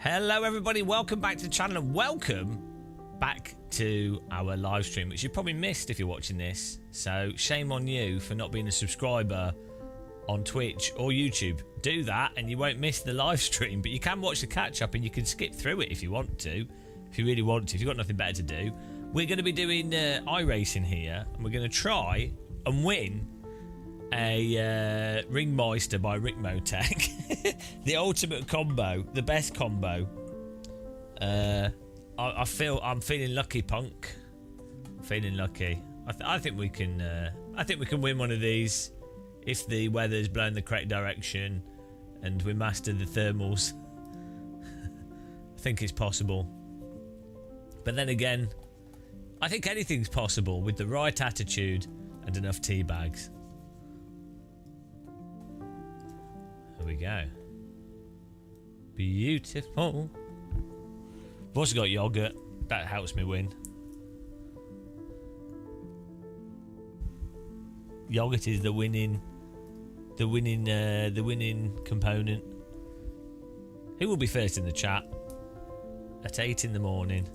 Hello everybody, welcome back to the channel and welcome back to our live stream, which you probably missed if you're watching this. So shame on you for not being a subscriber on Twitch or YouTube. Do that and you won't miss the live stream, but you can watch the catch up and you can skip through it if you want to. If you really want to, if you've got nothing better to do. We're going to be doing iRacing here and we're going to try and win a Ringmeister by Rickmotech. The ultimate combo, the best combo. I'm feeling lucky, punk. Feeling lucky. I think we can. I think we can win one of these if the weather's blowing the correct direction and we master the thermals. I think it's possible. But then again, I think anything's possible with the right attitude and enough tea bags. There we go. Beautiful. I've also got yogurt. That helps me win. Yogurt is the winning component. Who will be first in the chat? At 8 in the morning.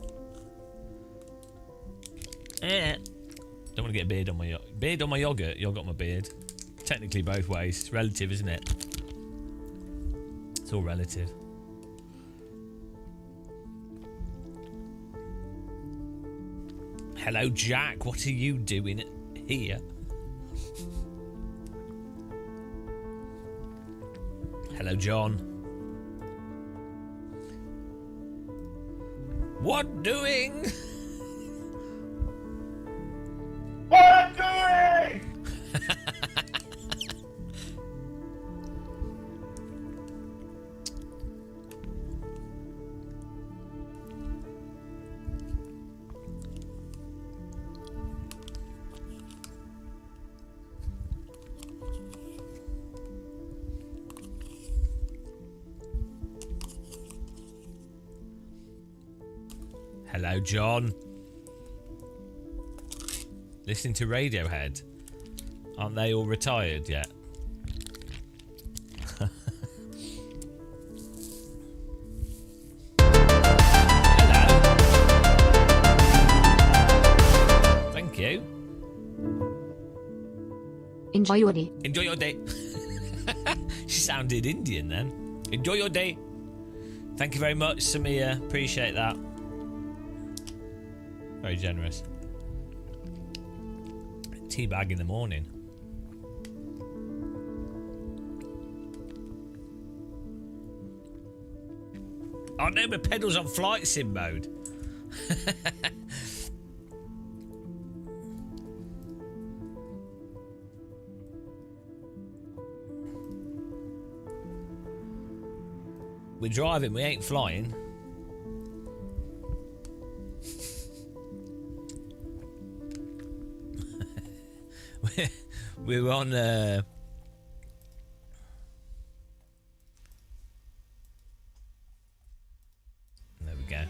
Don't want to get a beard on my yogurt. Yogurt on my beard. Technically both ways. It's relative, isn't it? It's all relative. Hello, Jack. What are you doing here? Hello, John. What doing? What doing? Hello, John. Listening to Radiohead. Aren't they all retired yet? Hello. Thank you. Enjoy your day. Enjoy your day. She sounded Indian then. Enjoy your day. Thank you very much, Samia. Appreciate that. Very generous. Tea bag in the morning. Oh no, my pedal's on flight sim mode. We're driving, we ain't flying. We're on there we go.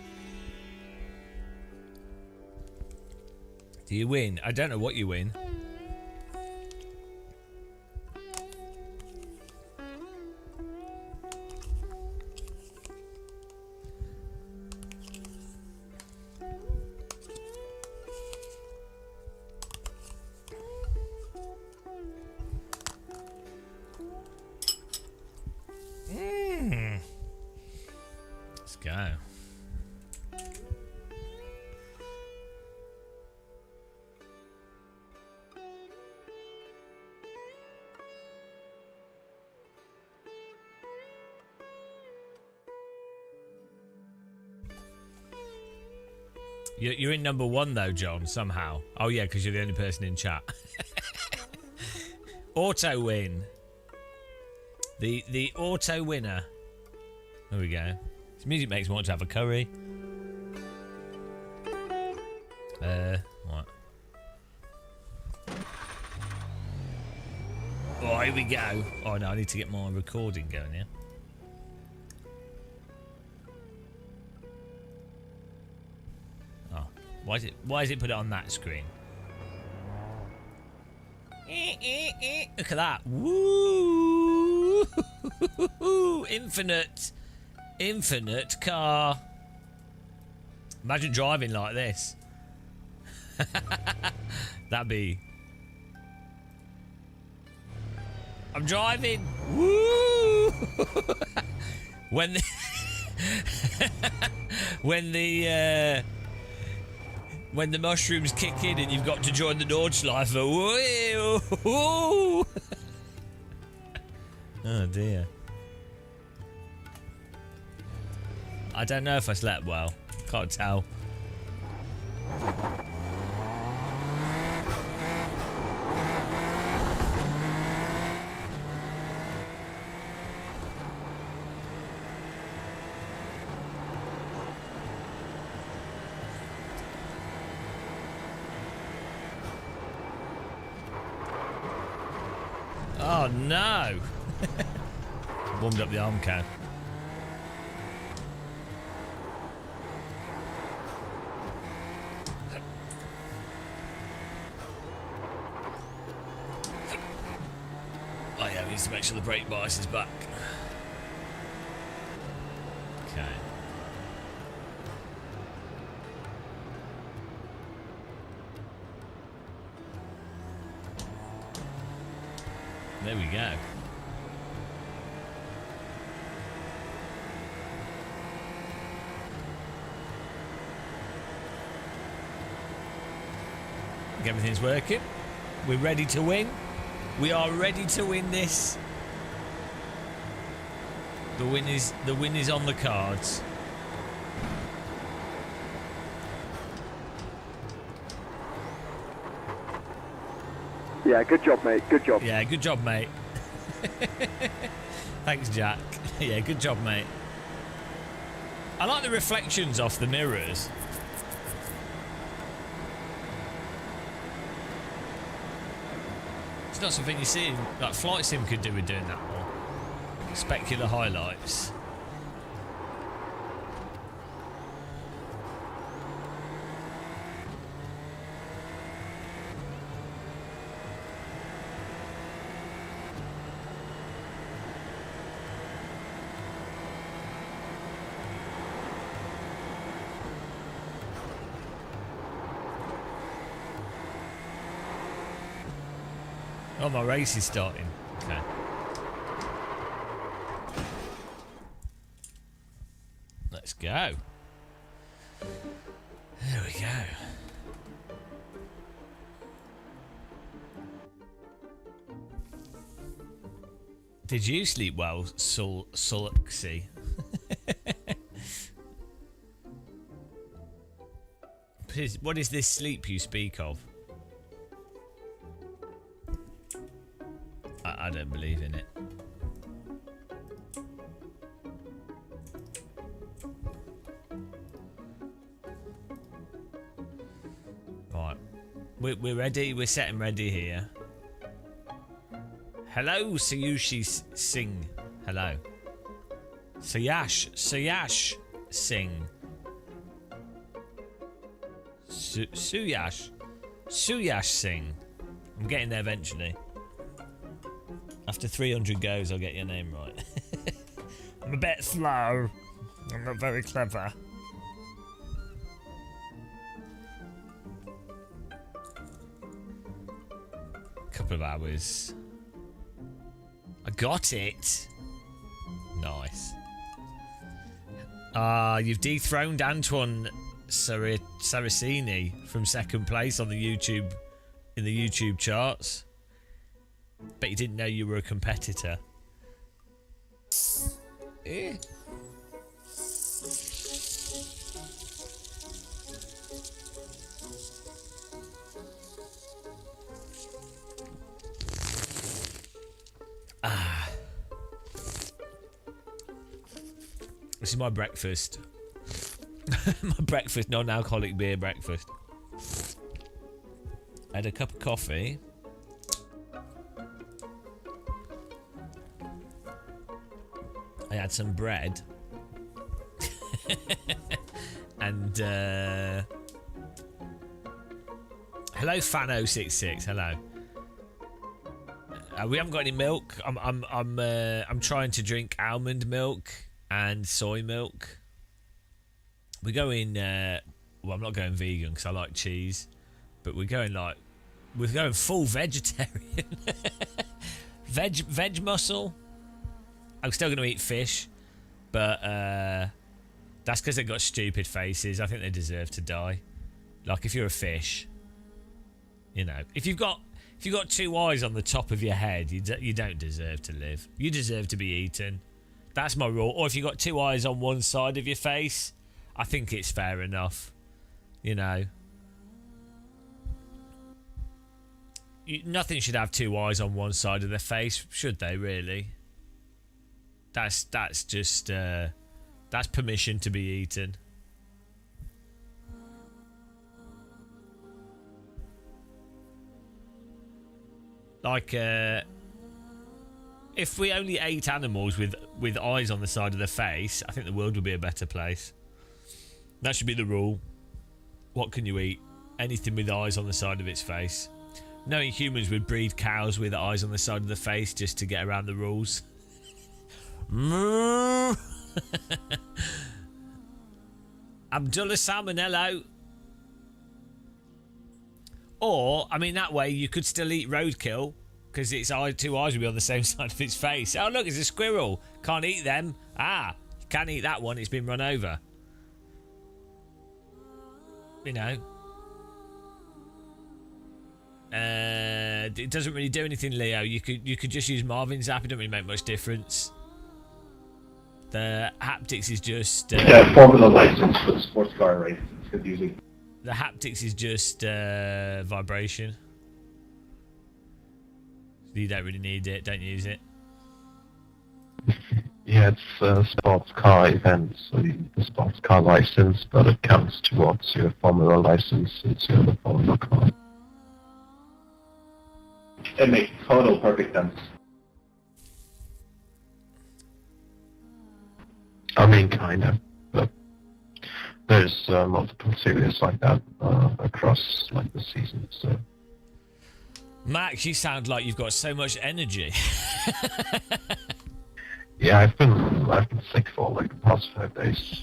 Do you win? I don't know what you win. Let's go. You're in number 1 though, John, somehow. Oh yeah, because you're the only person in chat. Auto win. The auto winner. There we go. This music makes me want to have a curry. What? Oh, here we go. Oh no, I need to get my recording going here. Oh, why is it put it on that screen? Look at that. Woo! Infinite. Infinite car. Imagine driving like this. That'd be... I'm driving. Woo! when the when the mushrooms kick in and you've got to join the Nordschleife. Woo! Oh dear. I don't know if I slept well. Can't tell. Oh no! Warmed up the arm can. Oh yeah, we need to make sure the brake bias is back. Okay. There we go. Everything's working. We're ready to win. We are ready to win this. The win is on the cards. Yeah, good job, mate. Good job. Yeah, good job, mate. Thanks, Jack. Yeah, good job, mate. I like the reflections off the mirrors. It's not something you see, like Flight Sim could do with doing that more. Specular highlights. Oh, my race is starting. Okay. Let's go. There we go. Did you sleep well, Sulxy? What is this sleep you speak of? I don't believe in it. Right. We're ready. We're set and ready here. Hello, Sayushi Singh. Hello. Sayash Singh. Suyash Singh. I'm getting there eventually. After 300 goes, I'll get your name right. I'm a bit slow. I'm not very clever. Couple of hours. I got it. Nice. You've dethroned Antoine Saracini from second place on the YouTube in the YouTube charts. Bet you didn't know you were a competitor. Eh. This is my breakfast. My breakfast, non-alcoholic beer breakfast. I had a cup of coffee. I had some bread. And hello Fano66, hello. We haven't got any milk. I'm trying to drink almond milk and soy milk. We're going. Well, I'm not going vegan because I like cheese, but we're going full vegetarian. veg muscle. I'm still going to eat fish, but that's because they've got stupid faces. I think they deserve to die. Like if you're a fish, you know, if you've got 2 eyes on the top of your head, you don't deserve to live. You deserve to be eaten. That's my rule. Or if you've got 2 eyes on one side of your face, I think it's fair enough. You know, nothing should have 2 eyes on one side of their face, should they? Really? That's just that's permission to be eaten. Like, if we only ate animals with eyes on the side of the face, I think the world would be a better place. That should be the rule. What can you eat? Anything with eyes on the side of its face. Knowing humans would breed cows with eyes on the side of the face just to get around the rules. Abdullah Salmon, hello. Or, I mean, that way you could still eat roadkill because its 2 eyes would be on the same side of its face. Oh, look, it's a squirrel. Can't eat them. Ah, you can eat that one. It's been run over. You know. It doesn't really do anything, Leo. You could just use Marvin's app. It doesn't really make much difference. The haptics is just... yeah, Formula license for the sports car race. It's confusing. The haptics is just vibration. You don't really need it. Don't use it. Yeah, it's a sports car event, so you need the sports car license, but it counts towards your Formula license since you're the Formula car. It makes total perfect sense. I mean, kind of, but there's multiple series like that across like the season. So, Max, you sound like you've got so much energy. yeah, I've been sick for like the past 5 days.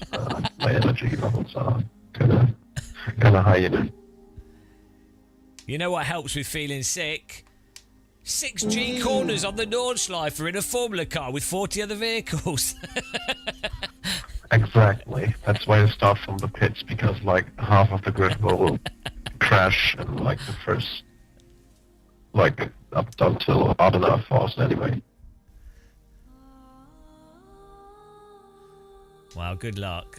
My energy levels are kind of high, you know. You know what helps with feeling sick? 6G corners on the Nordschleifer in a Formula car with 40 other vehicles. Exactly. That's why you start from the pits, because like half of the grid will crash and like the first, like up until about an hour fast anyway. Wow, good luck.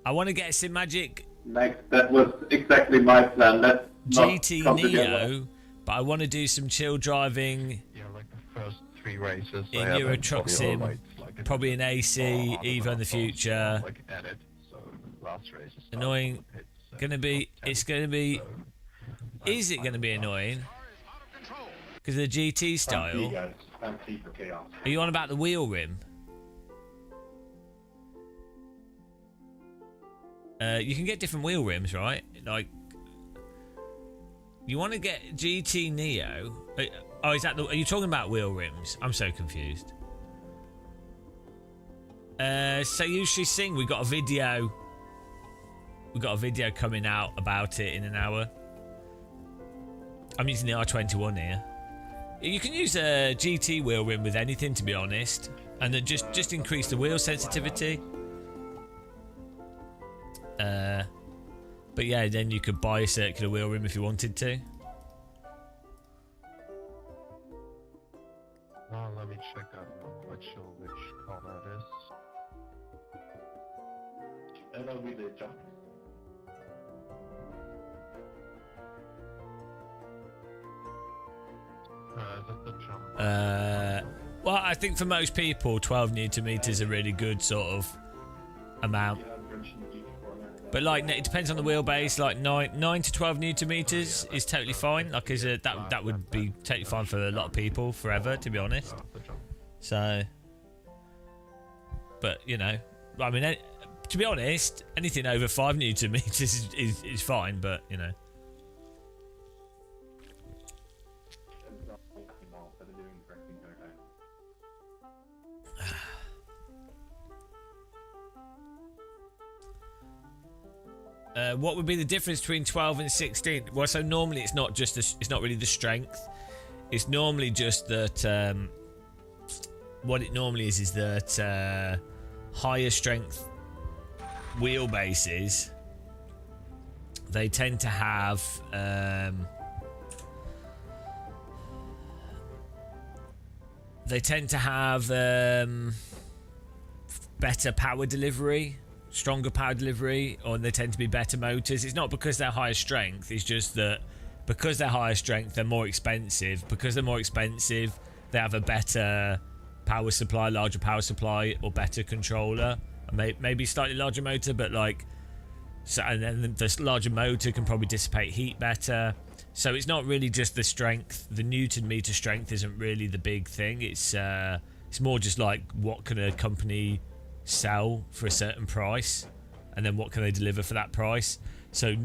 I want to get some magic Max, that was exactly my plan. Let's not GT come together. Neo, but I want to do some chill driving Yeah, like the first 3 races. in I Euro had Truck Formula Sim, Lights, like, probably an AC, I don't Evo know, in the so, future. like, edit, so the last race is Annoying. starting from the pits, Gonna be. top 10, It's gonna be. so Is it gonna be annoying? Because of the GT style. guys. I'm T for chaos. Are you on about the wheel rim? You can get different wheel rims, right? Like, you want to get GT Neo? Oh, is that the? Are you talking about wheel rims? I'm so confused. So usually sing. We got a video. We got a video coming out about it in an hour. I'm using the R21 here. You can use a GT wheel rim with anything, to be honest, and then just increase the wheel sensitivity. But yeah, then you could buy a circular wheel rim if you wanted to. Well, let me check out. I'm not quite sure which car that is. That'll be the jump. Is it the jump? Well, I think for most people, 12 newton meters is a really good sort of amount. But like, it depends on the wheelbase. Like 9 to 12 newton meters is totally fine. Like, that would be totally fine for a lot of people forever, to be honest. So, but you know, I mean, to be honest, anything over 5 newton meters is fine. But you know. What would be the difference between 12 and 16? Well, so normally it's not just it's not really the strength. It's normally just that what it normally is that higher strength wheelbases, they tend to have better power delivery, stronger power delivery, or they tend to be better motors. It's not because they're higher strength, it's just that because they're higher strength, they're more expensive. Because they're more expensive, they have a better power supply, larger power supply, or better controller. Maybe slightly larger motor, but like, so, and then the larger motor can probably dissipate heat better. So it's not really just the strength. The Newton meter strength isn't really the big thing. It's more just like what can a company sell for a certain price, and then what can they deliver for that price. So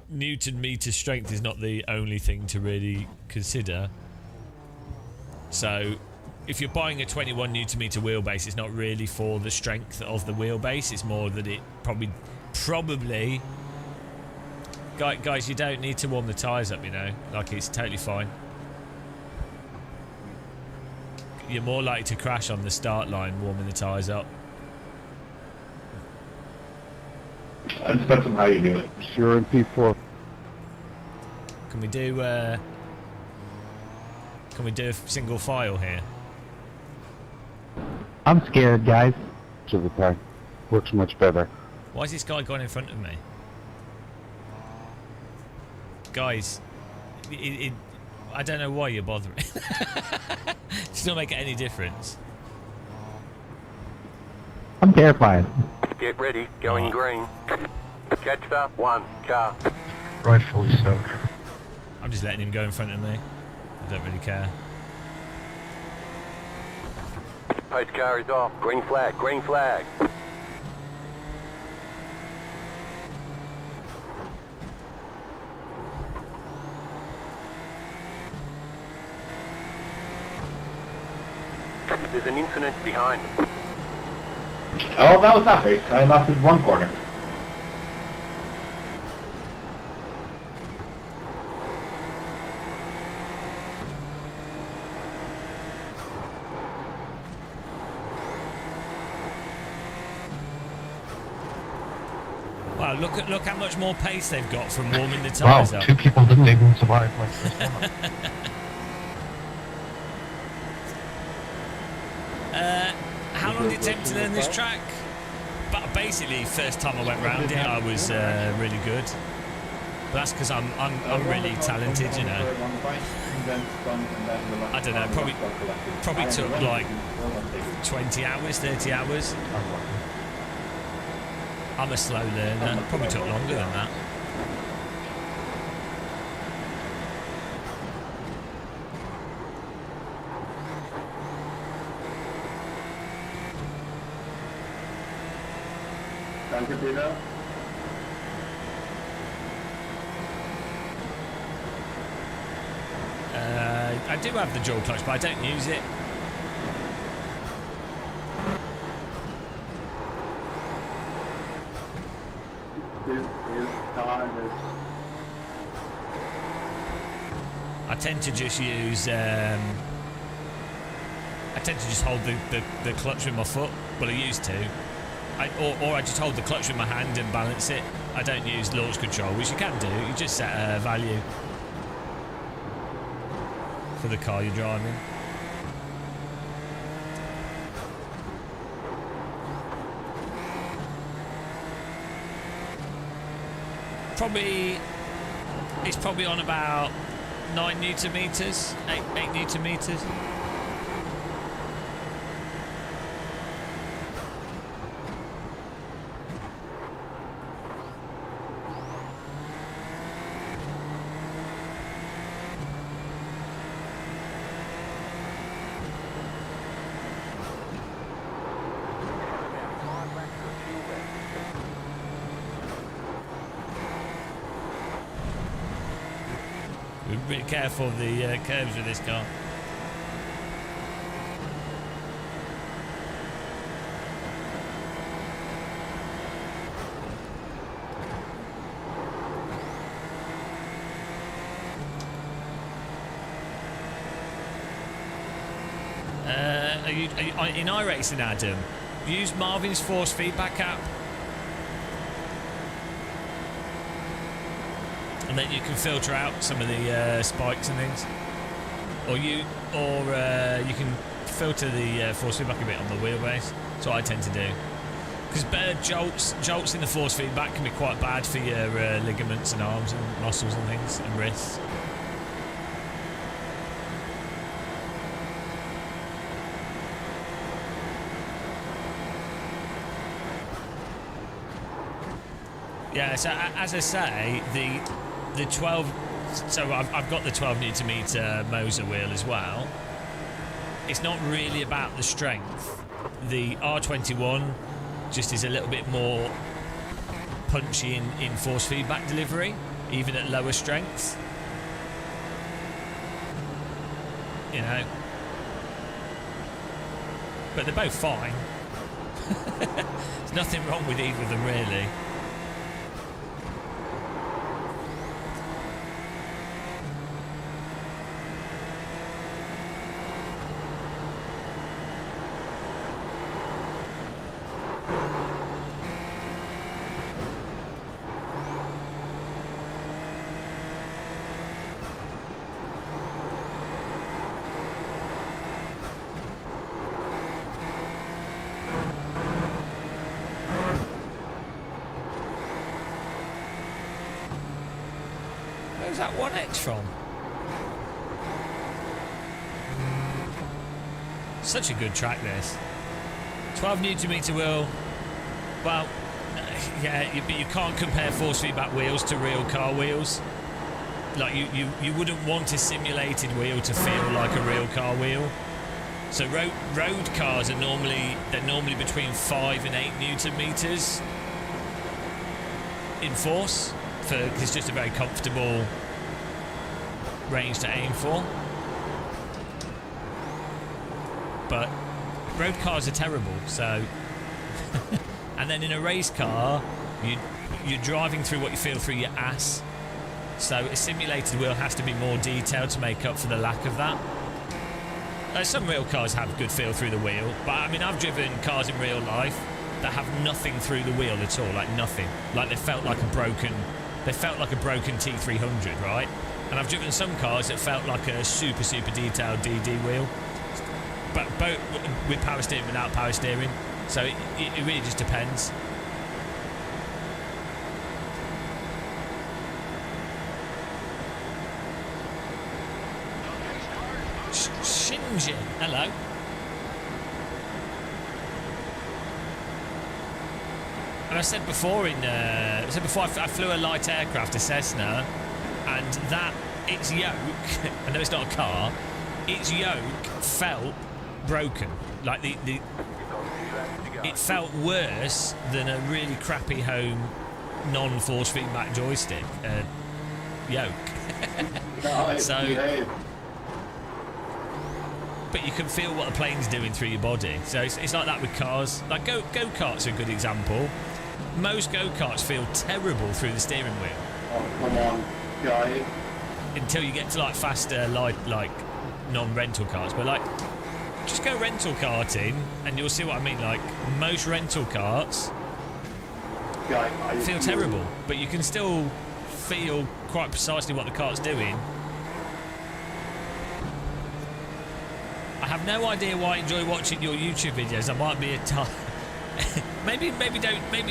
Newton meter strength is not the only thing to really consider. So if you're buying a 21 Newton meter wheelbase, it's not really for the strength of the wheelbase. It's more that it probably guys, you don't need to warm the tyres up, you know, like it's totally fine. You're more likely to crash on the start line warming the tyres up. It depends on how you do it. Sure, in P4. Can we do a single file here? I'm scared, guys. To the car. Works much better. Why is this guy going in front of me? Guys, I don't know why you're bothering. It's not making any difference. I'm terrified. Get ready, going green. Catch the one car. Rightfully so. I'm just letting him go in front of me. I don't really care. Post car is off. Green flag, green flag. There's an incident behind. Oh, that was that race. I lasted one corner. Wow, look how much more pace they've got from warming the Wow, tyres up. 2 people didn't even survive my first one. How long did it take to learn this track? But basically, first time I went round it, I was really good. But that's because I'm really talented, you know. I don't know, probably took like 20 hours, 30 hours. I'm a slow learner. Probably took longer than that. I do have the dual clutch, but I don't use it. I tend to just use. I tend to just hold the clutch with my foot. Well, I used to. Or I just hold the clutch with my hand and balance it. I don't use launch control, which you can do. You just set a value for the car you're driving. It's probably on about 9 Newton meters, 8 Newton meters. Be careful of the curves with this car. in iRacing, Adam? Use Marvin's force feedback app, and then you can filter out some of the spikes and things. Or you can filter the force feedback a bit on the wheelbase. That's what I tend to do. Because jolts in the force feedback can be quite bad for your ligaments and arms and muscles and things and wrists. Yeah, so as I say, the 12. So I've got the 12 Newton meter Moser wheel as well. It's not really about the strength. The R21 just is a little bit more punchy in force feedback delivery, even at lower strengths. You know, but they're both fine. There's nothing wrong with either of them really. Where's that 1X from? Such a good track, this. 12 Newton meter wheel. Well, yeah, but you can't compare force feedback wheels to real car wheels. Like you wouldn't want a simulated wheel to feel like a real car wheel. So road cars are normally between 5 and 8 Newton meters in force. It's just a very comfortable range to aim for. But road cars are terrible, so and then in a race car you're driving through what you feel through your ass, so a simulated wheel has to be more detailed to make up for the lack of that. Some real cars have good feel through the wheel, but I mean, I've driven cars in real life that have nothing through the wheel at all, like nothing. Like they felt like a broken T300, right? And I've driven some cars that felt like a super detailed DD wheel, but both with power steering, without power steering. So it really just depends. Shinjin, hello. And I said before I flew a light aircraft, a Cessna, and that its yoke, I know it's not a car, its yoke felt broken. Like it felt worse than a really crappy home non-force feedback joystick yoke. So, but you can feel what the plane's doing through your body. So it's like that with cars. Like go-karts are a good example. Most go-karts feel terrible through the steering wheel. Oh, come on, guy. Until you get to like faster, like non-rental cars. But like, just go rental karting and you'll see what I mean. Like most rental karts feel terrible, but you can still feel quite precisely what the kart's doing. I have no idea why I enjoy watching your YouTube videos. I might be a maybe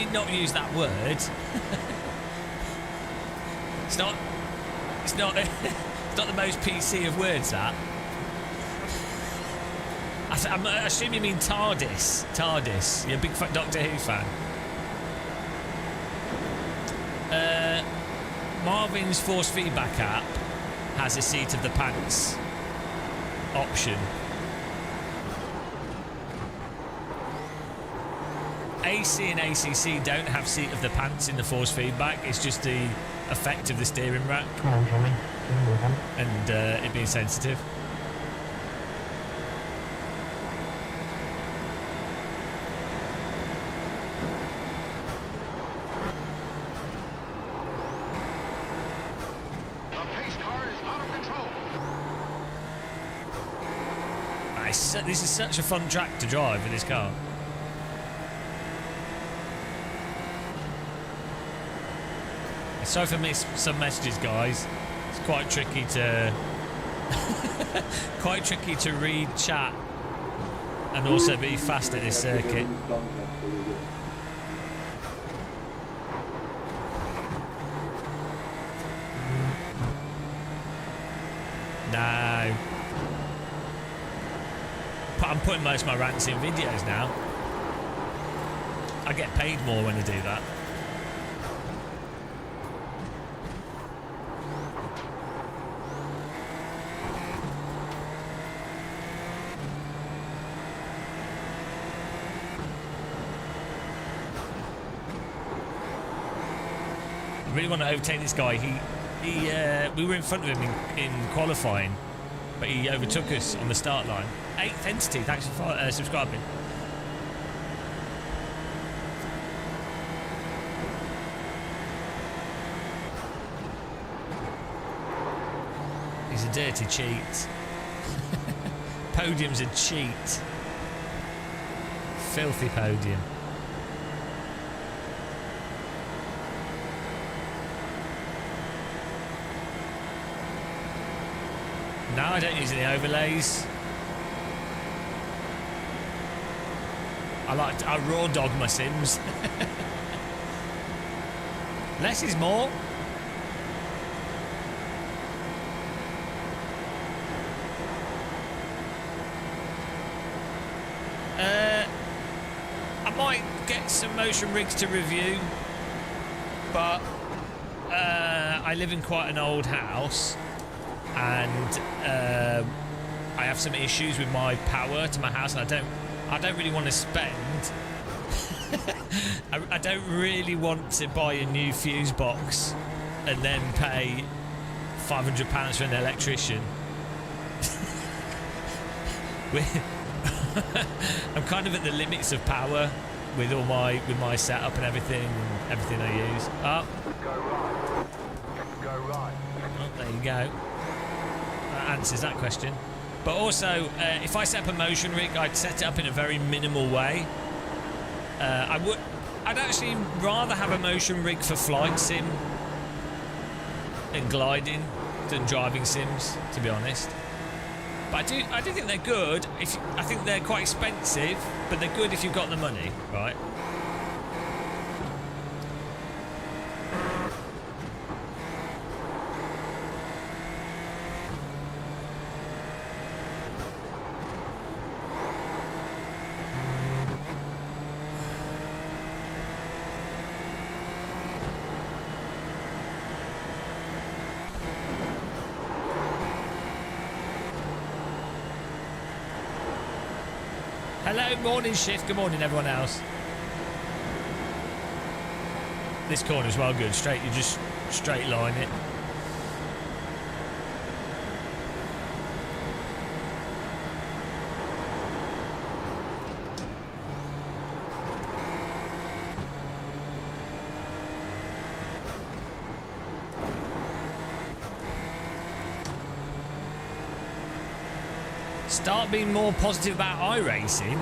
not use that word. It's not the most PC of words, that. I assume you mean TARDIS. TARDIS. You're a big Doctor Who fan. Marvin's force feedback app has a seat of the pants option. AC and ACC don't have seat of the pants in the force feedback. It's just the effect of the steering rack and it being sensitive. This is such a fun track to drive in this car. Sorry if I missed some messages, guys. It's quite tricky to quite tricky to read chat and also be fast at this circuit. No. I'm putting most of my rants in videos now. I get paid more when I do that. I really want to overtake this guy. We were in front of him in qualifying, but he overtook us on the start line. 8th Entity, thanks for subscribing. He's a dirty cheat. Podium's a cheat. Filthy podium. No, I don't use any overlays. I raw dog my sims. Less is more. I might get some motion rigs to review, but I live in quite an old house. And I have some issues with my power to my house, and I don't really want to spend. I don't really want to buy a new fuse box and then pay £500 for an electrician. I'm kind of at the limits of power with all my setup and everything I use. Oh. Go right. Go right. Oh, there you go. That answers that question. But also, if I set up a motion rig, I'd set it up in a very minimal way. I'd actually rather have a motion rig for flight sim and gliding than driving sims, to be honest. But I do think they're good. I think they're quite expensive, but they're good if you've got the money, right? Hello, morning shift. Good morning, everyone else. This corner's well good. Straight, you just straight line it. Start being more positive about iRacing.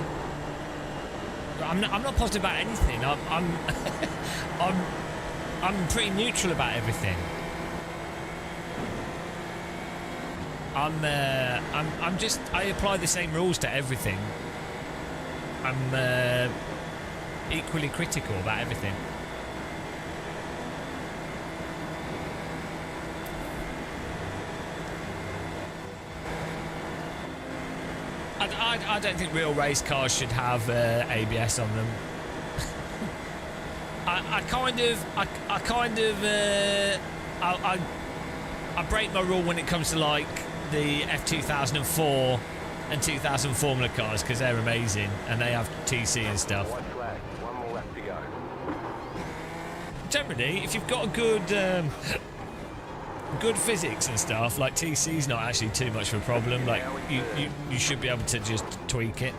I'm not positive about anything. I'm pretty neutral about everything. I apply the same rules to everything. I'm equally critical about everything. I don't think real race cars should have ABS on them. I break my rule when it comes to like the F2004 and 2000 Formula cars because they're amazing and they have TC and stuff. White flag. One more left to go. Generally, if you've got a good physics and stuff, like TC's not actually too much of a problem. Like you should be able to just tweak it.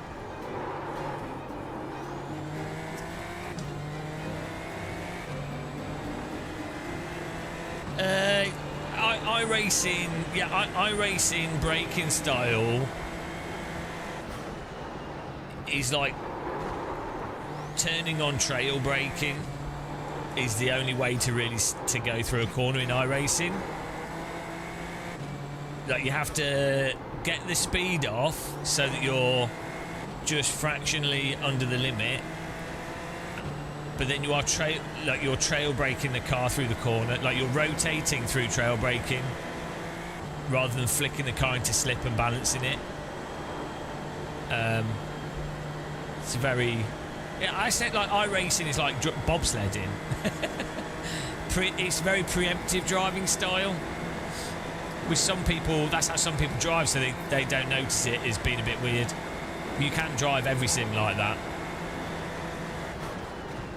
iRacing braking style is like turning on trail braking is the only way to really to go through a corner in iRacing. Like you have to get the speed off so that you're just fractionally under the limit, but then you are you're trail braking the car through the corner, like you're rotating through trail braking rather than flicking the car into slip and balancing it. It's very, yeah, I said like iRacing is like bobsledding. It's very preemptive driving style. With some people, that's how some people drive, so they don't notice it as being a bit weird. You can't drive every sim like that.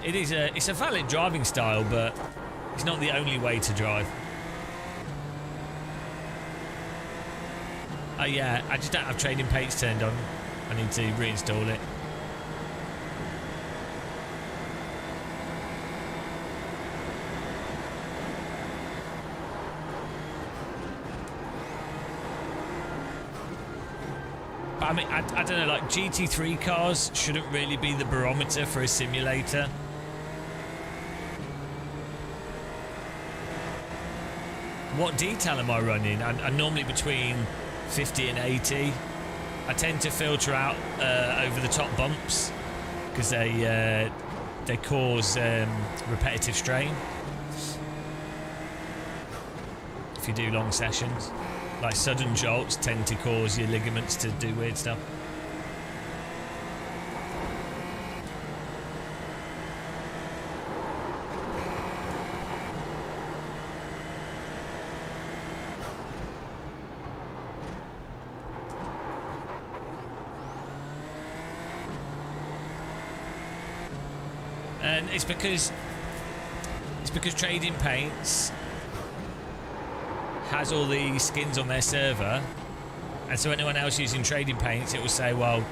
It's a valid driving style, but it's not the only way to drive. Yeah, I just don't have trading paints turned on. I need to reinstall it. But I mean, I don't know, like GT3 cars shouldn't really be the barometer for a simulator. What detail am I running? I'm normally between 50 and 80. I tend to filter out over the top bumps because they cause repetitive strain if you do long sessions. Like sudden jolts tend to cause your ligaments to do weird stuff. And it's because Trading Paints has all the skins on their server, and so anyone else using Trading Paints, it will say, well,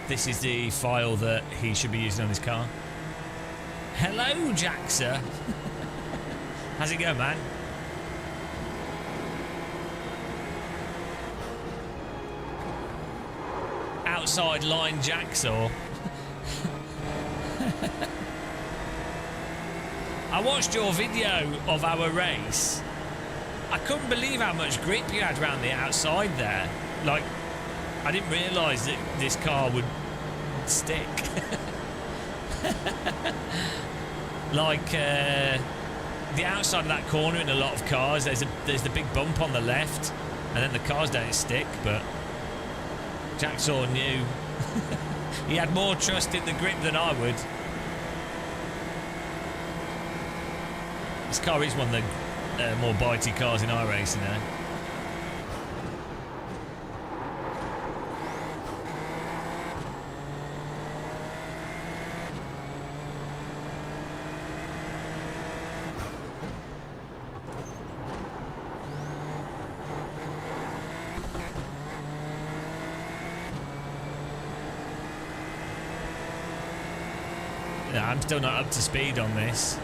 this is the file that he should be using on his car. Hello, Jaxa. How's it going, man? Outside line Jacksaw. I watched your video of our race. I couldn't believe how much grip you had around the outside there. Like, I didn't realise that this car would stick. Like, the outside of that corner in a lot of cars, there's the big bump on the left, and then the cars don't stick, but Jacksaw knew. He had more trust in the grip than I would. This car is one of the more bitey cars in iRacing now. Yeah, I'm still not up to speed on this.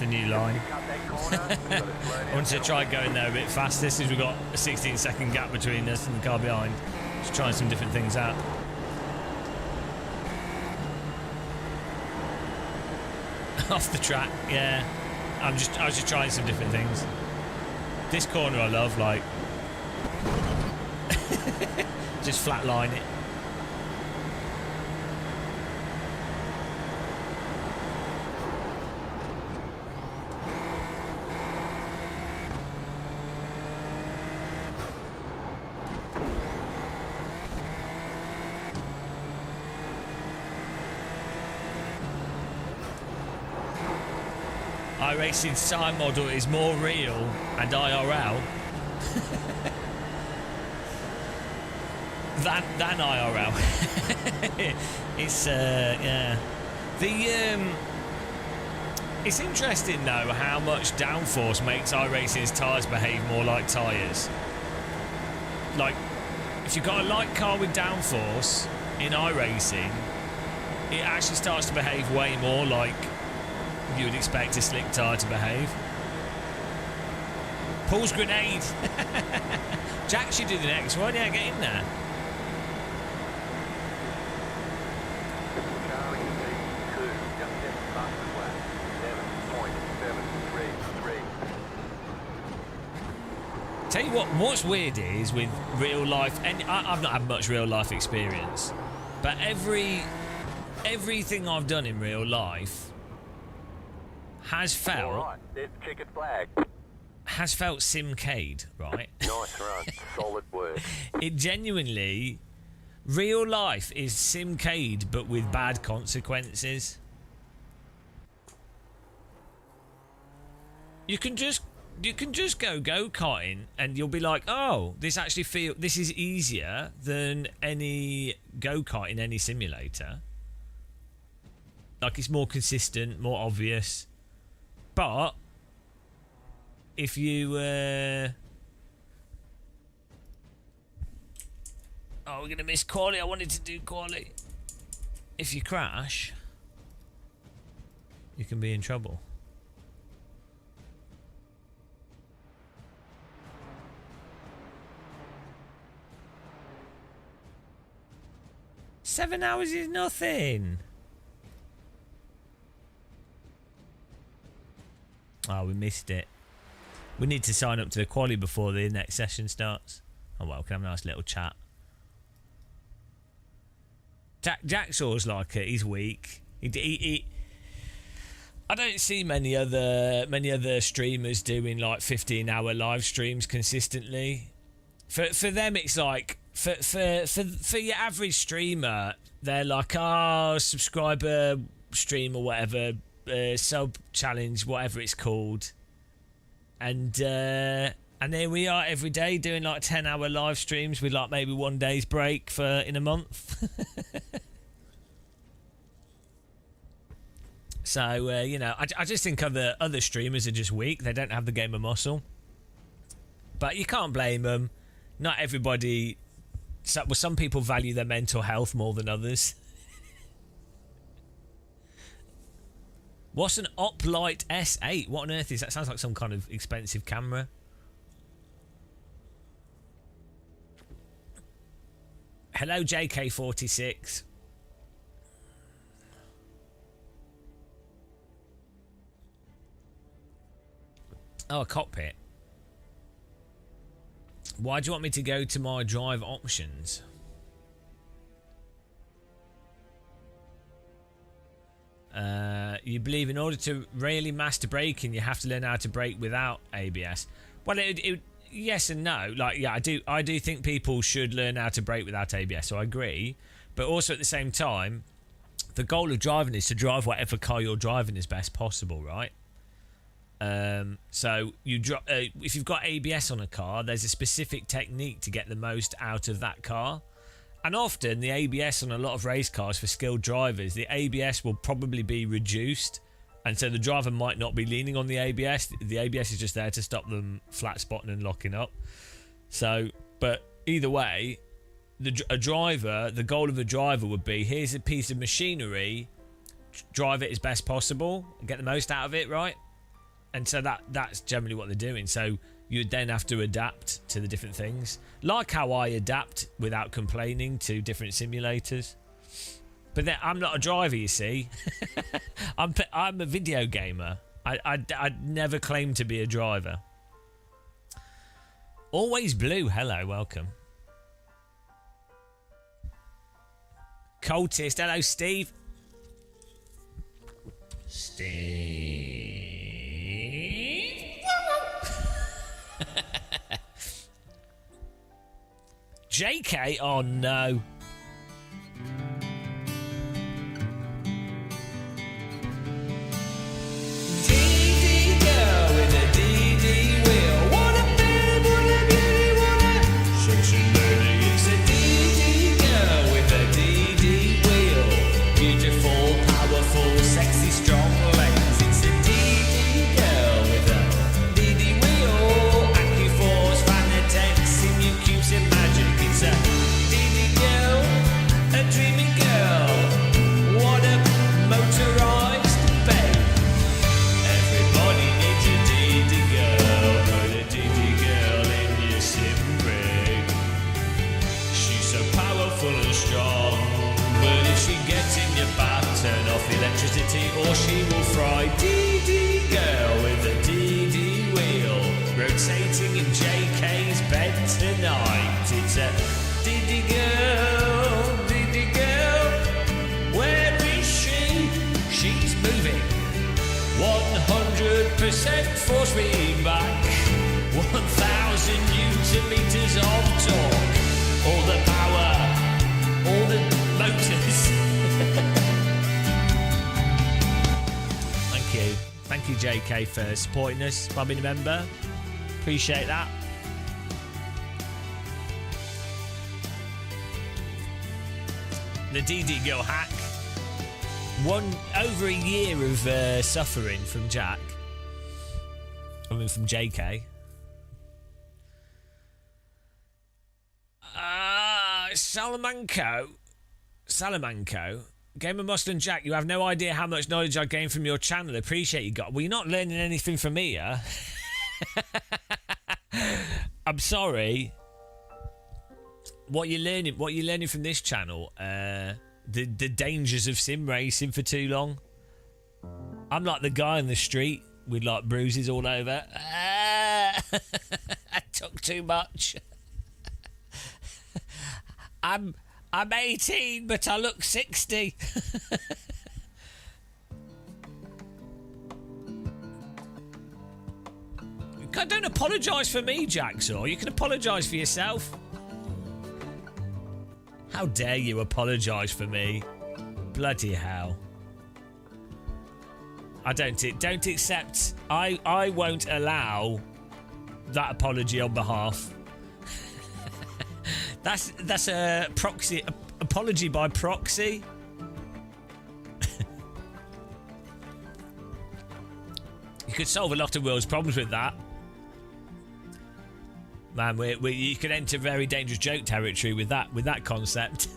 A new line. I wanted to try going there a bit faster since we've got a 16-second gap between us and the car behind. Just trying some different things out. Off the track, yeah. I was just trying some different things. This corner I love, like just flatline it. iRacing's time model is more real and IRL than IRL. It's yeah. It's interesting though how much downforce makes iRacing's tyres behave more like tyres. Like, if you've got a light car with downforce in iRacing, it actually starts to behave way more like you would expect a slick tyre to behave. Paul's grenade. Jack should do the next one. Yeah, get in there. Tell you what's weird is with real life, and I've not had much real life experience, but everything I've done in real life has felt simcade, right? Nice run, solid work. It genuinely, real life is simcade, but with bad consequences. You can just go go-karting and you'll be like, oh, this is easier than any go-kart in any simulator. Like, it's more consistent, more obvious. But if you oh, we're gonna miss quali. I wanted to do quali. If you crash, you can be in trouble. Seven hours is nothing. Oh, we missed it. We need to sign up to the quali before the next session starts. Oh well, we can have a nice little chat. Jacksaw's like it. He's weak. He I don't see many other streamers doing like 15-hour live streams consistently. For them, it's like for your average streamer, they're like, oh, subscriber stream or whatever, sub challenge, whatever it's called, and there we are every day doing like 10-hour live streams with like maybe 1 day's break in a month. So you know, I just think other streamers are just weak. They don't have the gamer muscle, but you can't blame them. Not everybody. Some people value their mental health more than others. What's an Uplight S8? What on earth is that? Sounds like some kind of expensive camera. Hello, JK46. Oh, a cockpit. Why do you want me to go to my drive options? You believe in order to really master braking, you have to learn how to brake without ABS. Well, yes and no. Like, yeah, I do think people should learn how to brake without ABS. So I agree, but also at the same time, the goal of driving is to drive whatever car you're driving as best possible, right? So if you've got ABS on a car, there's a specific technique to get the most out of that car. And often the ABS on a lot of race cars for skilled drivers, the ABS will probably be reduced. And so the driver might not be leaning on the ABS. The ABS is just there to stop them flat spotting and locking up. So, but either way, the goal of a driver would be, here's a piece of machinery, drive it as best possible and get the most out of it, right? And so that's generally what they're doing. So you'd then have to adapt to the different things. Like how I adapt without complaining to different simulators. But then I'm not a driver, you see. I'm a video gamer. I'd never claim to be a driver. Always Blue, hello, welcome. Cultist, hello, Steve. Steve. JK, oh no. fry DD girl with a DD wheel, rotating in JK's bed tonight. It's a DD girl, where is she? She's moving. 100% force feedback, 1,000 newton meters of torque, all the power, all the motors. Thank you JK for supporting us, becoming a member. Appreciate that. The DD Girl hack. Over a year of suffering from Jack. I mean, from JK. Salamanco. Gamer Muscle and Jack, you have no idea how much knowledge I gained from your channel. Appreciate you got. Well, you're not learning anything from me, yeah? I'm sorry. What you're learning from this channel, the dangers of sim racing for too long. I'm like the guy in the street with like bruises all over. I took too much. I'm 18, but I look 60. Don't apologise for me, Jacksaw. You can apologise for yourself. How dare you apologise for me? Bloody hell. I don't accept. I won't allow that apology on behalf. That's a proxy apology by proxy. You could solve a lot of world's problems with that. Man, you could enter very dangerous joke territory with that concept.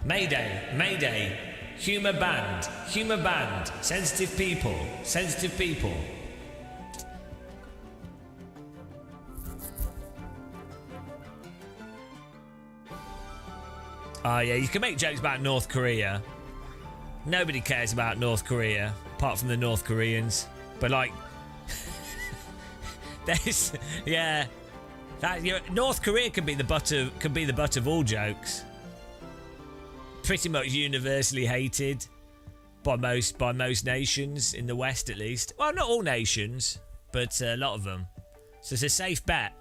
Mayday, humour banned, sensitive people. Oh yeah, you can make jokes about North Korea. Nobody cares about North Korea, apart from the North Koreans. But like, North Korea could be the butt of all jokes. Pretty much universally hated by most nations in the West, at least. Well, not all nations, but a lot of them. So it's a safe bet.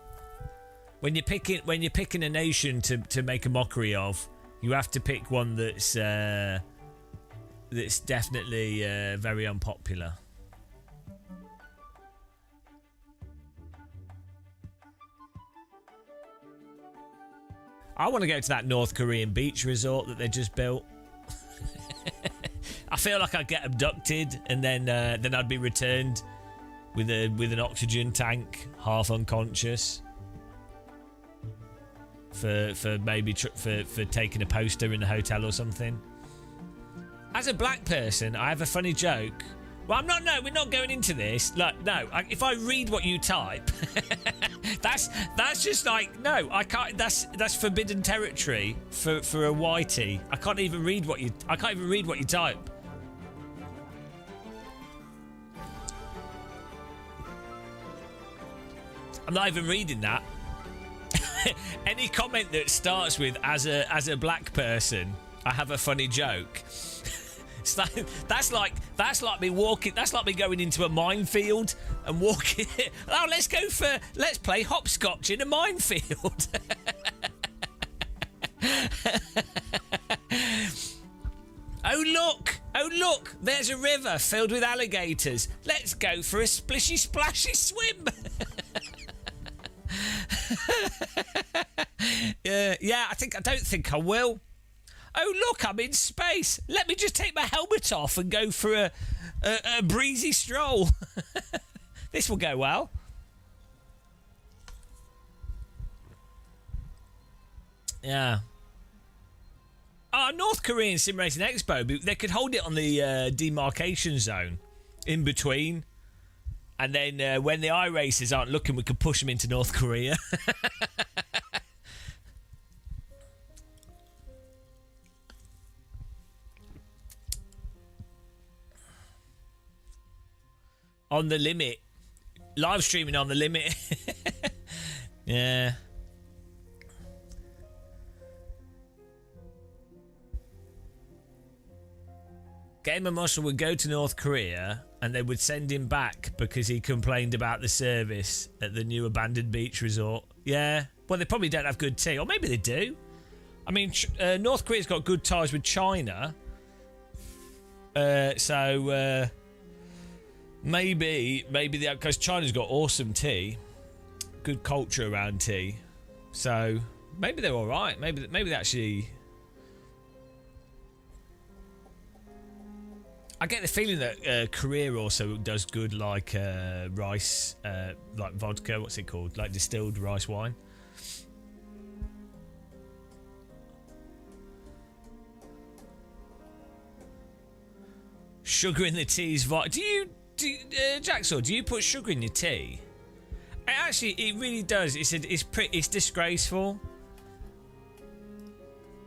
When you're picking a nation to make a mockery of, you have to pick one that's definitely very unpopular. I want to go to that North Korean beach resort that they just built. I feel like I'd get abducted and then I'd be returned with an oxygen tank, half unconscious, for taking a poster in a hotel or something. As a black person, I have a funny joke. Well, we're not going into this. Like, no, if I read what you type, that's just like, no, I can't. That's forbidden territory for a whitey. I can't even read what you type. I'm not even reading that. Any comment that starts with as a black person, I have a funny joke. That's like me walking. That's like me going into a minefield and walking. Oh, let's play hopscotch in a minefield. Oh look! There's a river filled with alligators. Let's go for a splishy splashy swim. Yeah. I don't think I will. Oh look, I'm in space. Let me just take my helmet off and go for a breezy stroll. This will go well. Yeah. North Korean Sim Racing Expo, they could hold it on the demarcation zone in between. And then when the iRacers aren't looking, we could push them into North Korea. On the limit. Live streaming on the limit. Yeah. Gamer Muscle would go to North Korea and they would send him back because he complained about the service at the new abandoned beach resort. Yeah. Well, they probably don't have good tea. Or maybe they do. I mean, North Korea's got good ties with China. So maybe because China's got awesome tea. Good culture around tea. So maybe they're all right. Maybe they actually... I get the feeling that Korea also does good like rice, like vodka, what's it called? Like distilled rice wine. Sugar in the tea's Jacksaw, do you put sugar in your tea? It really does. It's disgraceful.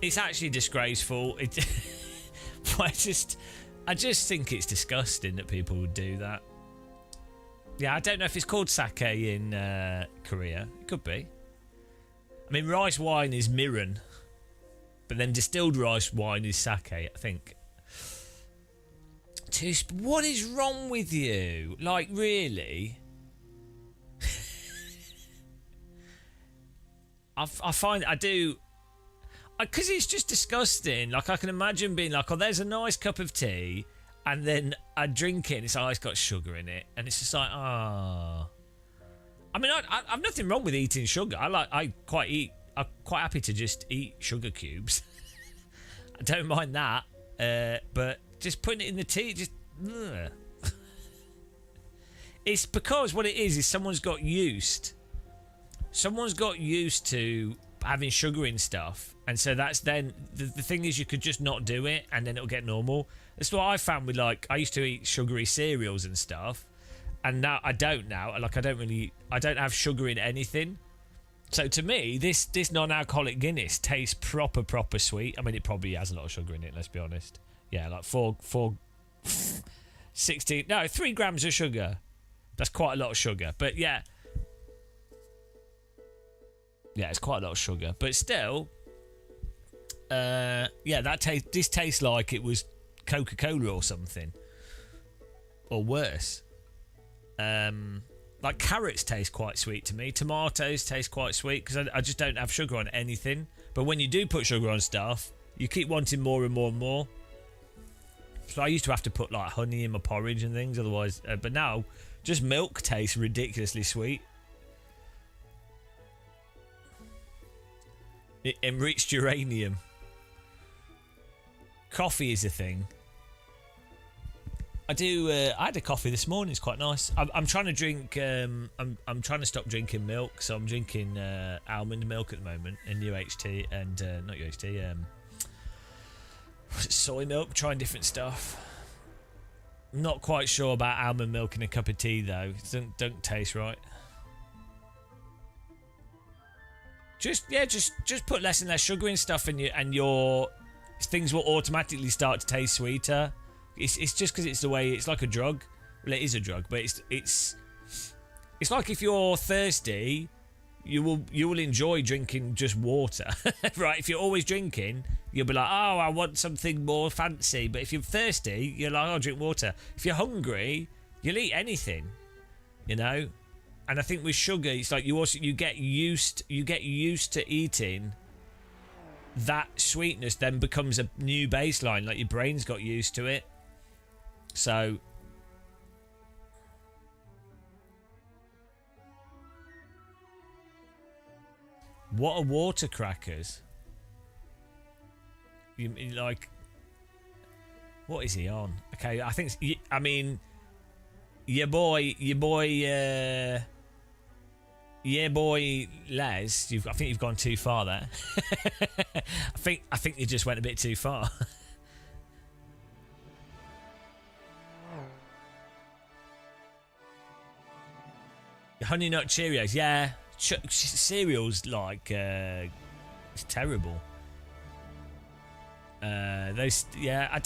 It's actually disgraceful. I just think it's disgusting that people would do that. Yeah, I don't know if it's called sake in Korea. It could be. I mean, rice wine is mirin, but then distilled rice wine is sake, I think. What is wrong with you? Like, really? I find I do... Because it's just disgusting. Like, I can imagine being like, oh, there's a nice cup of tea, and then I drink it, and it's always got sugar in it, and it's just like, ah. I mean, I've nothing wrong with eating sugar. I'm quite happy to just eat sugar cubes. I don't mind that. But just putting it in the tea, just... Ugh. It's because what it is someone's got used to having sugar in stuff, and so that's then the thing is you could just not do it and then it'll get normal. That's what I found with, like, I used to eat sugary cereals and stuff, and now I don't like I don't have sugar in anything. So to me this non-alcoholic Guinness tastes proper sweet. I mean, it probably has a lot of sugar in it, let's be honest. Yeah, like 3 grams of sugar. That's quite a lot of sugar, but yeah, it's quite a lot of sugar, but still, this tastes like it was Coca-Cola or something, or worse. Like carrots taste quite sweet to me. Tomatoes taste quite sweet because I just don't have sugar on anything. But when you do put sugar on stuff, you keep wanting more and more and more. So I used to have to put like honey in my porridge and things, otherwise. But now, just milk tastes ridiculously sweet. Enriched uranium. Coffee is a thing. I had a coffee this morning. It's quite nice. I'm trying to drink. I'm trying to stop drinking milk, so I'm drinking almond milk at the moment and UHT and not UHT. Soy milk. Trying different stuff. Not quite sure about almond milk in a cup of tea though. It don't taste right. Just put less and less sugar in stuff, and your things will automatically start to taste sweeter. It's just because it's the way. It's like a drug. Well, it is a drug, but it's like if you're thirsty, you will enjoy drinking just water, right? If you're always drinking, you'll be like, oh, I want something more fancy. But if you're thirsty, you're like, I'll drink water. If you're hungry, you'll eat anything, you know. And I think with sugar, it's like you get used to eating. That sweetness then becomes a new baseline. Like your brain's got used to it. So what are water crackers? You like, what is he on? Okay, I think your boy Les, I think you've gone too far there. I think you just went a bit too far. Honey Nut Cheerios, yeah. Cereal's like it's terrible. Those, yeah,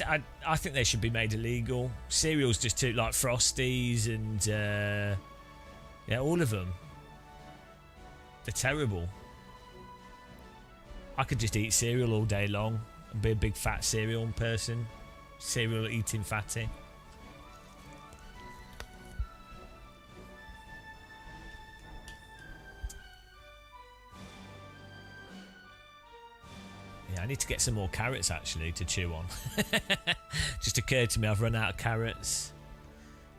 I think they should be made illegal. Cereals just too, like Frosties and yeah, all of them. They're terrible. I could just eat cereal all day long and be a big fat cereal person. Cereal eating fatty. Yeah, I need to get some more carrots actually to chew on. Just occurred to me I've run out of carrots.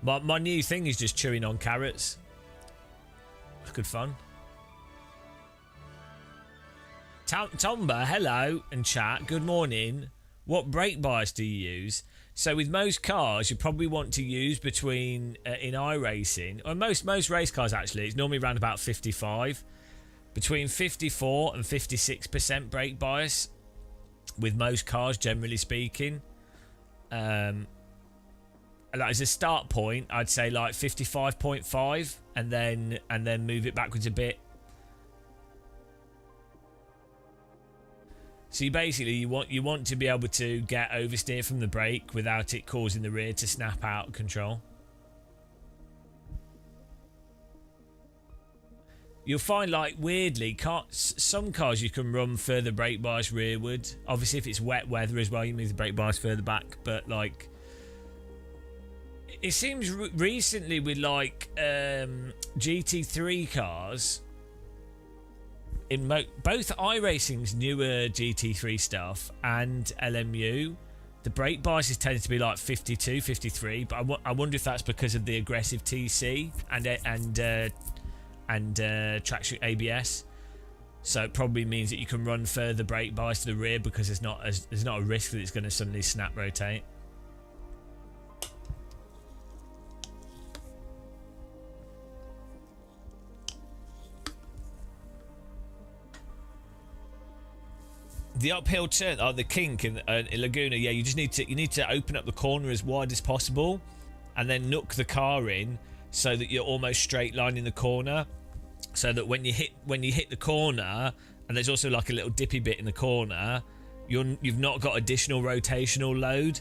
My new thing is just chewing on carrots. It's good fun. Tomba, hello, and chat, good morning. What brake bias do you use? So with most cars, you probably want to use between, in iRacing, or most race cars actually, it's normally around about 55. Between 54 and 56% brake bias with most cars, generally speaking. Like as a start point, I'd say like 55.5 and then move it backwards a bit. So you want to be able to get oversteer from the brake without it causing the rear to snap out of control. You'll find, like, weirdly, some cars you can run further brake bias rearward. Obviously, if it's wet weather as well, you move the brake bias further back. But, like, it seems recently with, like, GT3 cars, in both iRacing's newer GT3 stuff and LMU, the brake biases tended to be like 52, 53. But I wonder if that's because of the aggressive TC and traction ABS. So it probably means that you can run further brake bias to the rear because there's not a risk that it's going to suddenly snap rotate. The uphill turn, the kink in Laguna, yeah, you need to open up the corner as wide as possible, and then nook the car in so that you're almost straight lining the corner, so that when you hit the corner, and there's also like a little dippy bit in the corner, you've not got additional rotational load,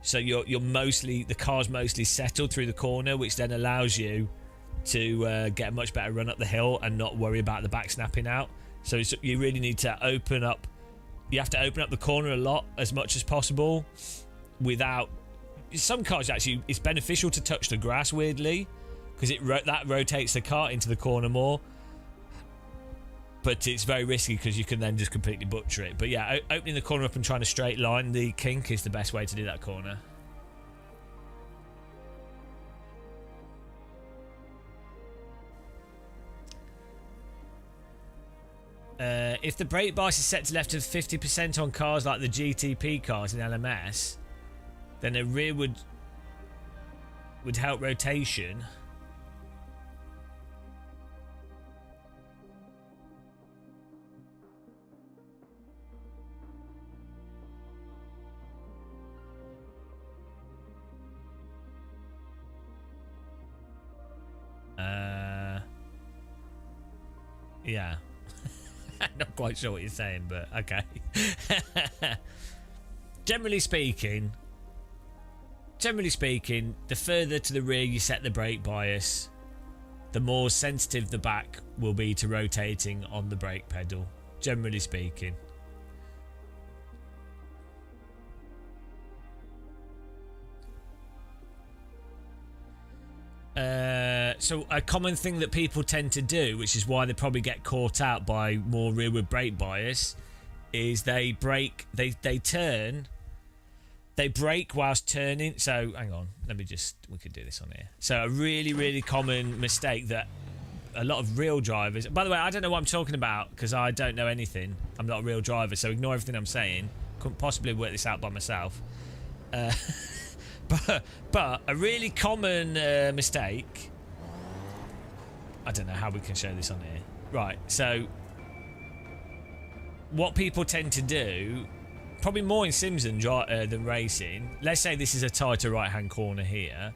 so the car's mostly settled through the corner, which then allows you to get a much better run up the hill and not worry about the back snapping out. So you really need to open up. You have to open up the corner a lot, as much as possible, without... Some cars actually, it's beneficial to touch the grass, weirdly, because that rotates the car into the corner more. But it's very risky because you can then just completely butcher it. But yeah, opening the corner up and trying to straight line the kink is the best way to do that corner. If the brake bias is set to left of 50% on cars like the GTP cars in LMS, then a rear would help rotation. Yeah. Not quite sure what you're saying, but okay. Generally speaking, the further to the rear you set the brake bias, the more sensitive the back will be to rotating on the brake pedal. Generally speaking. So a common thing that people tend to do, which is why they probably get caught out by more rearward brake bias, is they brake whilst turning. So hang on, we could do this on here. So a really common mistake that a lot of real drivers, by the way, I don't know what I'm talking about because I don't know anything. I'm not a real driver, so ignore everything I'm saying. Couldn't possibly work this out by myself. But a really common mistake, I don't know how we can show this on here. Right, so what people tend to do, probably more in sims than racing, let's say this is a tighter right-hand corner here,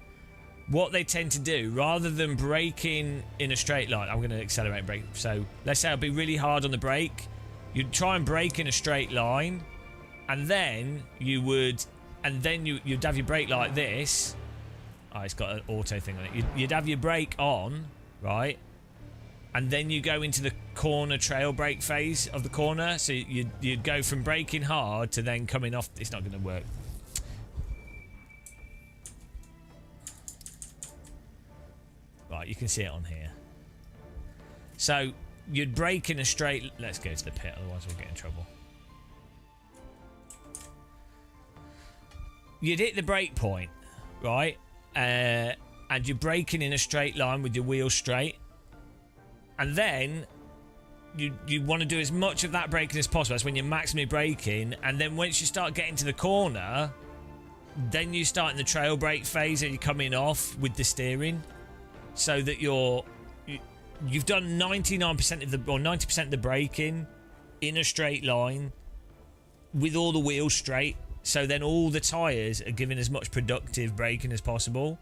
what they tend to do, rather than braking in a straight line, I'm going to accelerate and brake, so let's say I'll be really hard on the brake, you'd try and brake in a straight line, and then you'd have your brake like this. Oh, it's got an auto thing on it. You'd have your brake on, right? And then you go into the corner trail brake phase of the corner. So you'd go from braking hard to then coming off. It's not going to work. Right, you can see it on here. So you'd brake in a straight... Let's go to the pit, otherwise we'll get in trouble. You'd hit the brake point, right? And you're braking in a straight line with your wheels straight. And then you want to do as much of that braking as possible. That's when you're maximally braking. And then once you start getting to the corner, then you start in the trail brake phase and you're coming off with the steering. So that you've done 99% of the, or 90% of the braking in a straight line with all the wheels straight. So then all the tyres are giving as much productive braking as possible.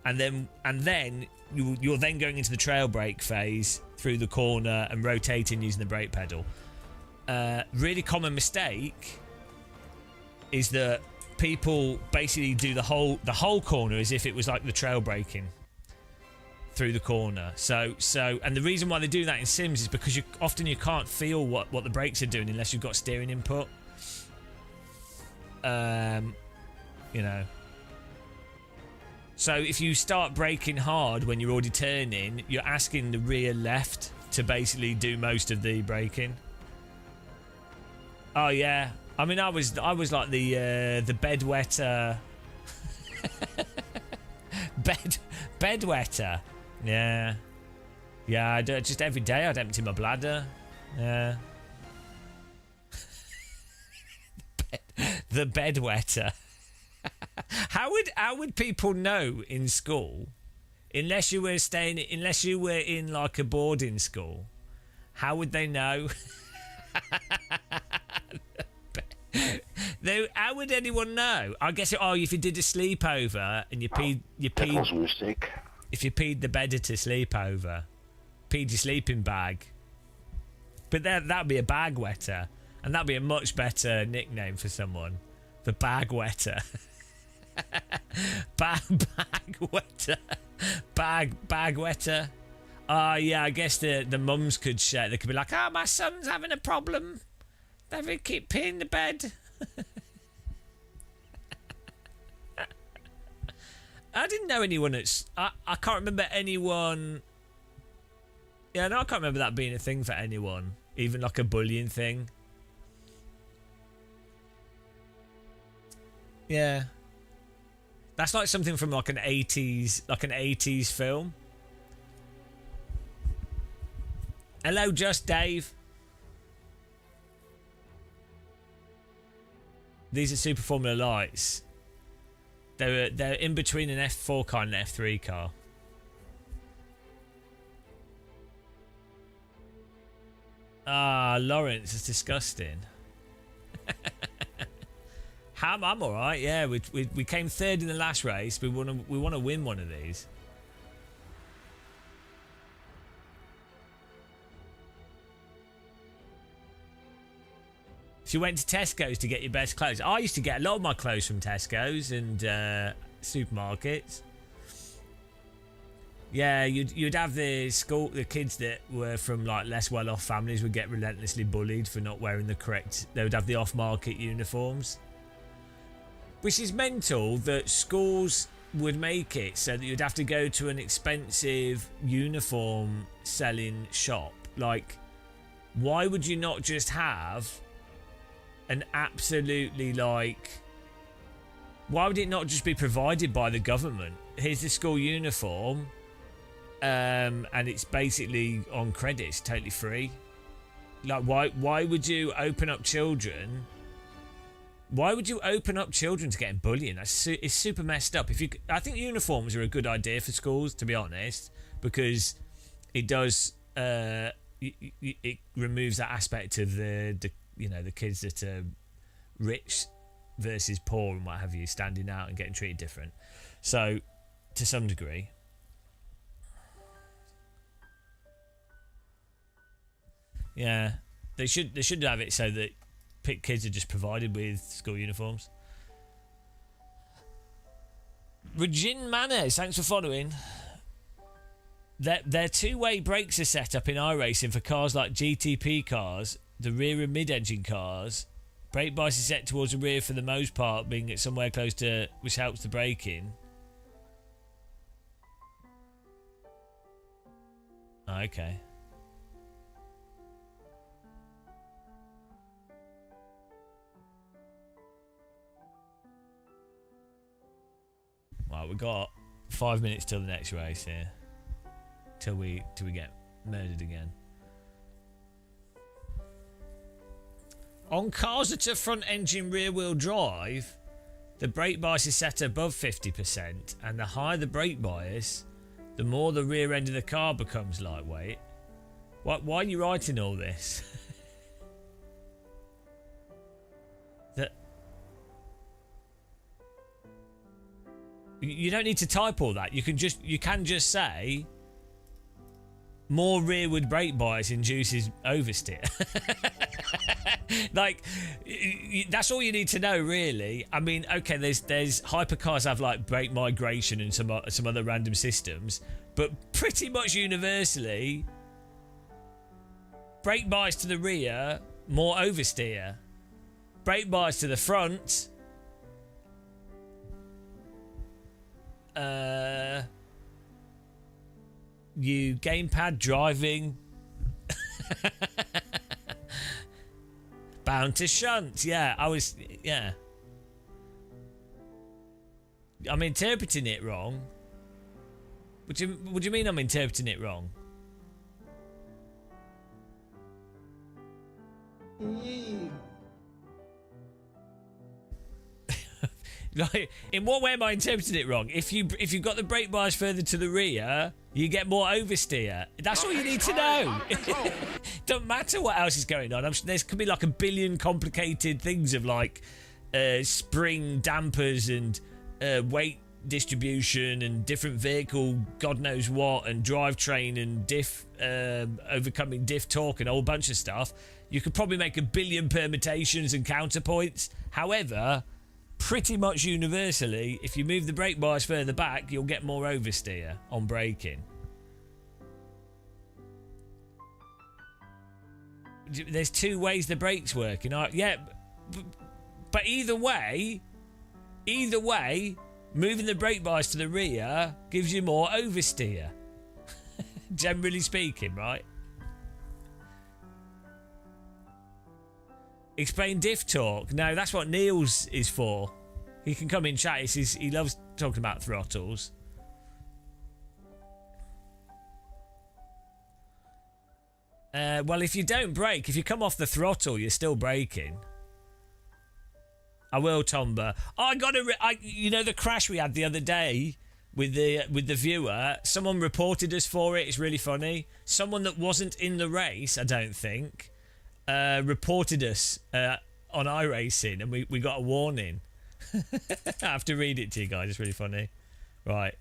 And then you're then going into the trail brake phase through the corner and rotating using the brake pedal. Really common mistake is that people basically do the whole corner as if it was like the trail braking through the corner. So and the reason why they do that in Sims is because often you can't feel what the brakes are doing unless you've got steering input. You know. So if you start braking hard when you're already turning, you're asking the rear left to basically do most of the braking. Oh yeah, I mean I was like the bedwetter, bedwetter. Yeah, I do it just every day. I'd empty my bladder. Yeah, the bedwetter. How would people know in school, unless you were in like a boarding school? How would they know? How would anyone know? I guess if you did a sleepover and you peed. That was a mistake. If you peed the bedder to sleep over, peed your sleeping bag. But that'd be a bag wetter, and that'd be a much better nickname for someone. The bag wetter. bag wetter. Bag wetter. Yeah, I guess the mums could share. They could be like, my son's having a problem. They keep peeing the bed. I didn't know anyone I can't remember anyone. Yeah, no, I can't remember that being a thing for anyone. Even like a bullying thing. Yeah. That's like something from like an 80s film. Hello, Just Dave. These are Super Formula lights. They're in between an F4 car and an F3 car. Lawrence, it's disgusting. I'm all right. Yeah, we came third in the last race. We want to win one of these. If you went to Tesco's to get your best clothes, I used to get a lot of my clothes from Tesco's and supermarkets. Yeah, you'd have the kids that were from like less well-off families would get relentlessly bullied for not wearing the correct. They would have the off-market uniforms. Which is mental that schools would make it so that you'd have to go to an expensive uniform selling shop. Like, why would you not just have an absolutely like... Why would it not just be provided by the government? Here's the school uniform, and it's basically on credit. It's totally free. Like, why would you open up children... Why would you open up children to getting bullying? It's super messed up. I think uniforms are a good idea for schools, to be honest, because it does it removes that aspect of the kids that are rich versus poor and what have you, standing out and getting treated different. So, to some degree. Yeah, they should have it so that pit kids are just provided with school uniforms. Regin Manes, thanks for following. Their two-way brakes are set up in iRacing for cars like GTP cars, the rear and mid-engine cars. Brake bias is set towards the rear for the most part, being at somewhere close to, which helps the braking. Okay. Right, we've got 5 minutes till the next race here. Till we get murdered again. On cars that are front engine rear wheel drive, the brake bias is set above 50%, and the higher the brake bias, the more the rear end of the car becomes lightweight. Why are you writing all this? You don't need to type all that. You can just say more rearward brake bias induces oversteer. Like, that's all you need to know, really. I mean, okay, there's hypercars have like brake migration and some other random systems, but pretty much universally, brake bias to the rear, more oversteer. Brake bias to the front, you gamepad driving. Bound to shunt. Yeah, I'm interpreting it wrong. What do you mean I'm interpreting it wrong? Like, in what way am I interpreting it wrong? If you've got the brake bias further to the rear, you get more oversteer. That's all you need to know. Don't matter what else is going on. There could be like a billion complicated things of like spring dampers and weight distribution and different vehicle, God knows what, and drivetrain and diff, overcoming diff torque and a whole bunch of stuff. You could probably make a billion permutations and counterpoints. However, pretty much universally, if you move the brake bias further back, you'll get more oversteer on braking. There's two ways the brakes work, you know. Yeah, but either way, moving the brake bias to the rear gives you more oversteer. Generally speaking, right? Explain diff torque. No, that's what Niels is for. He can come in chat. He loves talking about throttles. Well, if you don't brake, if you come off the throttle, you're still braking. I will, Tomba. Oh, you know the crash we had the other day with the viewer. Someone reported us for it. It's really funny. Someone that wasn't in the race, I don't think, reported us on iRacing, and we got a warning. I have to read it to you guys. It's really funny. Right.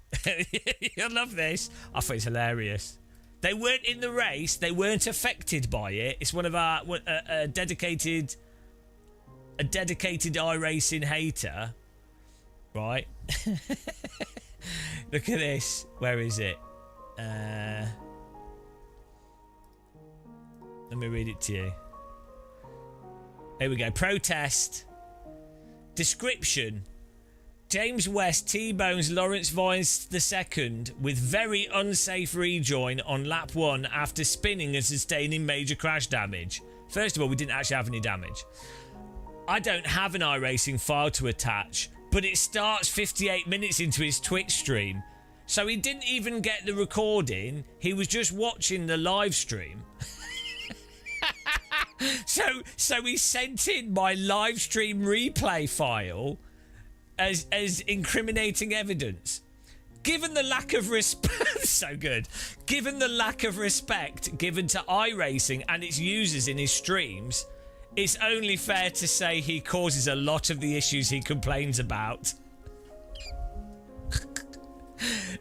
You'll love this. I thought it's hilarious. They weren't in the race. They weren't affected by it. It's one of our a dedicated iRacing hater. Right. Look at this. Where is it? Let me read it to you. Here we go. Protest. Description. James West T-bones Lawrence Vines II with very unsafe rejoin on lap 1 after spinning and sustaining major crash damage. First of all, we didn't actually have any damage. I don't have an iRacing file to attach, but it starts 58 minutes into his Twitch stream. So he didn't even get the recording. He was just watching the live stream. So he sent in my live stream replay file as incriminating evidence. Given the lack of respect, so good. Given the lack of respect given to iRacing and its users in his streams, it's only fair to say he causes a lot of the issues he complains about.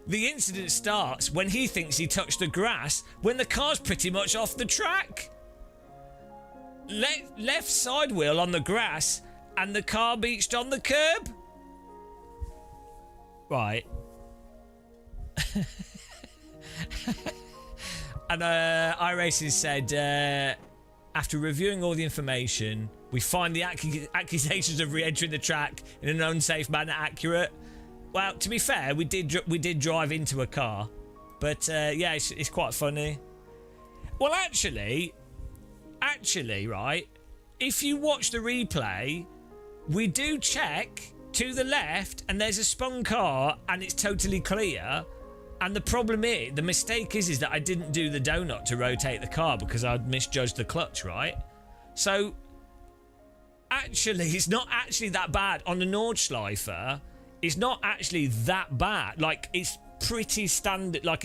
The incident starts when he thinks he touched the grass when the car's pretty much off the track. left side wheel on the grass and the car beached on the curb. Right. And iRacing said, after reviewing all the information, we find the accusations of re-entering the track in an unsafe manner accurate. Well, to be fair, we did drive into a car, but yeah, it's quite funny. Well, actually, right, if you watch the replay, we do check to the left, and there's a spun car, and it's totally clear. And the problem is, the mistake is that I didn't do the donut to rotate the car because I'd misjudged the clutch, right? So, actually, it's not actually that bad. On the Nordschleifer, it's not actually that bad. Like, it's pretty standard. Like,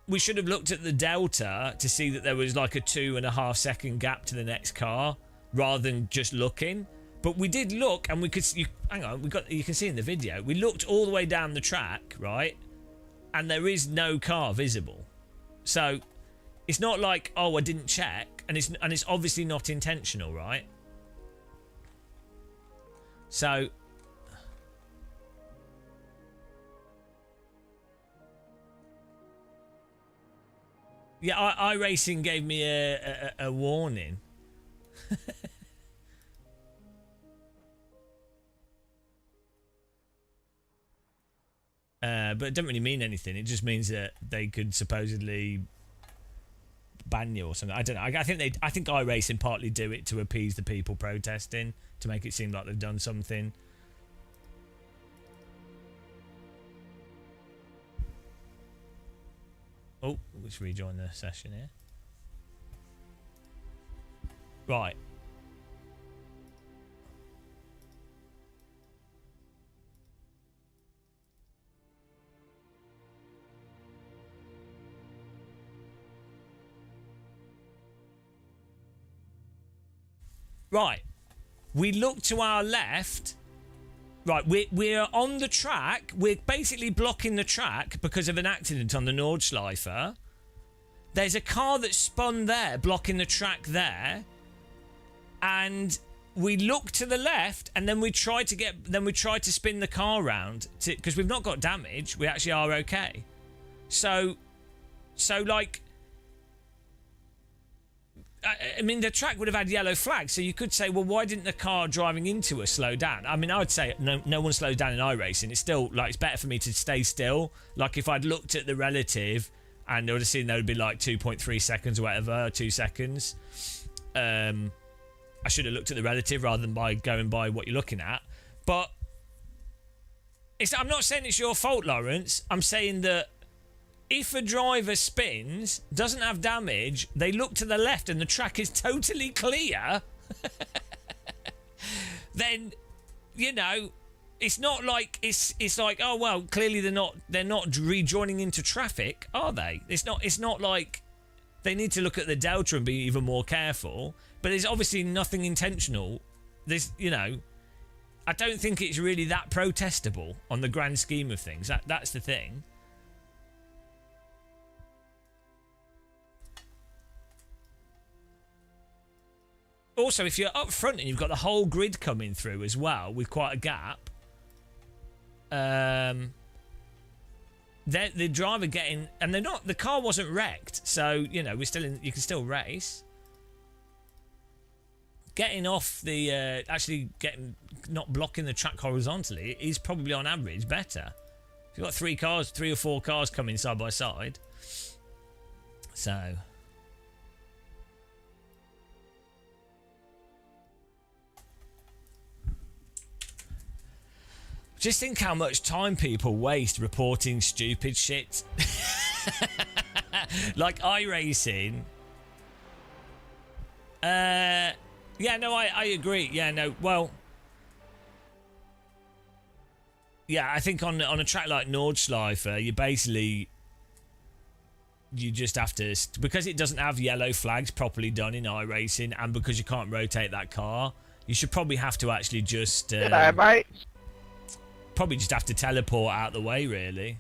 we should have looked at the Delta to see that there was like a 2.5 second gap to the next car rather than just looking. But we did look, and we could. Hang on, you can see in the video. We looked all the way down the track, right? And there is no car visible. So it's not like, oh, I didn't check, and it's obviously not intentional, right? So yeah, iRacing gave me a warning. But it doesn't really mean anything. It just means that they could supposedly ban you or something. I don't know. I think iRacing partly do it to appease the people protesting, to make it seem like they've done something. Oh, let's rejoin the session here. Right. Right, we look to our left. Right, we're on the track. We're basically blocking the track because of an accident on the Nordschleifer. There's a car that spun there, blocking the track there. And we look to the left, and then we try to spin the car round because we've not got damage. We actually are okay. So like, I mean, the track would have had yellow flags, so you could say, well, why didn't the car driving into us slow down? I mean, I would say no one slows down in iRacing. It's still, like, it's better for me to stay still. Like, if I'd looked at the relative, and I would have seen there would be, like, 2.3 seconds or whatever, 2 seconds. I should have looked at the relative rather than by going by what you're looking at. But I'm not saying it's your fault, Lawrence. I'm saying that if a driver spins, doesn't have damage, they look to the left and the track is totally clear, then, you know, it's not like it's like, oh well, clearly they're not rejoining into traffic, are they? It's not like they need to look at the Delta and be even more careful. But there's obviously nothing intentional. There's, you know, I don't think it's really that protestable on the grand scheme of things. That's the thing. Also, if you're up front and you've got the whole grid coming through as well with quite a gap, the driver getting, and the car wasn't wrecked, so you know you can still race. Getting off the not blocking the track horizontally is probably on average better. If you've got 3 or 4 cars coming side by side, so. Just think how much time people waste reporting stupid shit. Like iRacing. Yeah, no, I agree. Yeah, no, well. Yeah, I think on a track like Nordschleifer, you just have to, because it doesn't have yellow flags properly done in iRacing, and because you can't rotate that car, you should probably have to actually just... G'day, mate. Probably just have to teleport out the way, really.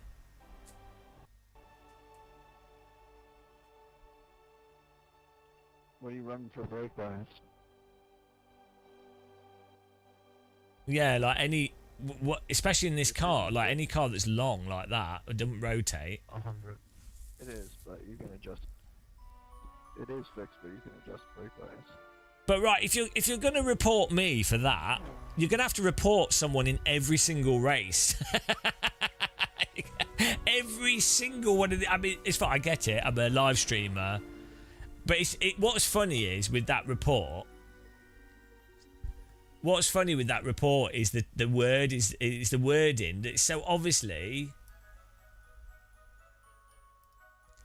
When you run for brake bias. Yeah, like any, what, especially in this car, like any car that's long like that, it doesn't rotate. 100. It is, but you can adjust. It is fixed, but you can adjust brake bias. But right, if you're gonna report me for that, you're gonna have to report someone in every single race. Every single one of the. I mean, it's fine. I get it. I'm a live streamer, but what's funny is with that report. What's funny with that report is that the word is the wording that so obviously.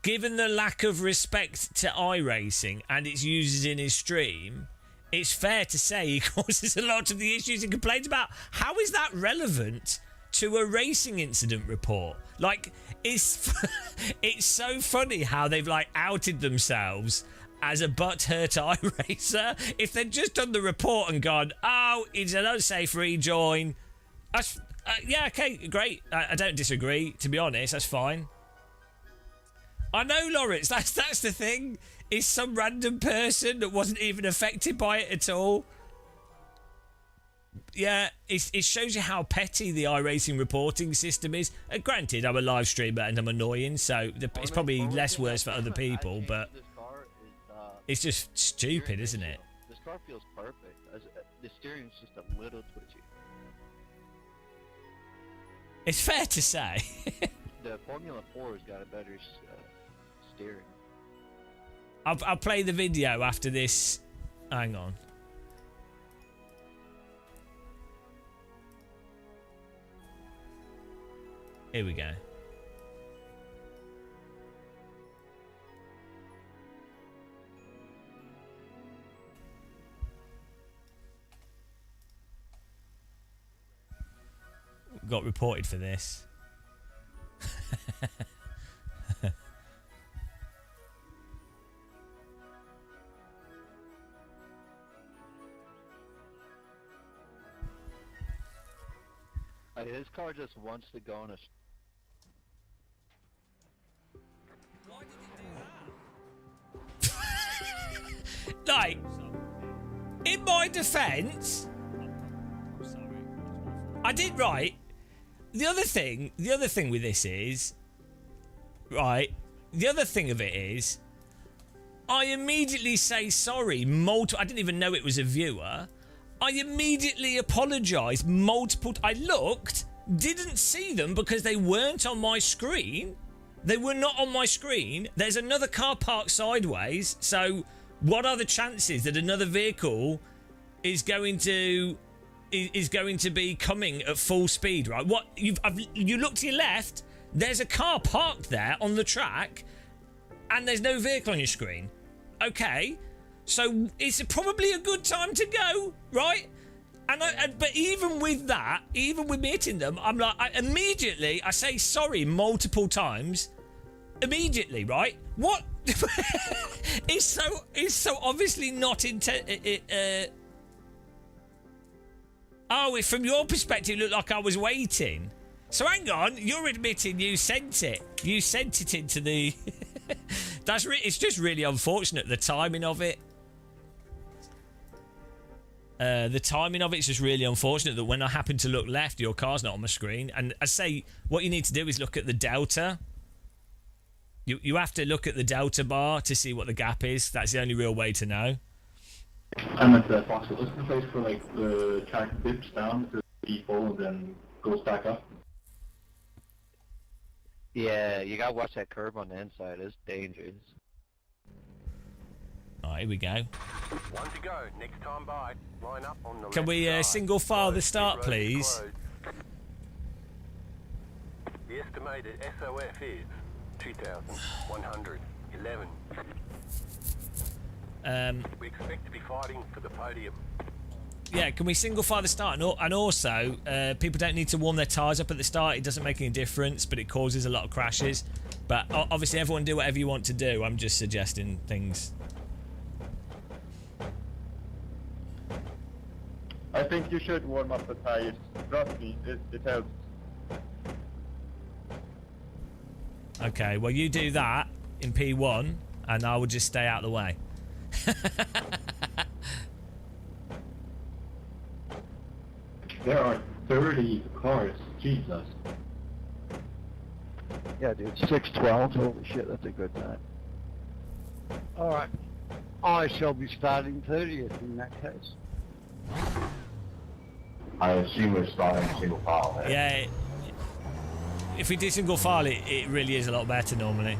Given the lack of respect to iRacing and its users in his stream, it's fair to say he causes a lot of the issues and complains about. How is that relevant to a racing incident report? Like, it's so funny how they've like outed themselves as a butthurt iRacer. If they'd just done the report and gone, oh, it's an unsafe rejoin. That's, yeah, okay, great. I don't disagree, to be honest. That's fine. I know, Lawrence, that's the thing. Is some random person that wasn't even affected by it at all. Yeah, it shows you how petty the iRacing reporting system is. Granted, I'm a live streamer and I'm annoying, so it's probably less worse for other people, but it's just stupid, isn't it? This car feels perfect. The steering's just a little twitchy. It's fair to say. The Formula 4's got a better steering. I'll play the video after this. Hang on. Here we go. Got reported for this. His car just wants to go on a... Why did it do that? Like, in my defence, I did right. The other thing with this is, right, the other thing of it is, I immediately say sorry. I didn't even know it was a viewer. I immediately apologised multiple I looked, didn't see them because they weren't on my screen. They were not on my screen. There's another car parked sideways. So what are the chances that another vehicle is going to be coming at full speed, right? What you look to your left, there's a car parked there on the track and there's no vehicle on your screen. Okay. So it's probably a good time to go, right? But even with that, even with me hitting them, I'm like, I say sorry multiple times. Immediately, right? What? It's so obviously not oh, from your perspective, it looked like I was waiting. So hang on, you're admitting you sent it. You sent it into the. It's just really unfortunate, the timing of it. The timing of it's just really unfortunate that when I happen to look left, your car's not on my screen. And I say what you need to do is look at the delta. You have to look at the delta bar to see what the gap is. That's the only real way to know. I'm at the Fox listening place for like the track dips down to E4 and then goes back up. Yeah, you gotta watch that curve on the inside. It's dangerous. Alright, here we go. One to go. Next time by. Line up on the Can left we side. single file the Closed. start, Road please? closed. The estimated SOF is 2,111. We expect to be fighting for the podium. Yeah, can we single file the start? And also, people don't need to warm their tyres up at the start. It doesn't make any difference, but it causes a lot of crashes. But obviously, everyone do whatever you want to do. I'm just suggesting things. I think you should warm up the tires. Trust me, it helps. Okay, well, you do that in P1, and I will just stay out of the way. There are 30 cars. Jesus. Yeah, dude, 612. Holy shit, that's a good time. Alright. I shall be starting 30th in that case. I assume we're starting single file here. Yeah. If we do single file, it really is a lot better normally.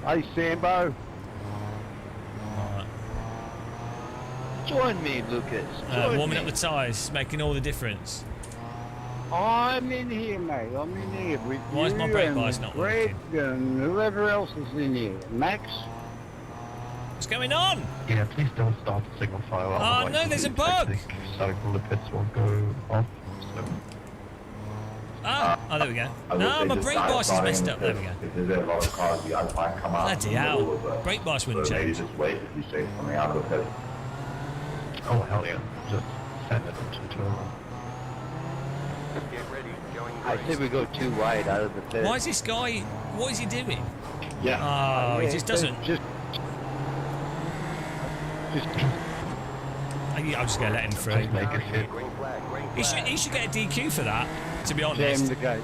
Hey, Sambo. Alright. Join me, Lucas. Join Warming me. up the tyres, making all the difference. I'm in here, mate. I'm in here with Why is my you brake and lights not Greg and whoever else is in here. Max? What's going on? Yeah, please don't start the single file. Oh, no, there's a bug. Starting from the pits won't go off. So. Oh, there we go. No, my brake bias is messed up. There we go. If there's a lot of cars, you gotta try and come out. Bloody hell. Brake bias wouldn't So maybe change. just wait if you see it coming out of the pit. Oh, hell yeah. Just send it into turn. Get ready. Going I green. said we go too wide out of the pit. Why is this guy... What is he doing? Yeah. Oh, he Yeah, just doesn't... Just I'm just going to let him through. Just make it hit. Green flag. Green He flag. should get a DQ for that, to be jam honest. the gate.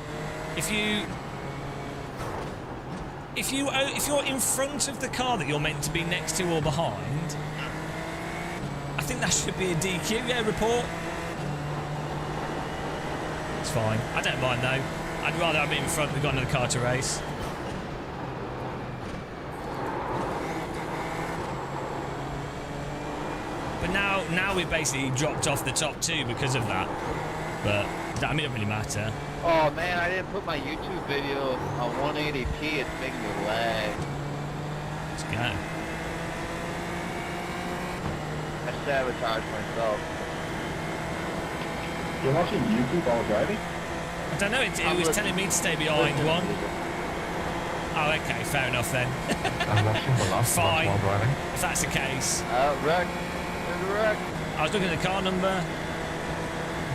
If you're in front of the car that you're meant to be next to or behind, I think that should be a DQ. Yeah, report. It's fine. I don't mind though. I'd rather have it in front. We've got another car to race. But now we've basically dropped off the top two because of that. But I mean, it doesn't really matter. Oh man, I didn't put my YouTube video on 180p. It's making me lag. Let's go. I sabotaged myself. You're watching YouTube while driving? I don't know. It was telling me to stay behind one. Oh, okay, fair enough then. I'm watching the last one Fine. while driving. If that's the case. Wreck. There's a wreck. I was looking at the car number.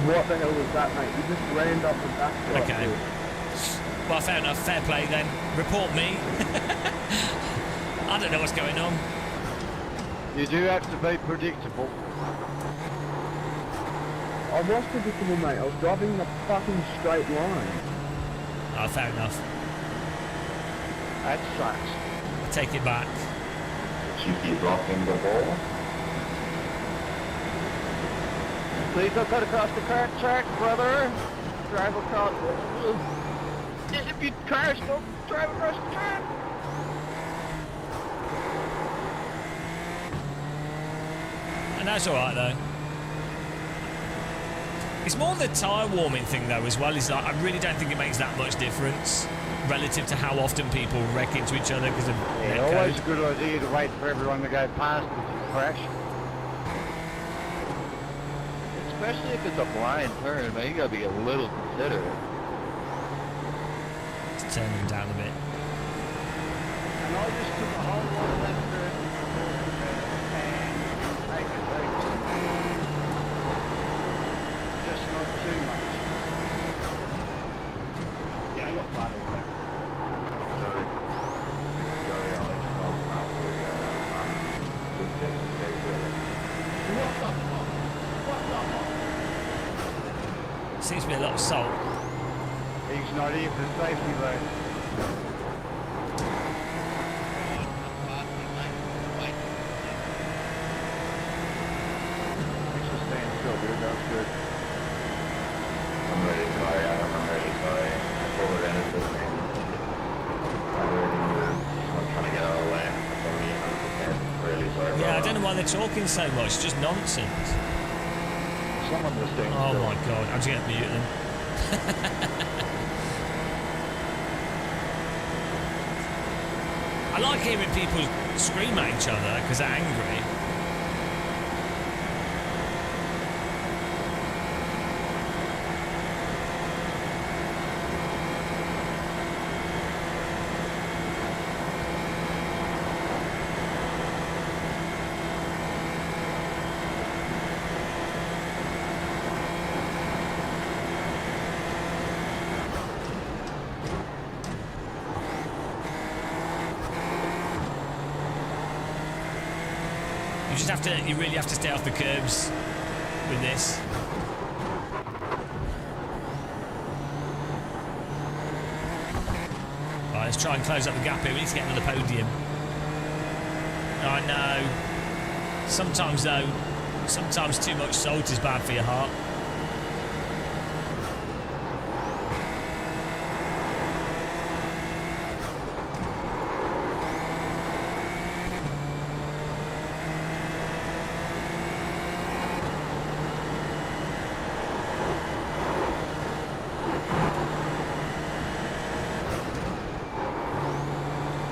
What the hell was that, mate? You just rammed up the back. Okay. Well, fair enough. Fair play then. Report me. I don't know what's going on. You do have to be predictable. I was predictable, mate. I was driving the fucking straight line. Oh, fair enough. That sucks. I take it back. You keep rocking the ball. Please don't cut across the car track, brother. Drive across. If you crash, don't drive across the track. And that's alright though. It's more the tyre warming thing though as well. Is like I really don't think it makes that much difference relative to how often people wreck into each other because of Yeah, netcode. always a good idea to wait for everyone to go past if you crash. Especially if it's a blind turn, man, you gotta be a little considerate. Let's turn them down a bit. And I just took a whole lot of left turn and take it right. Just not too much. Yeah, I got flat over there. Seems to be a lot of salt. He's not here for safety, though. Thanks for staying still, dude. That was good. I'm really sorry. I'm really sorry. I forward anything. I'm really moved. I'm trying to get out of the way. I'm really sorry. Yeah, I don't know why they're talking so much. It's just nonsense. Someone was staying Oh still. my god, I'm just going to mute them. I like hearing people scream at each other because they're angry. you really have to stay off the curbs with this. Right, let's try and close up the gap here. We need to get another podium. I know. Sometimes though, sometimes too much salt is bad for your heart.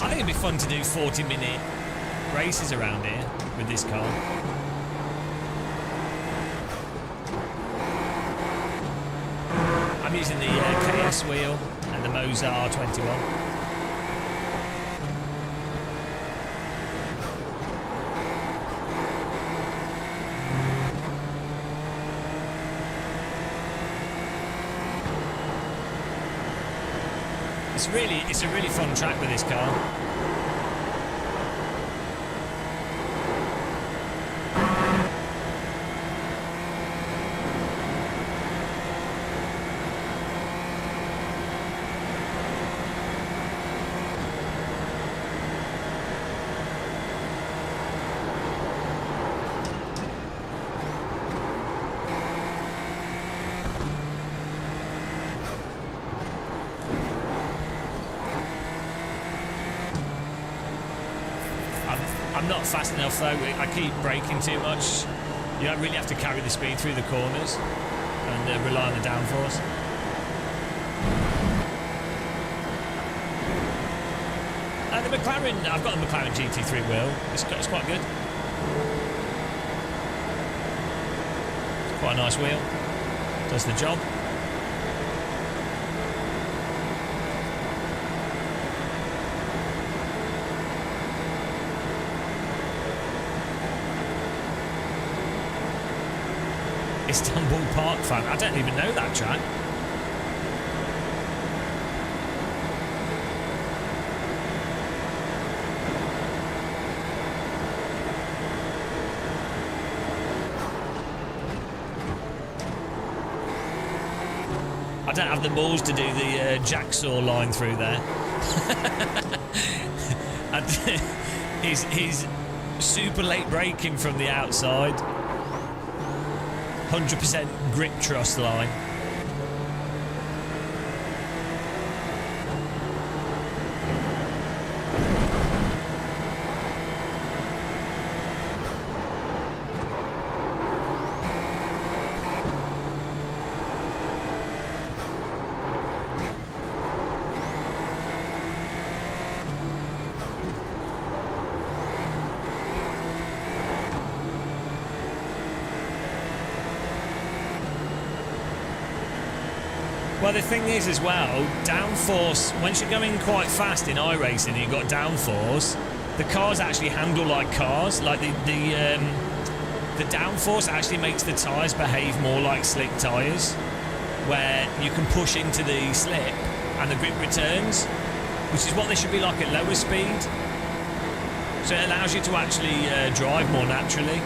I think it'd be fun to do 40-minute races around here with this car. I'm using the KS wheel and the Mozart R21. It's a really fun track with this car. I'm not fast enough though. I keep braking too much. You don't really have to carry the speed through the corners and rely on the downforce. The McLaren, I've got the McLaren GT3 wheel. It's quite good. It's quite a nice wheel. Does the job. Istanbul Park fan. I don't even know that track. I don't have the balls to do the jacksaw line through there. And he's super late braking from the outside. 100% grip trust line. Well, the thing is as well, downforce, once you're going quite fast in iRacing and you've got downforce, the cars actually handle like cars. Like the downforce actually makes the tyres behave more like slick tyres, where you can push into the slip and the grip returns, which is what they should be like at lower speed. So it allows you to actually drive more naturally.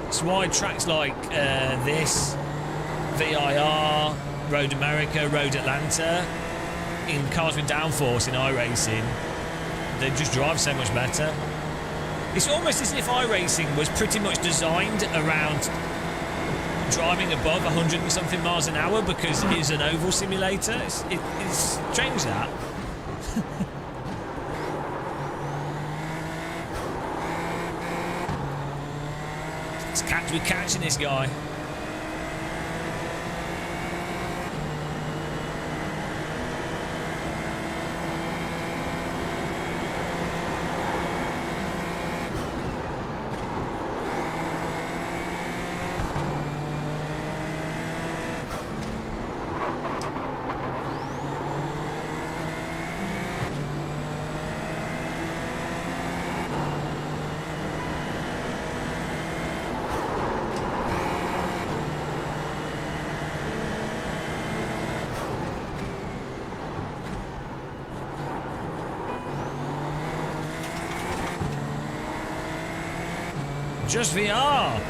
It's why tracks like this, VIR, Road America, Road Atlanta, in cars with downforce in iRacing, they just drive so much better. It's almost as if iRacing was pretty much designed around driving above 100 and something miles an hour because it is an oval simulator. It's strange that. We're catching this guy. Just VR.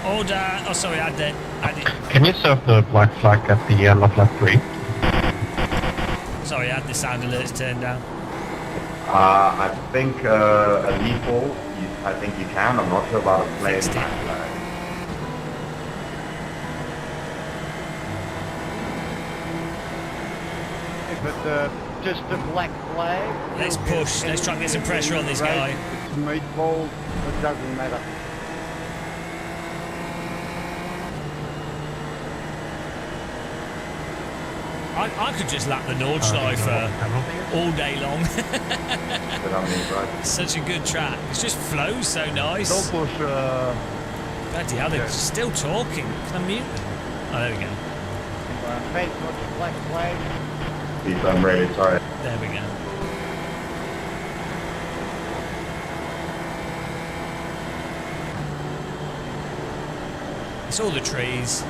Order. Oh, sorry, add it. Can you serve the black flag at the end of lap 3? Sorry, I had the sound alerts turned down. I think a default, I think you can. I'm not sure about a plane Fixed it. black flag. But just a black flag. Let's push. Let's try and get some pressure on this guy. It's meatballs. It doesn't matter. I could just lap the Nordschleife all day long. But I mean, right. Such a good track. It just flows so nice. Don't push. Bloody hell, they're still talking. Can I mute them? Oh, there we go. Face much black flag. If I'm ready, sorry. There we go. It's all the trees.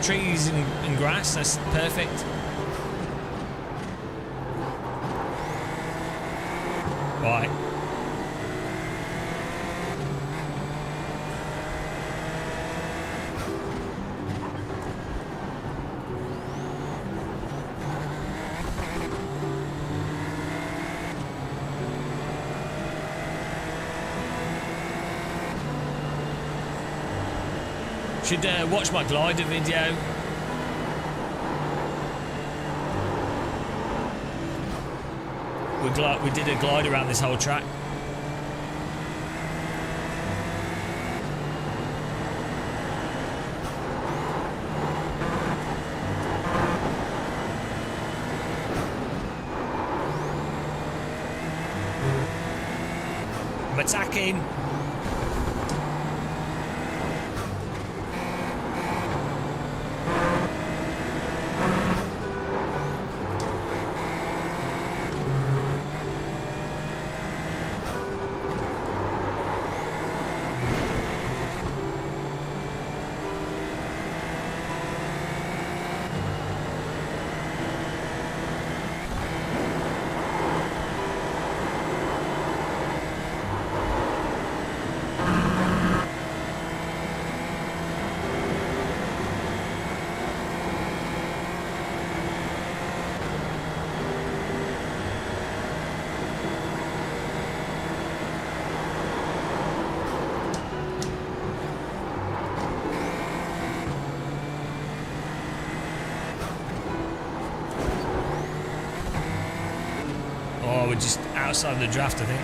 Trees and grass, that's perfect. Right. Should watch my glider video. We did a glide around this whole track. I'm attacking. Oh, we're just outside the draft, I think.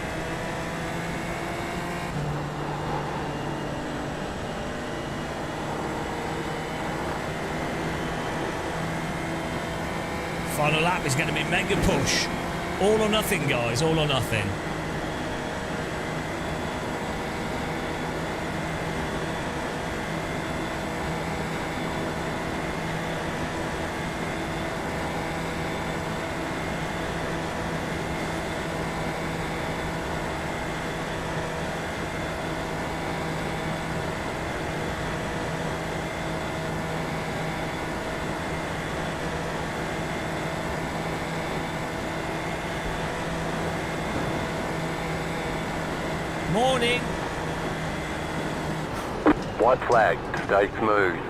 Final lap is going to be mega push. All or nothing, guys, all or nothing. Morning. White flag, stay smooth.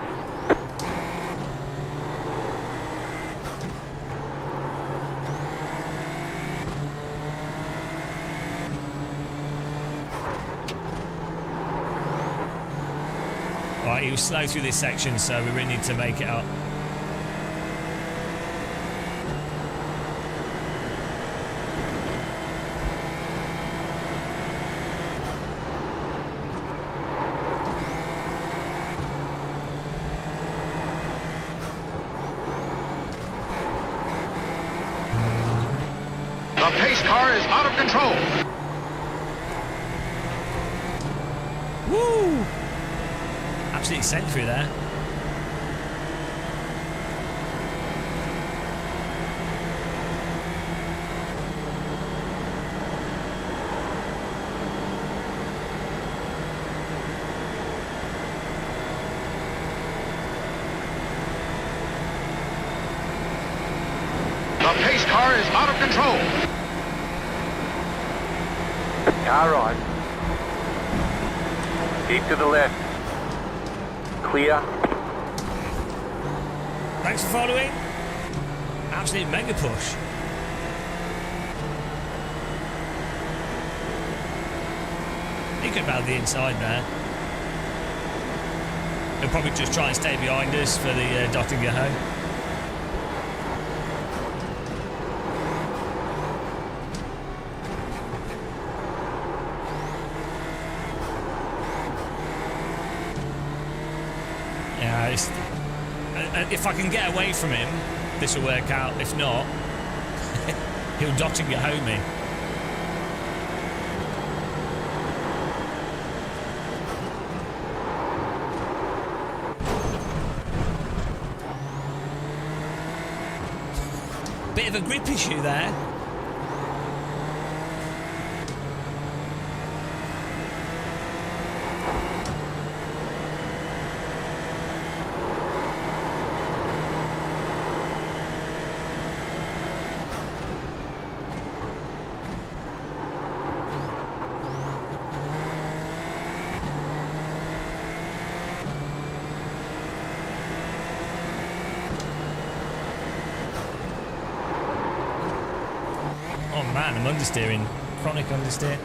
Right, he was slow through this section, so we really need to make it up. The pace car is out of control. Woo! Absolutely sent through there. The pace car is out of control. Car right. Keep to the left. Clear. Thanks for following. Absolute mega push. He could have had the inside there. He'll probably just try and stay behind us for the dot and go home. Yeah, if I can get away from him, this will work out. If not, he'll dot and get home me. Bit of a grip issue there. Oh man, I'm understeering. Chronic understeer.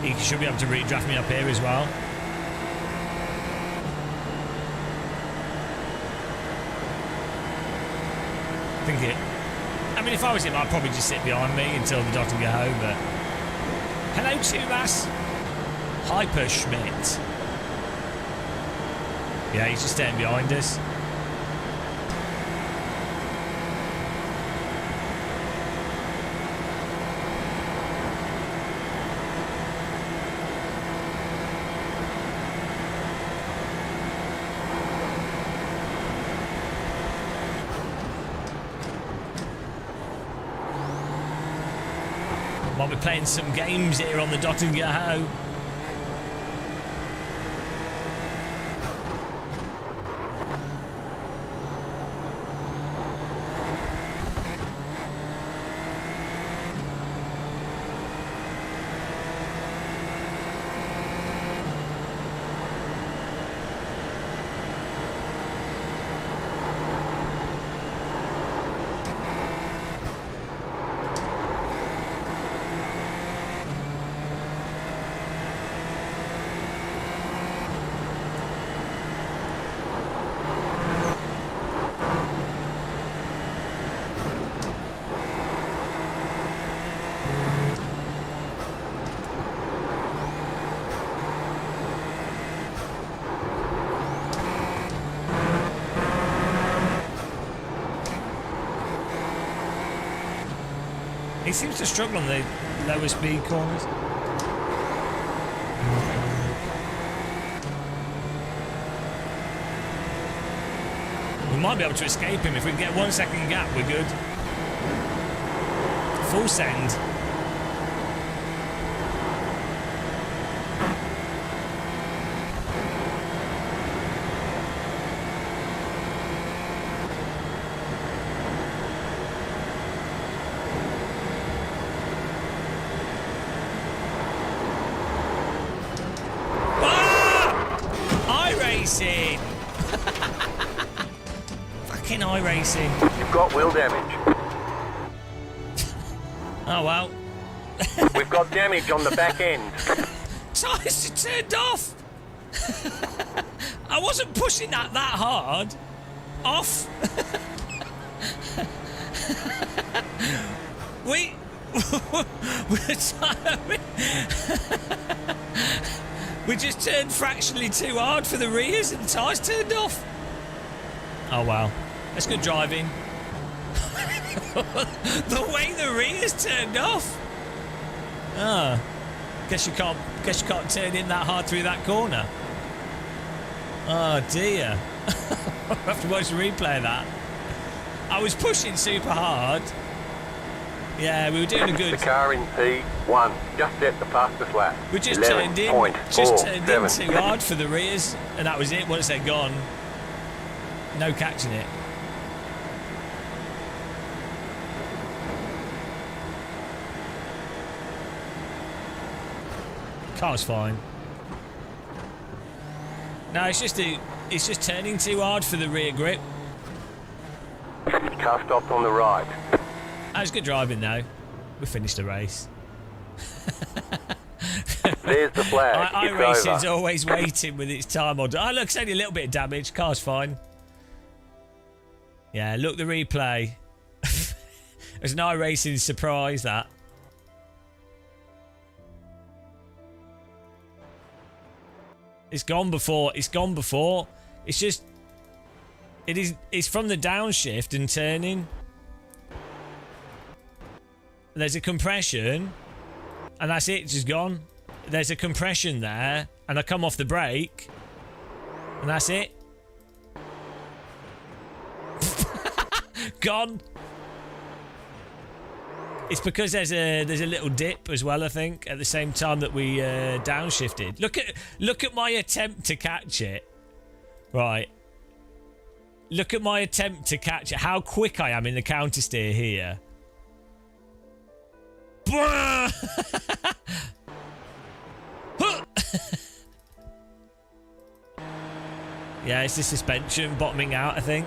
He should be able to redraft me up here as well. I mean, if I was him, I'd probably just sit behind me until the dot and go home, but... Hello, Tumas. Hyper Schmidt. Yeah, he's just staying behind us. Might be playing some games here on the dot and go home. He seems to struggle on the lower speed corners. We might be able to escape him. If we can get 1 second gap, we're good. Full send. Racing. Fucking iRacing. You've got wheel damage. Oh well. We've got damage on the back end. Tyres are turned off. I wasn't pushing that hard. Off. We just turned fractionally too hard for the rears and the tyres turned off. Oh wow, that's good driving. The way the rears turned off. Ah, guess you can't turn in that hard through that corner. Oh dear. I'll have to watch the replay of that. I was pushing super hard Yeah, we were doing a The good. car in P1 just set the fastest lap. We just turned in too hard for the rears, and that was it. Once they're gone, no catching it. Car's fine. No, it's just turning too hard for the rear grip. Car stopped on the right. That was good driving though. We finished the race. There's the flag. It's iRacing's over. always waiting with its time on. Oh look, it's only a little bit of damage. Car's fine. Yeah, look the replay. It's an iRacing surprise that. It's gone before. It's gone before. It's just. It's from the downshift and turning. There's a compression, and that's it. It's just gone. There's a compression there, and I come off the brake, and that's it. Gone. It's because there's a little dip as well, I think, at the same time that we downshifted. Look at my attempt to catch it. Right. Look at my attempt to catch it. How quick I am in the counter steer here. Yeah, it's the suspension bottoming out, I think.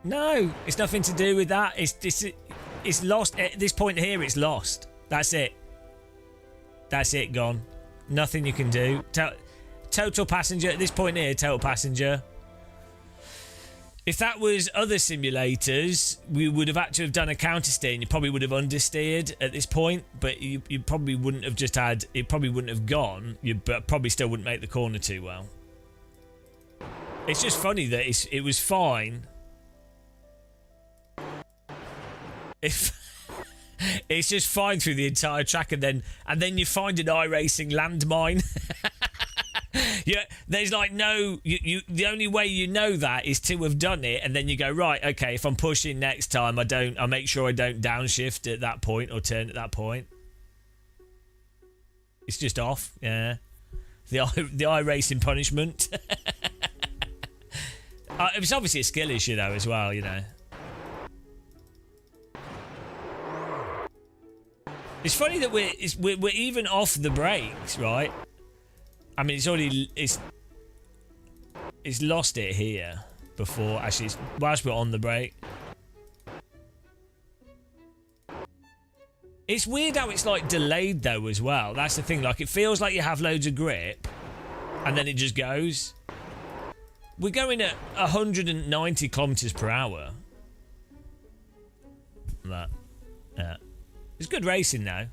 No, it's nothing to do with that. It's lost. At this point here, it's lost. That's it. That's it, gone. Nothing you can do. Total passenger. At this point here, total passenger. If that was other simulators, we would have had to have done a counter steer, and you probably would have understeered at this point, but you probably wouldn't have just had. It probably wouldn't have gone. You probably still wouldn't make the corner too well. It's just funny that it was fine. It's just fine through the entire track, and then you find an iRacing landmine. Yeah, there's like no. The only way you know that is to have done it, and then you go right. Okay, if I'm pushing next time, I make sure I don't downshift at that point or turn at that point. It's just off. Yeah, the iRacing punishment. It's obviously a skill issue though as well. You know. It's funny that we're even off the brakes, right? I mean, it's lost it here before. Actually, whilst we're on the brake, it's weird how it's like delayed though as well. That's the thing. Like it feels like you have loads of grip, and then it just goes. We're going at 190 kilometers per hour. That, yeah. It's good racing now.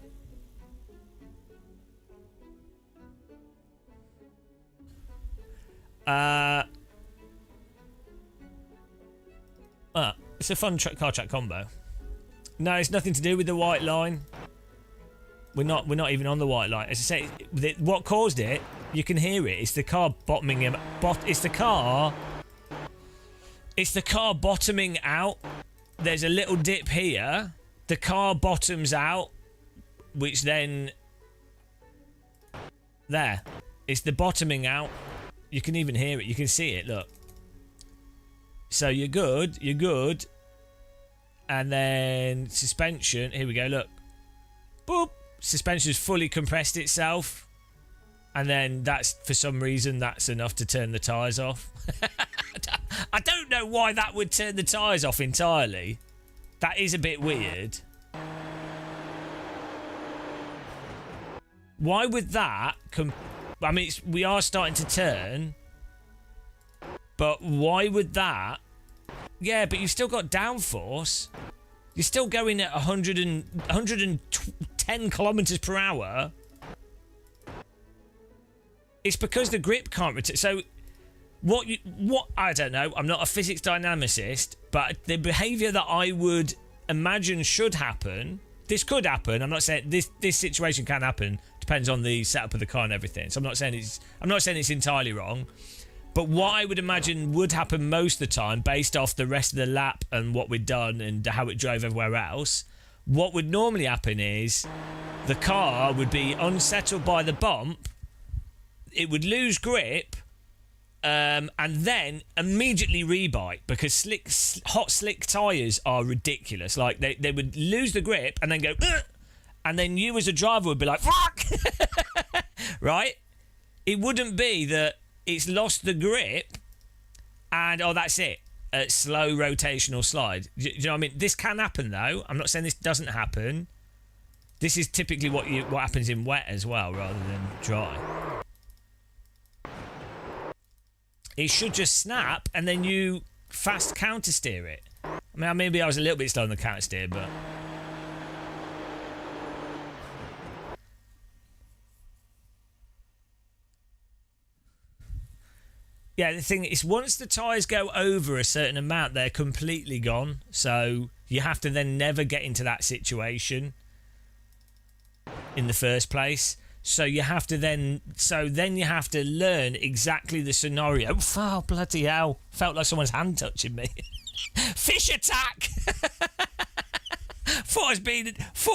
It's a fun car track combo. No, it's nothing to do with the white line. We're not even on the white line. As I say, what caused it? You can hear it. It's the car bottoming him. It's the car bottoming out. There's a little dip here. The car bottoms out, which then... There. It's the bottoming out. You can even hear it. You can see it, look. So you're good. You're good. And then suspension. Here we go, look. Boop. Suspension's fully compressed itself. And then that's, for some reason, that's enough to turn the tyres off. I don't know why that would turn the tyres off entirely. That is a bit weird. Why would that... I mean, we are starting to turn. But why would that... Yeah, but you've still got downforce. You're still going at 110 kilometers per hour. It's because the grip can't return. So... What I don't know, I'm not a physics dynamicist, but the behaviour that I would imagine should happen, this could happen. I'm not saying this situation can happen, depends on the setup of the car and everything. So I'm not saying it's entirely wrong, But what I would imagine would happen most of the time, based off the rest of the lap and what we'd done and how it drove everywhere else, what would normally happen is the car would be unsettled by the bump, it would lose grip, and then immediately rebite, because hot slick tyres are ridiculous. Like, they would lose the grip and then go, ugh! And then you as a driver would be like, fuck! Right? It wouldn't be that it's lost the grip and, oh, that's it. A slow rotational slide. Do you know what I mean? This can happen, though. I'm not saying this doesn't happen. This is typically what happens in wet as well, rather than dry. It should just snap, and then you fast counter steer it. I mean, maybe I was a little bit slow on the counter steer, but yeah, the thing is, once the tyres go over a certain amount, they're completely gone. So you have to then never get into that situation in the first place. So you have to then you have to learn exactly the scenario. Oh, bloody hell. Felt like someone's hand touching me. Fish attack! Thought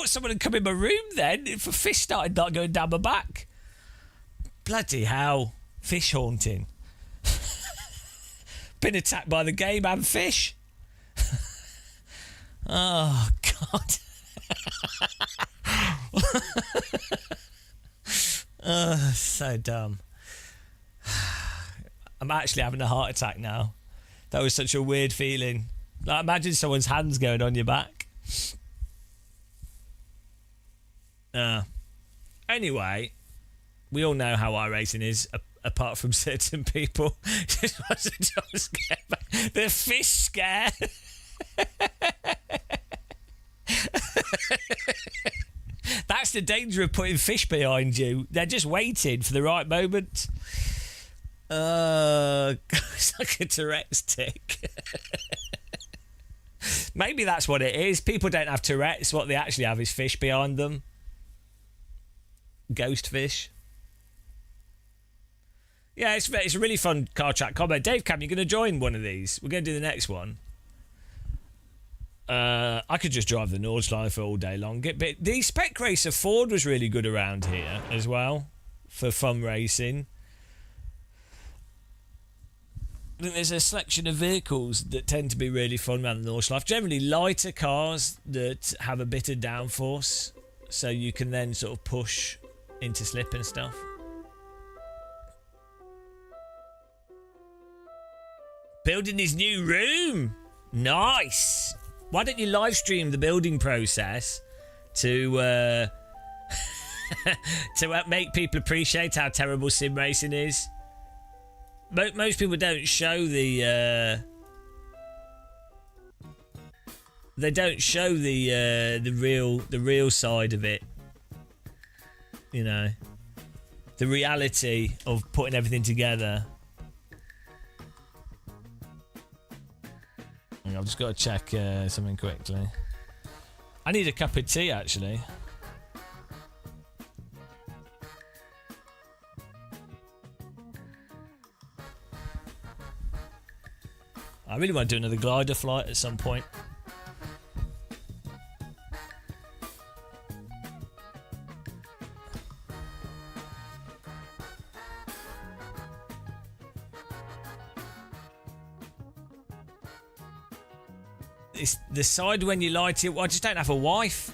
someone had come in my room then. If a fish started not going down my back. Bloody hell. Fish haunting. Been attacked by the game and fish. Oh, God. Oh, so dumb. I'm actually having a heart attack now. That was such a weird feeling. Like, imagine someone's hands going on your back. Anyway, we all know how iRacing is, apart from certain people. Just wants to jump scare back. The fish scare. That's the danger of putting fish behind you. They're just waiting for the right moment. It's like a Tourette's tick. Maybe that's what it is. People don't have Tourette's. What they actually have is fish behind them. Ghost fish. Yeah, it's a really fun car chat combo. Dave Cam, you're going to join one of these. We're going to do the next one. I could just drive the Nordschleife for all day long. But the Spec Racer Ford was really good around here as well for fun racing. I think there's a selection of vehicles that tend to be really fun around the Nordschleife. Generally lighter cars that have a bit of downforce, so you can then sort of push into slip and stuff. Building his new room. Nice. Why don't you live stream the building process to make people appreciate how terrible sim racing is? Most people don't show the they don't show the real side of it. You know, the reality of putting everything together. I've just got to check something quickly. I need a cup of tea, actually. I really want to do another glider flight at some point. It's the side when you light it. Well, I just don't have a wife.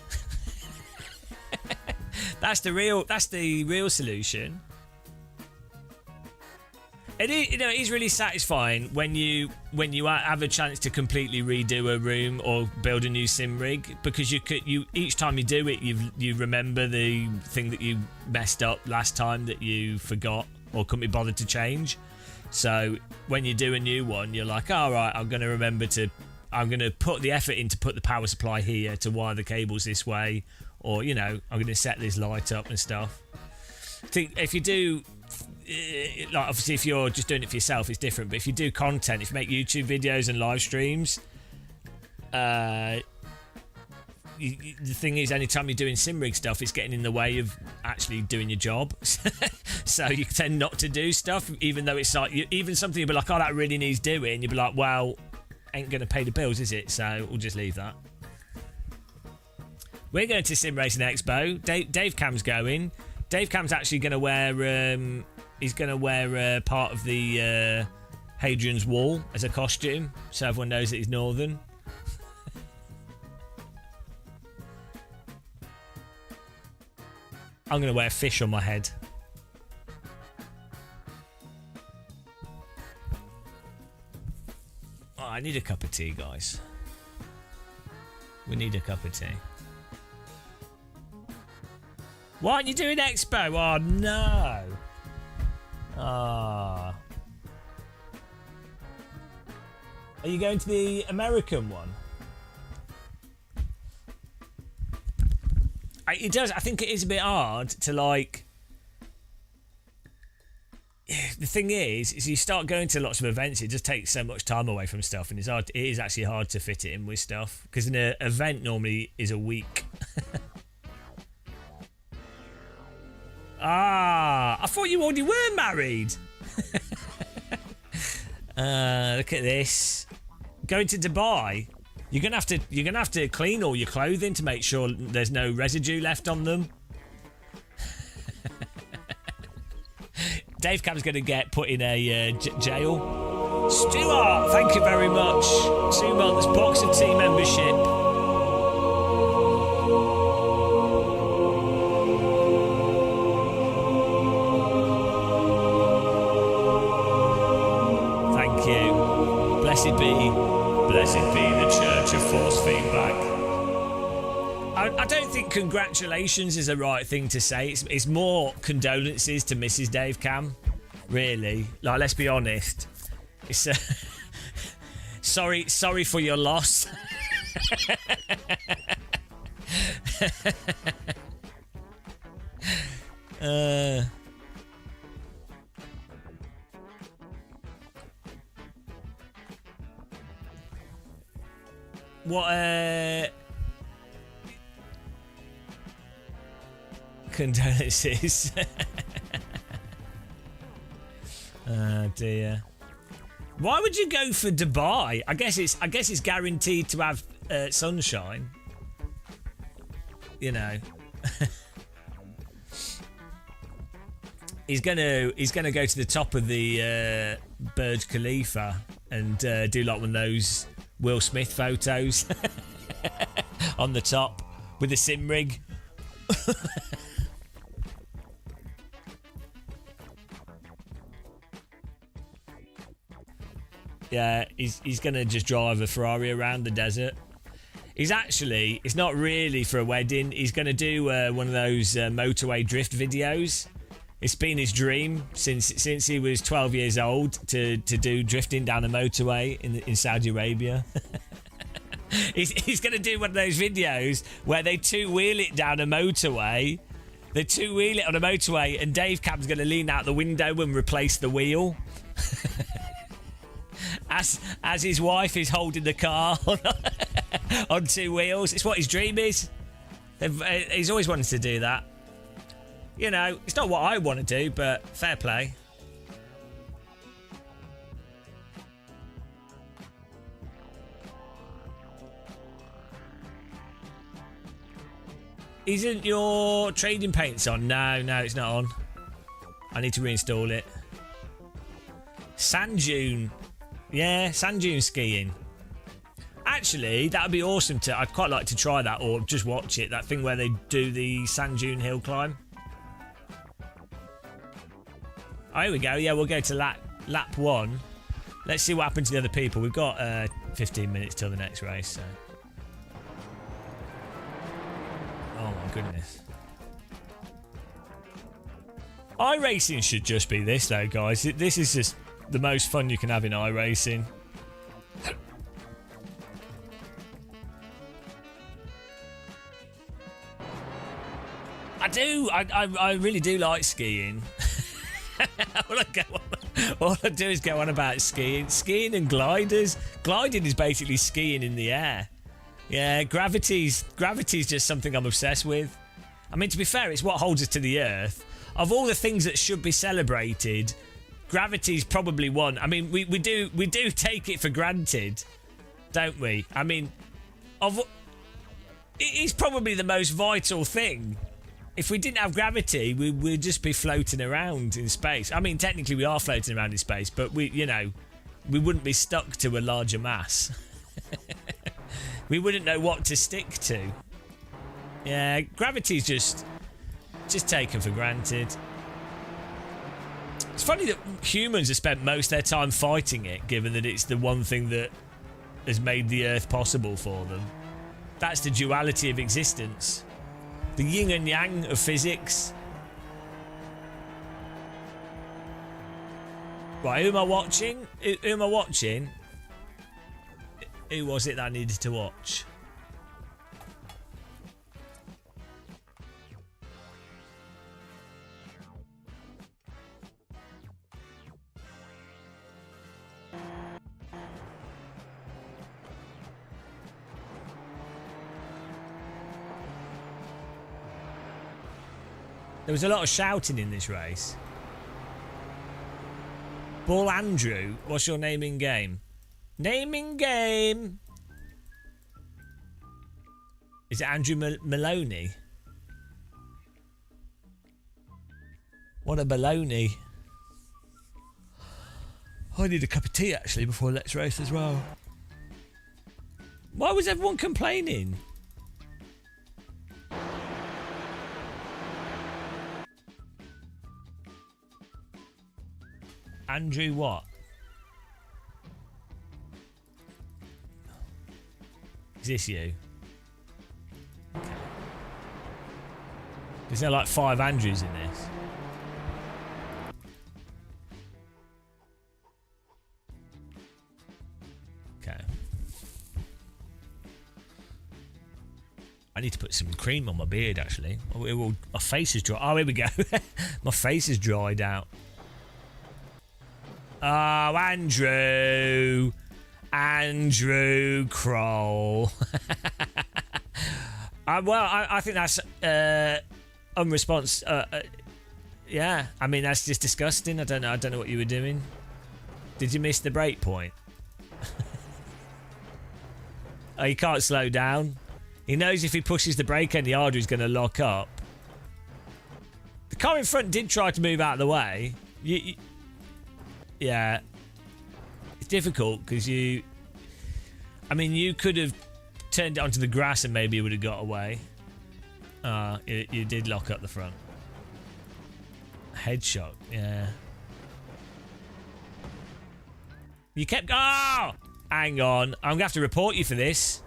That's the real solution. It is, it is really satisfying when you have a chance to completely redo a room or build a new sim rig, because you each time you do it, you remember the thing that you messed up last time that you forgot or couldn't be bothered to change. So when you do a new one, you're like, all right, I'm going to put the effort in to put the power supply here, to wire the cables this way, or, you know, I'm going to set this light up and stuff. I think if you do, like, obviously if you're just doing it for yourself, it's different, but if you do content, if you make YouTube videos and live streams, the thing is, anytime you're doing sim rig stuff, it's getting in the way of actually doing your job. So you tend not to do stuff, even though it's like, even something you'd be like, oh, that really needs doing. You'd be like, well, ain't going to pay the bills, is it? So we'll just leave that. We're going to Sim Racing Expo. Dave Cam's going. Dave Cam's actually going to wear. He's going to wear part of the Hadrian's Wall as a costume, so everyone knows that he's Northern. I'm going to wear a fish on my head. Oh, I need a cup of tea, guys. We need a cup of tea. Why aren't you doing Expo? Oh, no. Ah. Are you going to the American one? It does. I think it is a bit hard to, like... The thing is you start going to lots of events, it just takes so much time away from stuff, and it is actually hard to fit it in with stuff, because an event normally is a week. I thought you already were married. Look at this. Going to Dubai. You're gonna have to clean all your clothing to make sure there's no residue left on them. Dave Cam's going to get put in a jail. Stuart, thank you very much. 2 months box of tea membership. Thank you. Blessed be the Church of Force Feedback. I don't think congratulations is the right thing to say. It's more condolences to Mrs. Dave Cam, really. Like, let's be honest. It's sorry for your loss. What condolences. Oh dear. Why would you go for Dubai? I guess it's guaranteed to have sunshine. You know. He's gonna go to the top of the Burj Khalifa and do like one of those Will Smith photos on the top with a sim rig. Yeah, he's going to just drive a Ferrari around the desert. It's not really for a wedding. He's going to do one of those motorway drift videos. It's been his dream since he was 12 years old to do drifting down a motorway in Saudi Arabia. He's going to do one of those videos where they two-wheel it down a motorway. They two-wheel it on a motorway, and Dave Cam's going to lean out the window and replace the wheel. As his wife is holding the car on two wheels. It's what his dream is. He's always wanted to do that. You know, it's not what I want to do, but fair play. Isn't your trading paints on? No, it's not on. I need to reinstall it. Sand dune. Yeah, sand dune skiing. Actually, that would be awesome I'd quite like to try that, or just watch it. That thing where they do the sand dune hill climb. Oh, here we go. Yeah, we'll go to lap 1. Let's see what happened to the other people. We've got 15 minutes till the next race. So. Oh my goodness. iRacing should just be this though, guys. This is just the most fun you can have in iRacing. I really do like skiing. All I do is go on about skiing. Skiing and gliders. Gliding is basically skiing in the air. Yeah, gravity's just something I'm obsessed with. I mean, to be fair, it's what holds us to the earth. of all the things that should be celebrated, gravity's probably one. I mean, we do take it for granted, don't we? I mean, it is probably the most vital thing. If we didn't have gravity, we'd just be floating around in space. I mean, technically we are floating around in space, but we wouldn't be stuck to a larger mass. We wouldn't know what to stick to. Yeah, gravity's just taken for granted. It's funny that humans have spent most of their time fighting it, given that it's the one thing that has made the Earth possible for them. That's the duality of existence. The yin and yang of physics. Right, who am I watching? Who am I watching? Who was it that I needed to watch? There was a lot of shouting in this race. Ball Andrew, what's your naming game? Naming game! Is it Andrew Maloney? What a baloney. I need a cup of tea actually before Let's Race as well. Why was everyone complaining? Andrew what? Is this you? Okay. Is there like 5 Andrews in this? Okay. I need to put some cream on my beard actually. My face is dry. Oh, here we go. My face is dried out. Oh, Andrew Kroll. I think that's unresponsive. Yeah, I mean that's just disgusting. I don't know what you were doing. Did you miss the break point? Oh, he can't slow down. He knows if he pushes the brake any harder, he's going to lock up. The car in front did try to move out of the way. Yeah, it's difficult because you could have turned it onto the grass and maybe it would have got away. You did lock up the front. Headshot, yeah. You kept... Oh! Hang on. I'm going to have to report you for this.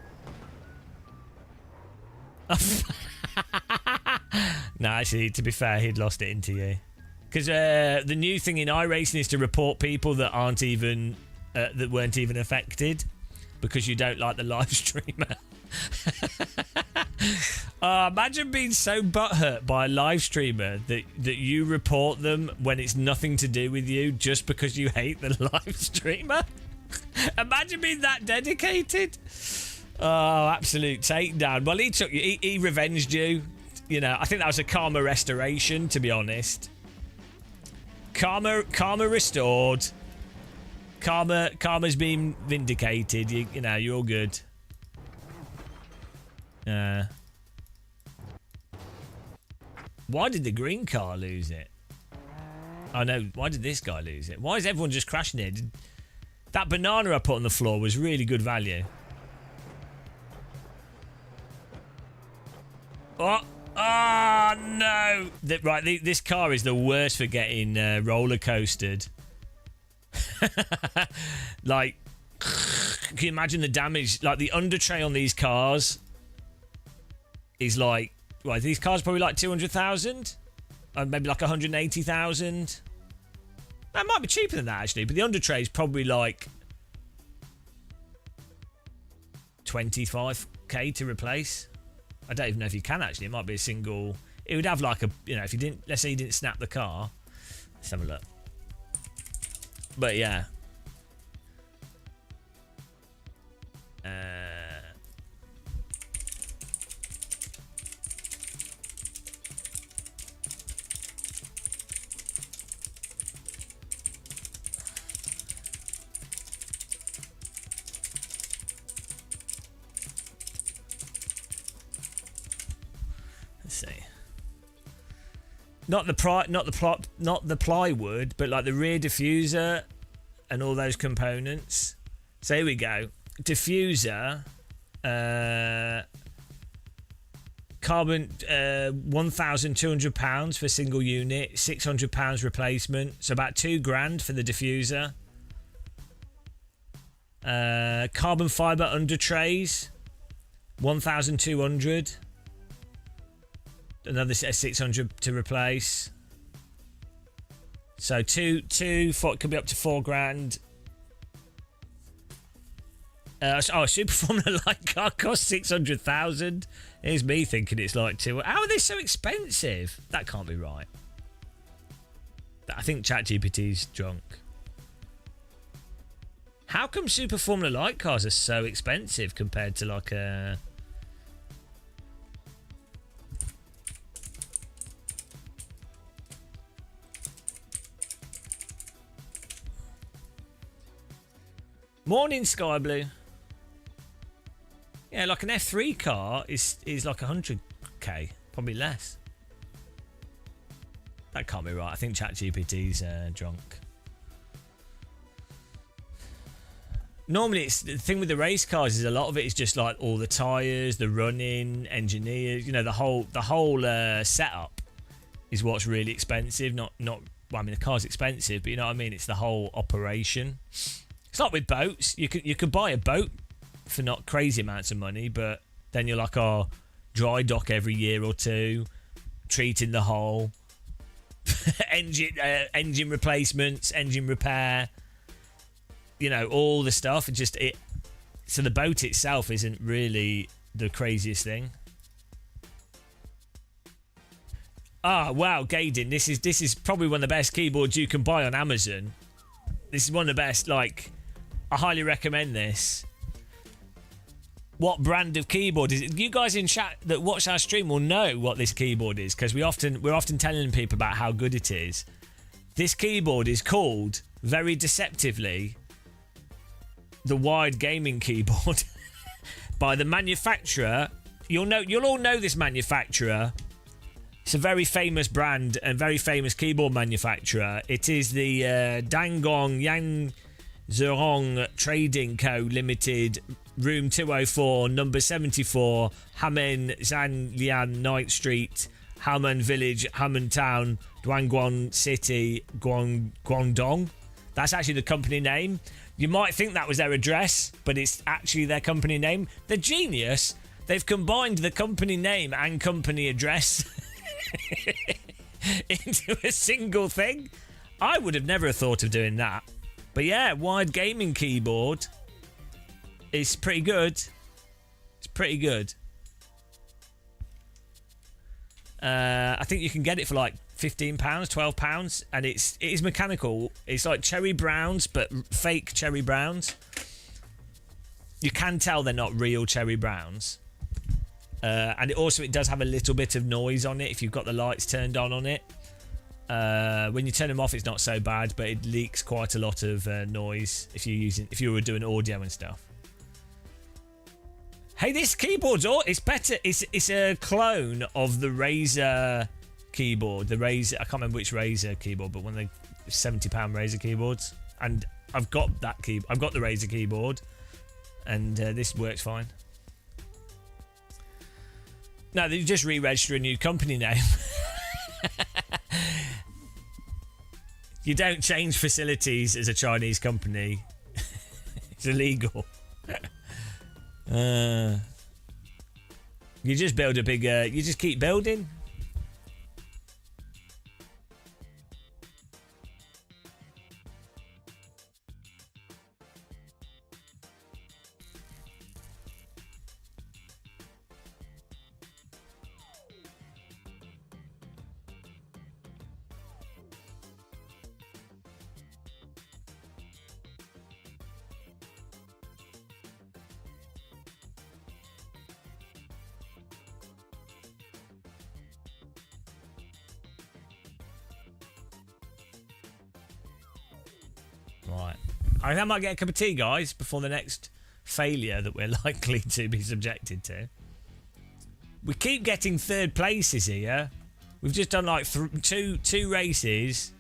No, actually, to be fair, he'd lost it into you. Because the new thing in iRacing is to report people that aren't even that weren't even affected because you don't like the live streamer. Imagine being so butthurt by a live streamer that you report them when it's nothing to do with you just because you hate the live streamer. Imagine being that dedicated. Oh, absolute takedown. Well, he took you. He revenged you. You know, I think that was a karma restoration, to be honest. Karma restored. Karma's been vindicated. You know, you're all good. Why did the green car lose it? Oh no, why did this guy lose it? Why is everyone just crashing it? That banana I put on the floor was really good value. Oh no! This car is the worst for getting roller coastered. Like, can you imagine the damage? Like the under tray on these cars is like, right? These cars are probably like 200,000, maybe like 180,000. That might be cheaper than that actually, but the under tray is probably like 25k to replace. I don't even know if you can actually. It might be a single. It would have like a, you know, if you didn't, let's say you didn't snap the car. Let's have a look. But yeah. Let's see. Not the plywood, but like the rear diffuser and all those components. So here we go. Diffuser, carbon, £1,200 for a single unit, £600 replacement, so about £2,000 for the diffuser. Carbon fibre under trays, 1,200. Another 600 to replace. So could be up to £4,000. A Super Formula Light car costs 600,000. Here's me thinking it's like two. How are they so expensive? That can't be right. I think ChatGPT's drunk. How come Super Formula Light cars are so expensive compared to like a... Morning, Sky Blue. Yeah, like an F3 car is like 100k, probably less. That can't be right. I think ChatGPT's drunk. Normally, it's the thing with the race cars is a lot of it is just like all the tyres, the running, engineers. You know, the whole setup is what's really expensive. Not. Well, I mean, the car's expensive, but you know what I mean. It's the whole operation. It's like with boats. You could buy a boat for not crazy amounts of money, but then you're like, oh, dry dock every year or two, treating the hull, engine replacements, engine repair, you know, all the stuff. So the boat itself isn't really the craziest thing. Ah, wow, Gaydon, this is probably one of the best keyboards you can buy on Amazon. This is one of the best, like, I highly recommend this. What brand of keyboard is it? You guys in chat that watch our stream will know what this keyboard is, because we're often telling people about how good it is. This keyboard is called, very deceptively, the Wired Gaming Keyboard by the manufacturer. You'll all know this manufacturer. It's a very famous brand and very famous keyboard manufacturer. It is the Dangong Yang Zerong Trading Co. Limited, room 204, number 74, Hamen Zanlian Night Street, Hamen Village, Hamen Town, Duanguan City, Guangdong. That's actually the company name. You might think that was their address, but it's actually their company name. They're genius. They've combined the company name and company address into a single thing. I would have never thought of doing that. But yeah, Wired Gaming Keyboard is pretty good. It's pretty good. I think you can get it for like £15, £12, and it is mechanical. It's like cherry browns, but fake cherry browns. You can tell they're not real cherry browns. And it does have a little bit of noise on it if you've got the lights turned on it. When you turn them off, it's not so bad, but it leaks quite a lot of noise if you were doing audio and stuff. Hey, this keyboard's it's better. It's a clone of the Razer keyboard. The Razer, I can't remember which Razer keyboard, but one of the £70 Razer keyboards. And I've got that I've got the Razer keyboard, and this works fine. No, they just re-register a new company name. You don't change facilities as a Chinese company. It's illegal. You just build a bigger... You just keep building. Right. I might get a cup of tea, guys, before the next failure that we're likely to be subjected to. We keep getting third places here. We've just done like two races.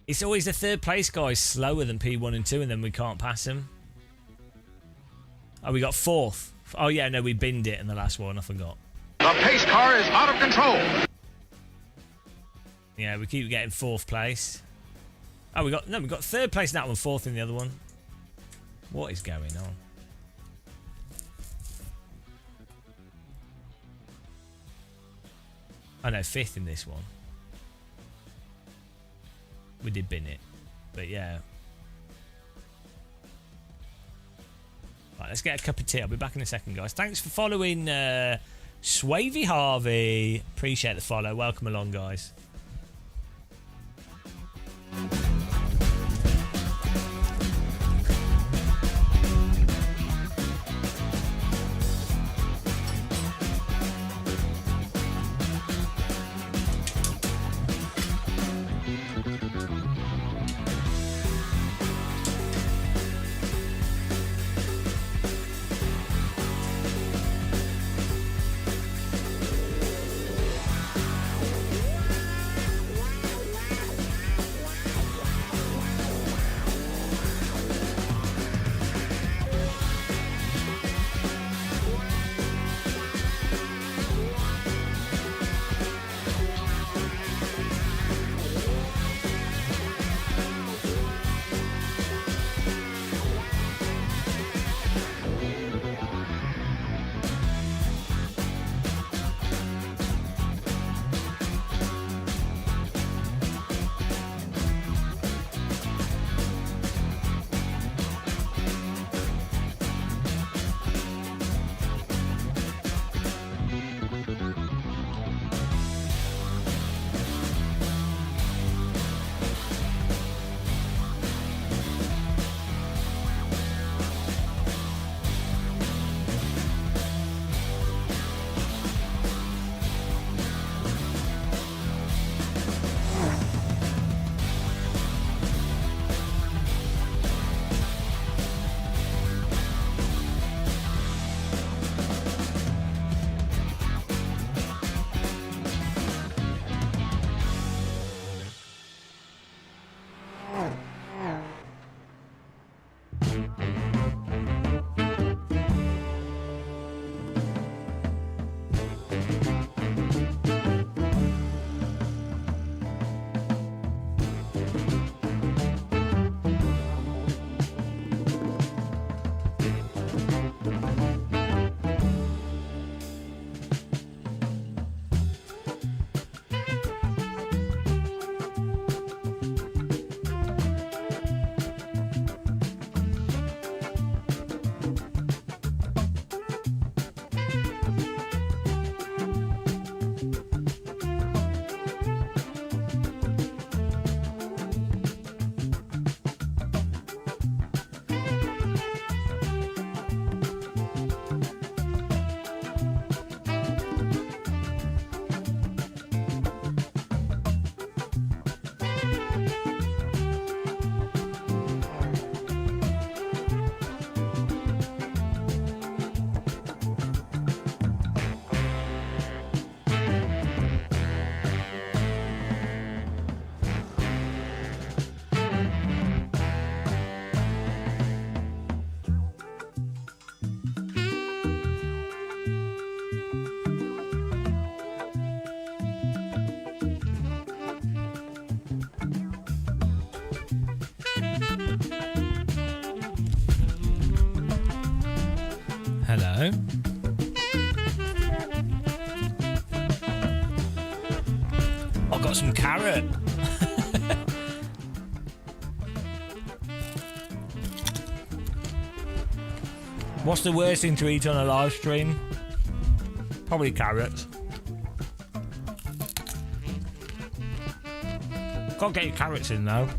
It's always the third place guys slower than P1 and 2, and then we can't pass them. Oh, we got fourth. Oh yeah, no, we binned it in the last one. I forgot. The pace car is out of control. Yeah, we keep getting fourth place. Oh, we got third place in that one, fourth in the other one. What is going on? Oh no, fifth in this one. We did bin it, but yeah. Right, let's get a cup of tea. I'll be back in a second, guys. Thanks for following, Swavy Harvey. Appreciate the follow. Welcome along, guys. Hello. I've got some carrot. What's the worst thing to eat on a live stream? Probably carrots. Can't get your carrots in though.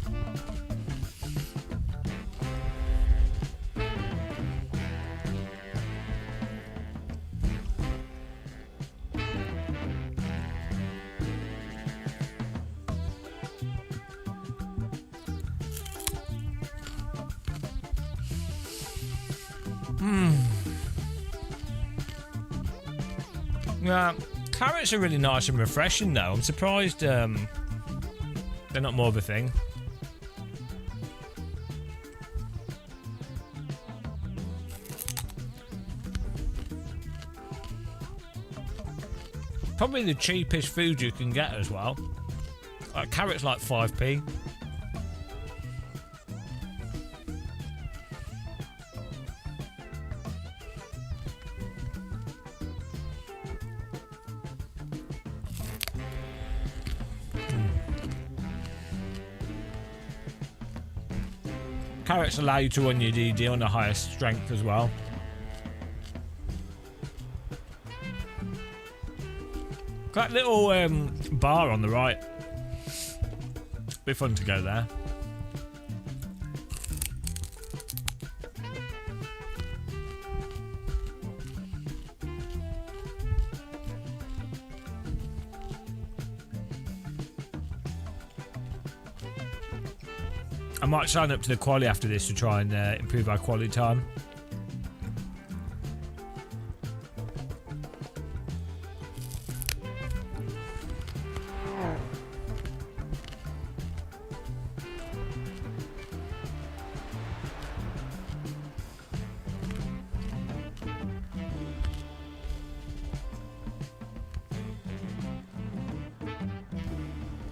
Yeah, carrots are really nice and refreshing though. I'm surprised they're not more of a thing. Probably the cheapest food you can get as well. Like carrots like 5p. Carrots allow you to run your DD on the highest strength as well. That little bar on the right. Be fun to go there. I might sign up to the quali after this to try and improve our quality time.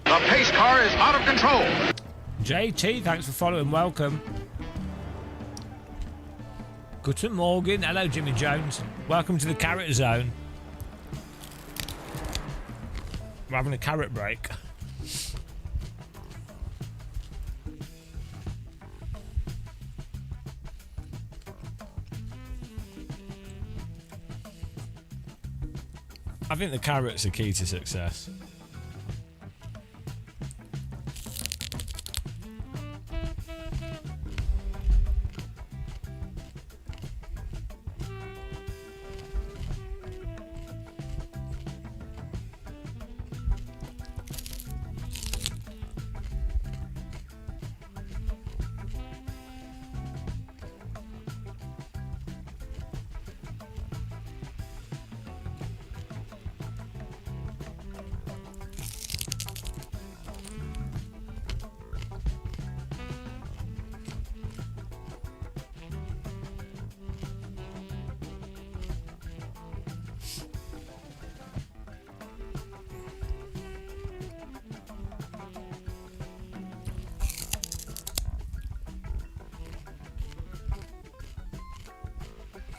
The pace car is out of control. JT, thanks for following. Welcome. Guten Morgen. Hello, Jimmy Jones. Welcome to the carrot zone. We're having a carrot break. I think the carrots are key to success.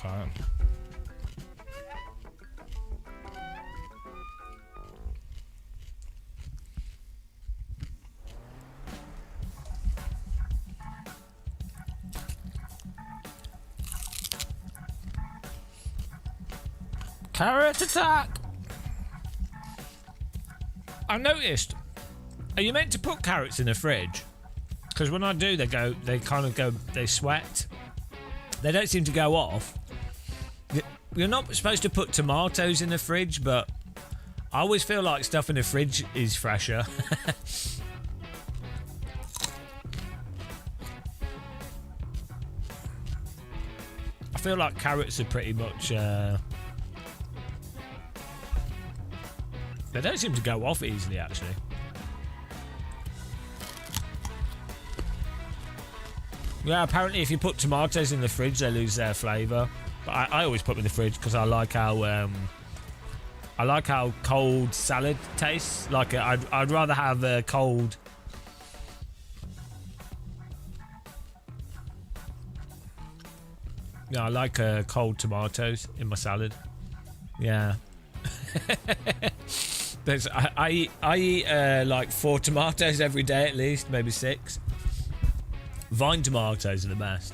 Fine. Carrot attack! I noticed. Are you meant to put carrots in the fridge? Because when I do, they sweat. They don't seem to go off. You're not supposed to put tomatoes in the fridge, but I always feel like stuff in the fridge is fresher. I feel like carrots are pretty much... they don't seem to go off easily, actually. Yeah, apparently if you put tomatoes in the fridge, they lose their flavour. But I always put them in the fridge because I like how cold salad tastes. Like I'd rather have a cold. Yeah, I like cold tomatoes in my salad. Yeah. I eat like 4 tomatoes every day at least, maybe 6. Vine tomatoes are the best.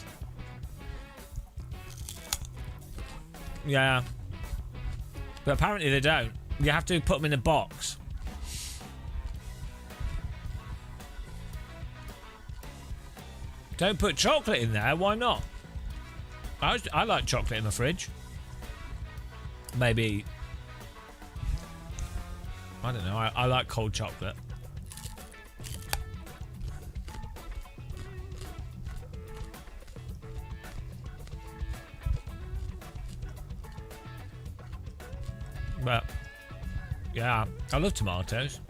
Yeah. But apparently they don't. You have to put them in a box. Don't put chocolate in there, why not? I like chocolate in the fridge. Maybe... I don't know, I like cold chocolate. But yeah, I love tomatoes.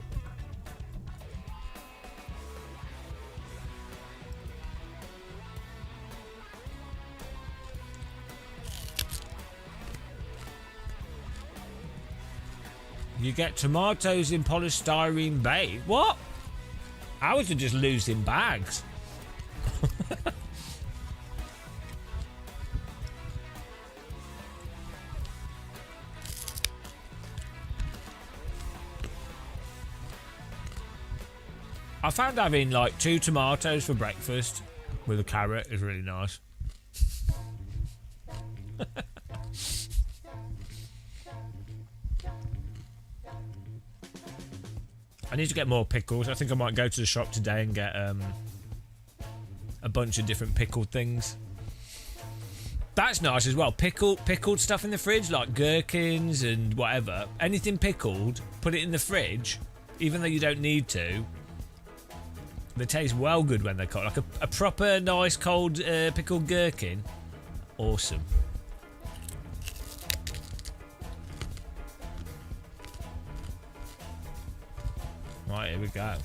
You get tomatoes in polystyrene bait. What? I was just losing bags. I found having like 2 tomatoes for breakfast with a carrot is really nice. I need to get more pickles. I think I might go to the shop today and get a bunch of different pickled things. That's nice as well. Pickled stuff in the fridge, like gherkins and whatever. Anything pickled, put it in the fridge, even though you don't need to. They taste well good when they're cold. Like a proper nice cold pickled gherkin. Awesome. Right, here we go.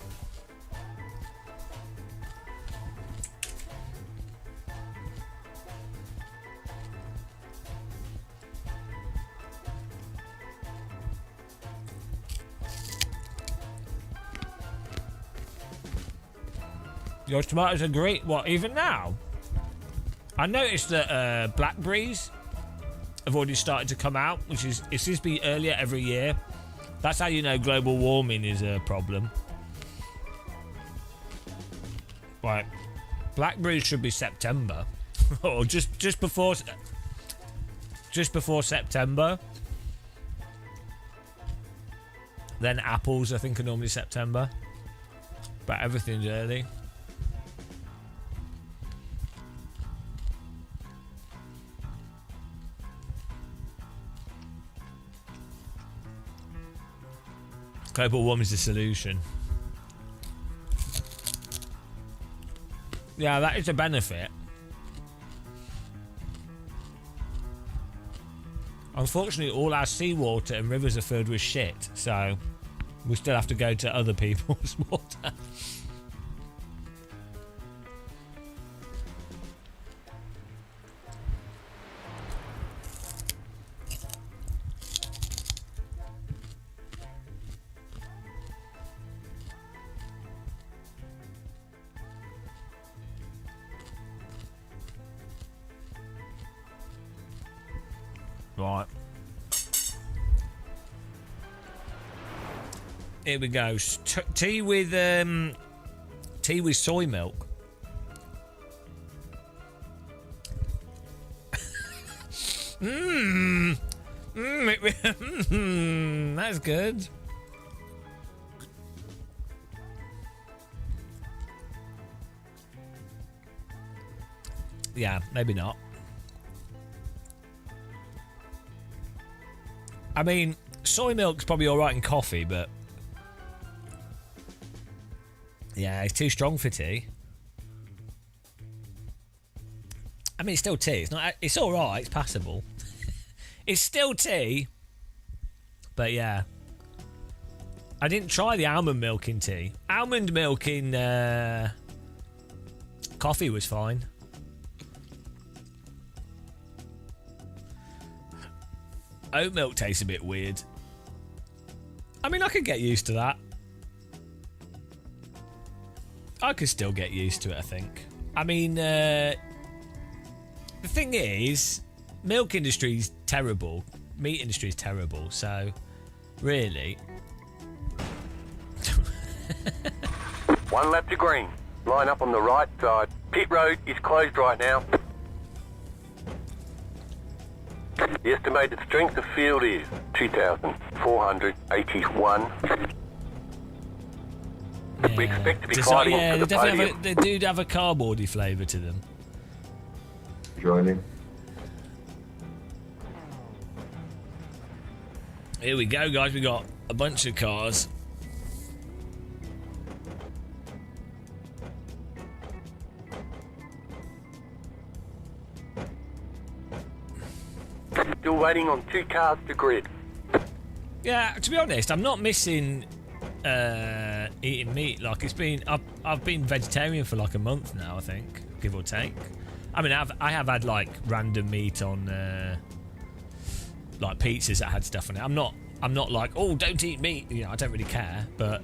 Your tomatoes are great. What, even now? I noticed that blackberries have already started to come out, which is, it seems to be earlier every year. That's how you know global warming is a problem. Right. Blackberries should be September. Or just before September. Then apples, I think, are normally September. But everything's early. Global warming is the solution. Yeah, that is a benefit. Unfortunately, all our seawater and rivers are filled with shit, so we still have to go to other people's water. Right. Here we go. Tea with soy milk. That's good. Yeah, maybe not. I mean, soy milk's probably alright in coffee, but yeah, it's too strong for tea. I mean, it's still tea. It's not. It's alright. It's passable. It's still tea, but yeah. I didn't try the almond milk in tea. Almond milk in coffee was fine. Oat milk tastes a bit weird. I mean, I could get used to that. I could still get used to it, I think. I mean, the thing is, milk industry's terrible. Meat industry's terrible, so really. One lap to green. Line up on the right side. Pit road is closed right now. The estimated strength of field is 2,481. We expect to be fighting for the podium. They do have a cardboardy flavour to them. Joining. Here we go, guys. We got a bunch of cars. Still waiting on 2 cars to grid. Yeah, to be honest, I'm not missing eating meat. Like I've been vegetarian for like a month now, I think, give or take. I mean, I have had like random meat on like pizzas that had stuff on it. I'm not like, oh, don't eat meat. You know, I don't really care, but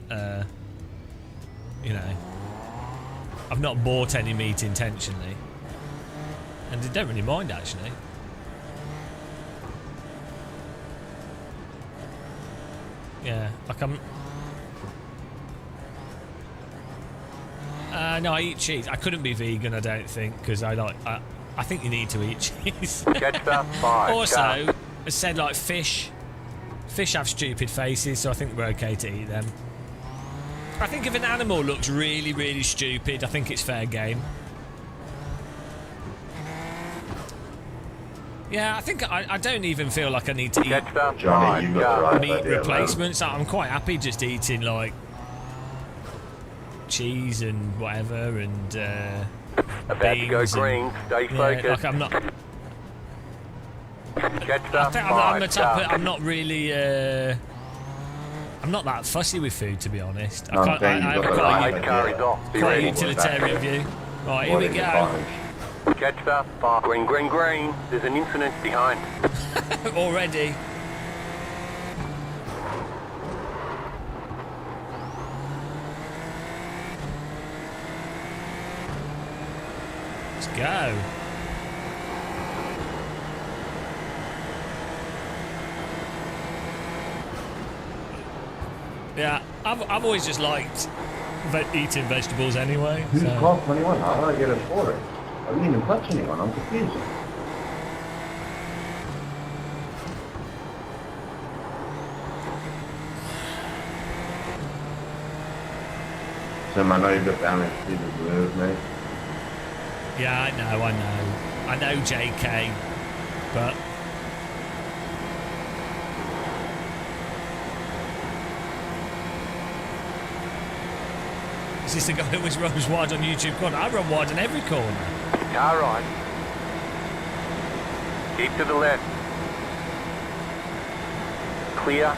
you know, I've not bought any meat intentionally, and I don't really mind actually. Yeah, like I'm. No, I eat cheese. I couldn't be vegan, I don't think, because I think you need to eat cheese. Catch that 5. Also, I said like fish. Fish have stupid faces, so I think we're okay to eat them. I think if an animal looks really, really stupid, I think it's fair game. Yeah, I think I don't even feel like I need to eat Catch that Johnny, 5. you got the right meat idea, replacements. I'm quite happy just eating like cheese and whatever and About to go beans green. and, Stay yeah, focused. like I'm not. Catch I that think 5. I'm the type of, I'm not really. I'm not that fussy with food, to be honest. No, I'm saying I you've have got the quite, right Car is idea. off. Be quite a ready. utilitarian view. Right, here What we is the go. advantage? Catch that 5. Green, green, green. There's an incident behind. Already. Let's go. Yeah, I've always just liked eating vegetables anyway. Who's So. Clock 21? How did I get a score? I didn't even touch anyone. I'm confused. Tim, I know you've got down there to see the move, mate. Yeah, I know, JK, but is this the guy who always runs wide on YouTube corner? I run wide on every corner. Car right. Keep to the left. Clear.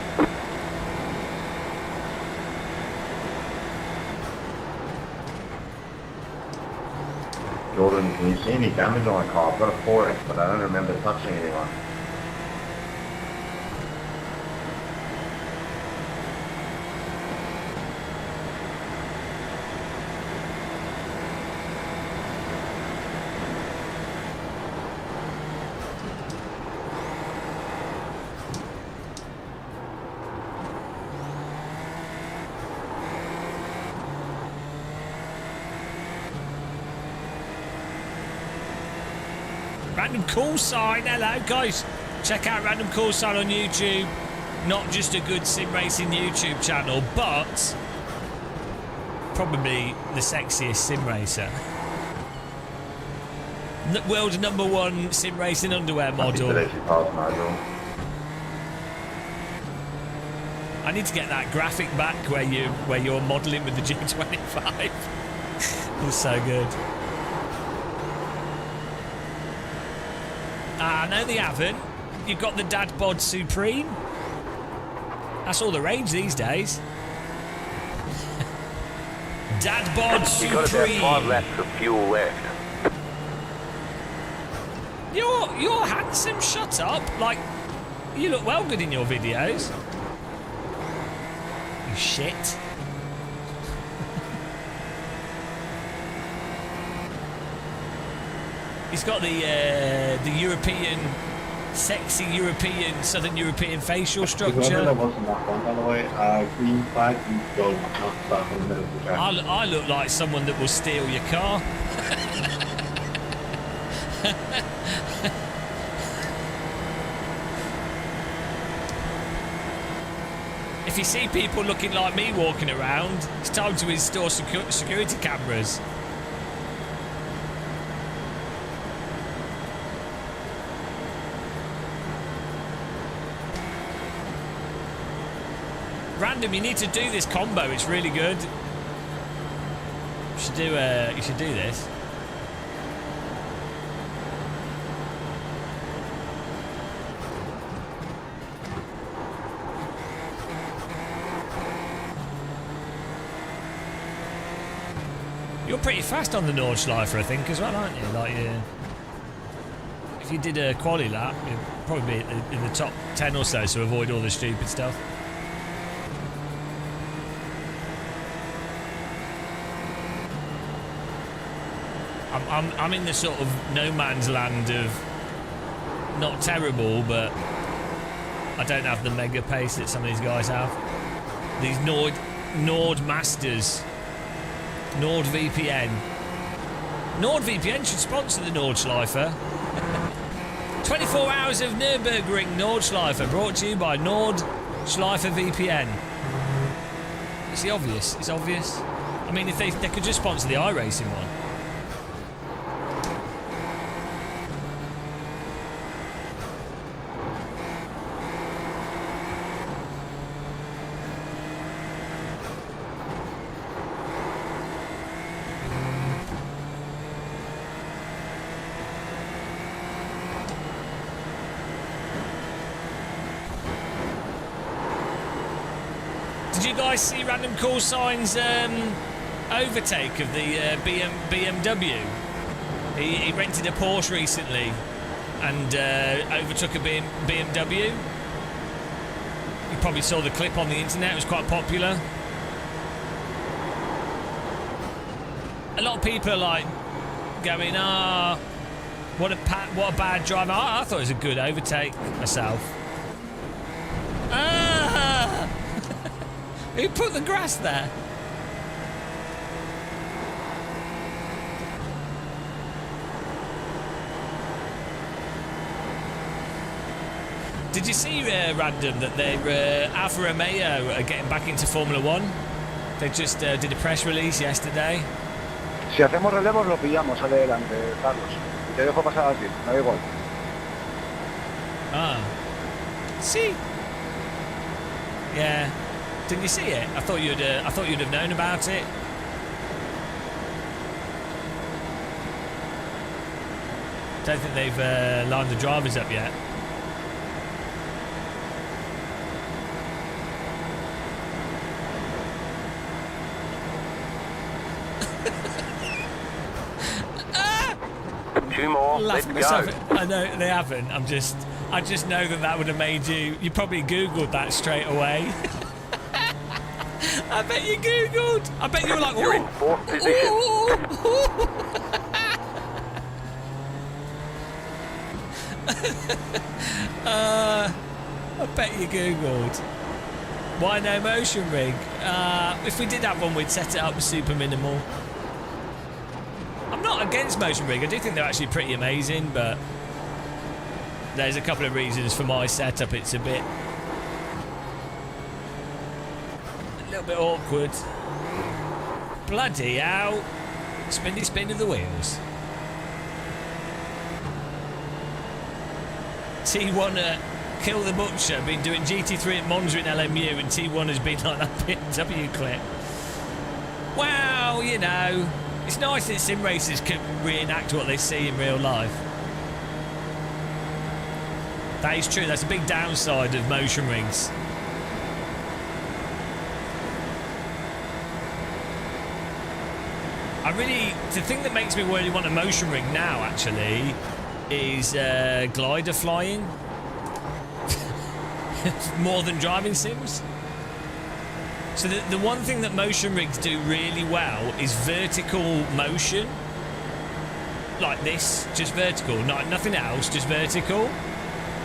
Jordan, can you see any damage on my car? I've got a 4X, but I don't remember touching anyone. Random call sign, hello guys. Check out Random Call Sign on YouTube. Not just a good sim racing YouTube channel, but probably the sexiest sim racer. World's #1 sim racing underwear model. I need to get that graphic back where you're modelling with the G25. It's so good. No, they haven't. You've got the Dad Bod Supreme. That's all the rage these days. Dad Bod You've got about 5 Supreme. laps of fuel left. You're handsome. Shut up. Like, you look well good in your videos. You shit. He's got the European, sexy European, Southern European facial Whoever that structure. was in that one, by the way, green flag, you go not stop in the middle of the track. I look like someone that will steal your car. If you see people looking like me walking around, it's time to install security cameras. Random, you need to do this combo. It's really good. You should do this. You're pretty fast on the Nordschleifer, I think, as well, aren't you? Like, if you did a quali lap, you'd probably be in the top 10 or so, so avoid all the stupid stuff. I'm in the sort of no man's land of not terrible, but I don't have the mega pace that some of these guys have. These Nord Masters, NordVPN. NordVPN should sponsor the Nordschleifer. 24 hours of Nürburgring Nordschleifer brought to you by Nordschleifer VPN. It's the obvious. It's obvious. I mean, if they could just sponsor the iRacing one. Did you guys see Random Call Sign's overtake of the BMW? He rented a Porsche recently and overtook a BMW. You probably saw the clip on the internet. It was quite popular. A lot of people are like going, what a bad driver. I thought it was a good overtake myself. Who put the grass there? Did you see, Random, that Alfa Romeo are getting back into Formula 1? They just did a press release yesterday. Si hacemos relevos lo pillamos adelante, Carlos. Y te dejo pasar a ti, me da igual. See? Yeah. Didn't you see it? I thought you'd have known about it. Don't think they've lined the drivers up yet. Two more. Let's go. I know they haven't. I just know that would have made you. You probably Googled that straight away. I bet you Googled. I bet you were like, You're in fourth position. I bet you Googled. Why no motion rig? If we did have one, we'd set it up super minimal. I'm not against motion rig. I do think they're actually pretty amazing, but there's a couple of reasons for my setup. It's a little bit awkward. Bloody hell. Spin of the wheels. T1 Kill the Butcher been doing GT3 at Monza in LMU, and T1 has been like that BMW clip. Well, you know, it's nice that sim racers can reenact what they see in real life. That is true. That's a big downside of motion rigs. The thing that makes me really want a motion rig now, actually, is glider flying. More than driving sims. So the one thing that motion rigs do really well is vertical motion. Like this, just vertical, nothing else, just vertical.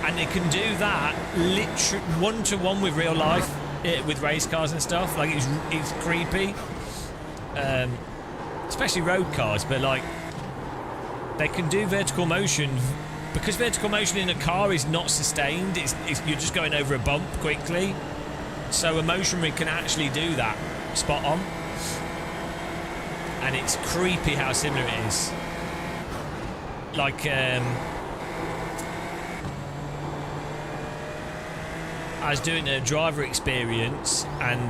And they can do that literally one-to-one with real life, with race cars and stuff. Like, it's creepy. Especially road cars, but like they can do vertical motion because vertical motion in a car is not sustained. You're just going over a bump quickly, so a motion rig can actually do that spot on, and it's creepy how similar it is. Like I was doing a driver experience, and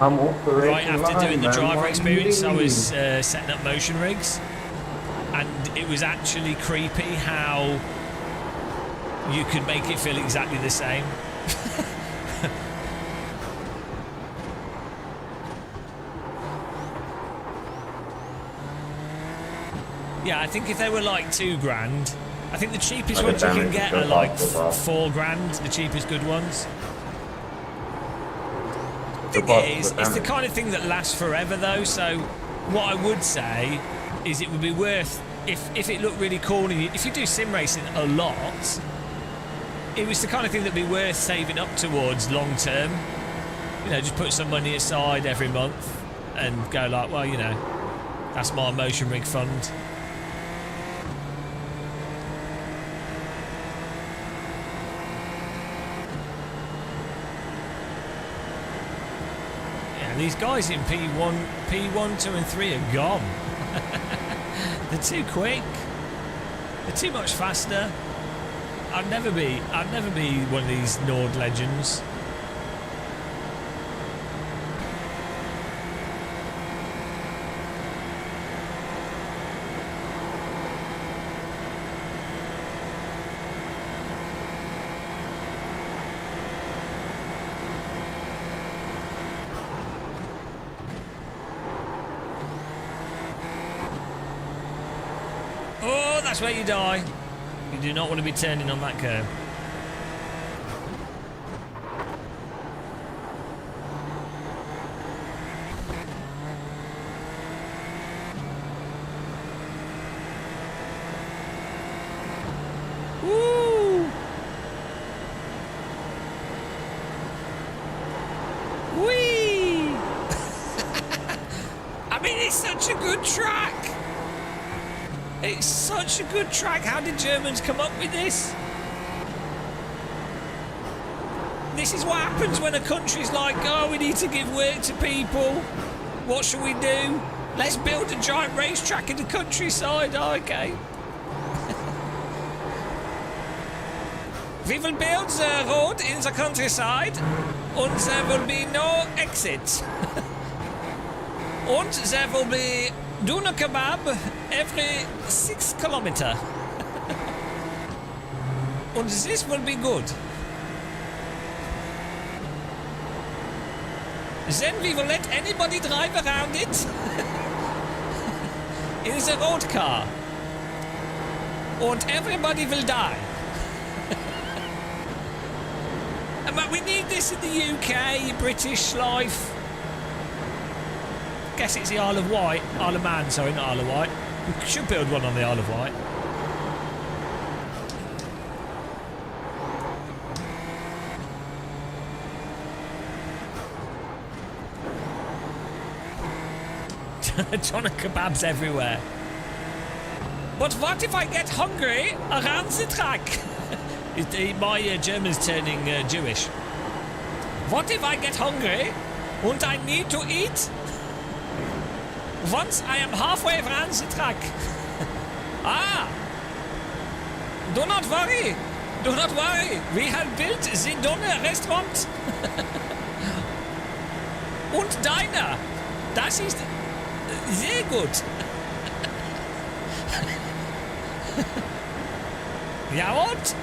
right after doing the driver experience, I was setting up motion rigs, and it was actually creepy how you could make it feel exactly the same. Yeah, I think if they were like $2,000, I think the cheapest And ones the you can damage get is are good, like like, as well. $4,000, the cheapest good ones. The The thing is, the it's the damage. kind of thing that lasts forever though, so what I would say is it would be worth, if it looked really cool, and if you do sim racing a lot, it was the kind of thing that'd be worth saving up towards long term. You know, just put some money aside every month and go like, well, you know, that's my motion rig fund. Yeah, these guys in P1, 2 and 3 are gone. They're too quick. They're too much faster. I'd never be one of these Nord legends. Oh, that's where you die. You do not want to be turning on that curb. Woo! Whee! I mean, it's such a good track. It's such a good track. How did Germans come up with this? This is what happens when a country's like, oh, we need to give work to people. What should we do? Let's build a giant racetrack in the countryside. Oh, okay. We will build the road in the countryside and there will be no exit. And there will be doner kebab every 6 kilometers. And this will be good. Then we will let anybody drive around it in the road car. And everybody will die. But we need this in the UK, British life. Guess it's the Isle of Wight. Isle of Man, sorry, not Isle of Wight. We should build one on the Isle of Wight. Doner kebabs everywhere. But what if I get hungry around the track? My German's turning Jewish. What if I get hungry and I need to eat? Once I am halfway around the track. Ah! Do not worry. Do not worry. We have built the Doner restaurant. Und Diner. Das ist sehr gut. Ja und?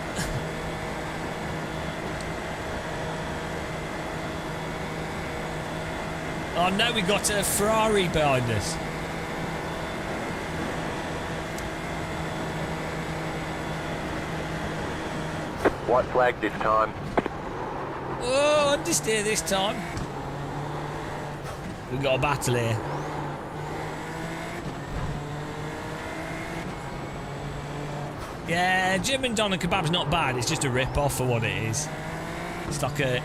Oh no, we got a Ferrari behind us. White flag this time. Oh, understeer this time. We've got a battle here. Yeah, German doner kebab's not bad. It's just a rip-off for what it is. It's like a...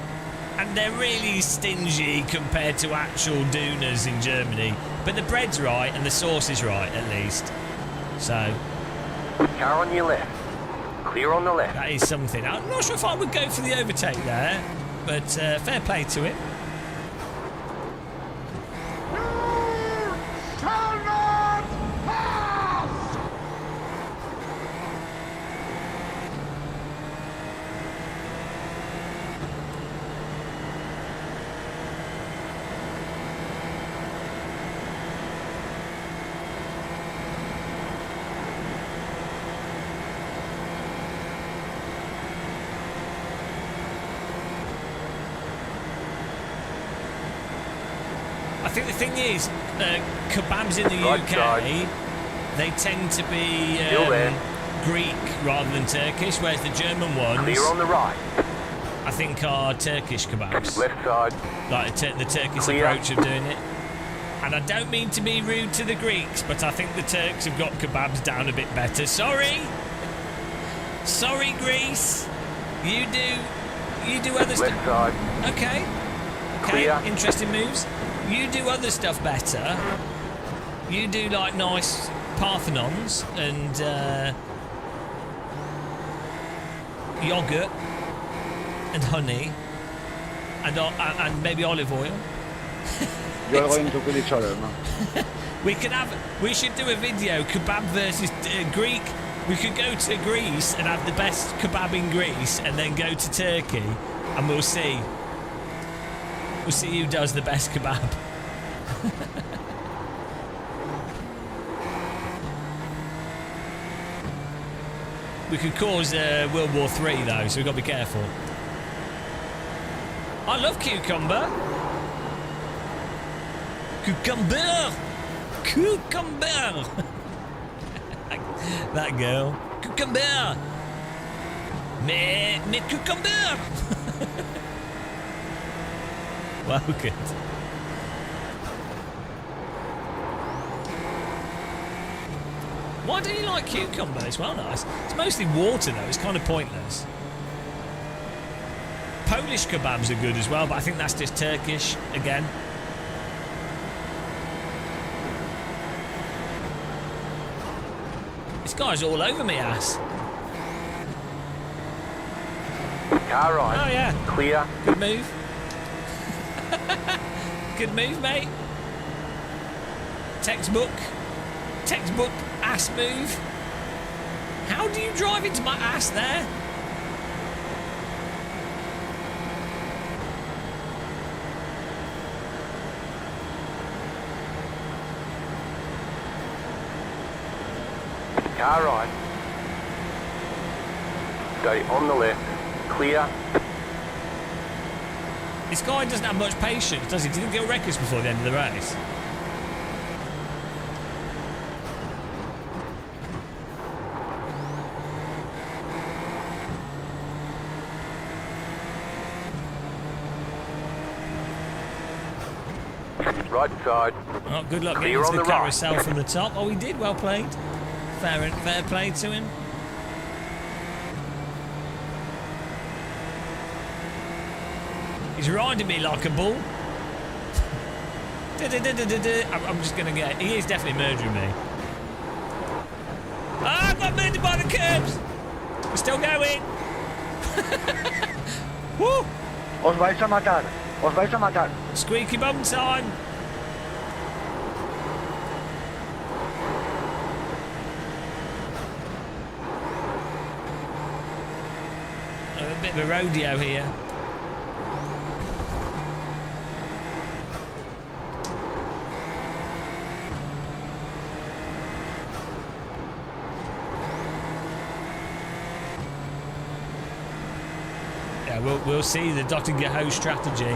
And they're really stingy compared to actual doners in Germany. But the bread's right and the sauce is right, at least. So... Car on your left. Clear on the left. that is something. I'm not sure if I would go for the overtake there. But fair play to him. I think the thing is, kebabs in the Right UK side. they tend to be Still there. Greek rather than Turkish, whereas the German ones, Clear on the right. I think, are Turkish kebabs. Left side. Like the Turkish Clear. approach of doing it. And I don't mean to be rude to the Greeks, but I think the Turks have got kebabs down a bit better. Sorry, Greece. You do other stuff. Left side. Okay. Clear. Interesting moves. You do other stuff better. You do like nice Parthenons and yogurt and honey and maybe olive oil. You're going to kill each other, man. We should do a video, kebab versus Greek. We could go to Greece and have the best kebab in Greece, and then go to Turkey, and we'll see. We'll see who does the best kebab. We could cause World War III though, so we've got to be careful. I love cucumber. Cucumber! Cucumber! That girl. Cucumber! Me cucumber! Well, good. Why do you like cucumber? It's well nice. It's mostly water though, it's kind of pointless. Polish kebabs are good as well, but I think that's just Turkish again. This guy's all over me ass. Car right. Oh yeah. Clear. Good move. Good move, mate. Textbook ass move. How do you drive into my ass there? Car right. Stay on the left. Clear. This guy doesn't have much patience, does he? Did he get records before the end of the race? Right side. Oh, good luck Clear getting on to the the carousel right. from the top. Oh, he did. Well played. Fair play to him. He's riding me like a bull. I'm just going to get... He is definitely murdering me. Ah, I got murdered by the curbs. We're still going. Woo! Os vais a matar. Os vais a matar. Squeaky bum time. A bit of a rodeo here. Yeah, we'll see the Dr. Geho strategy.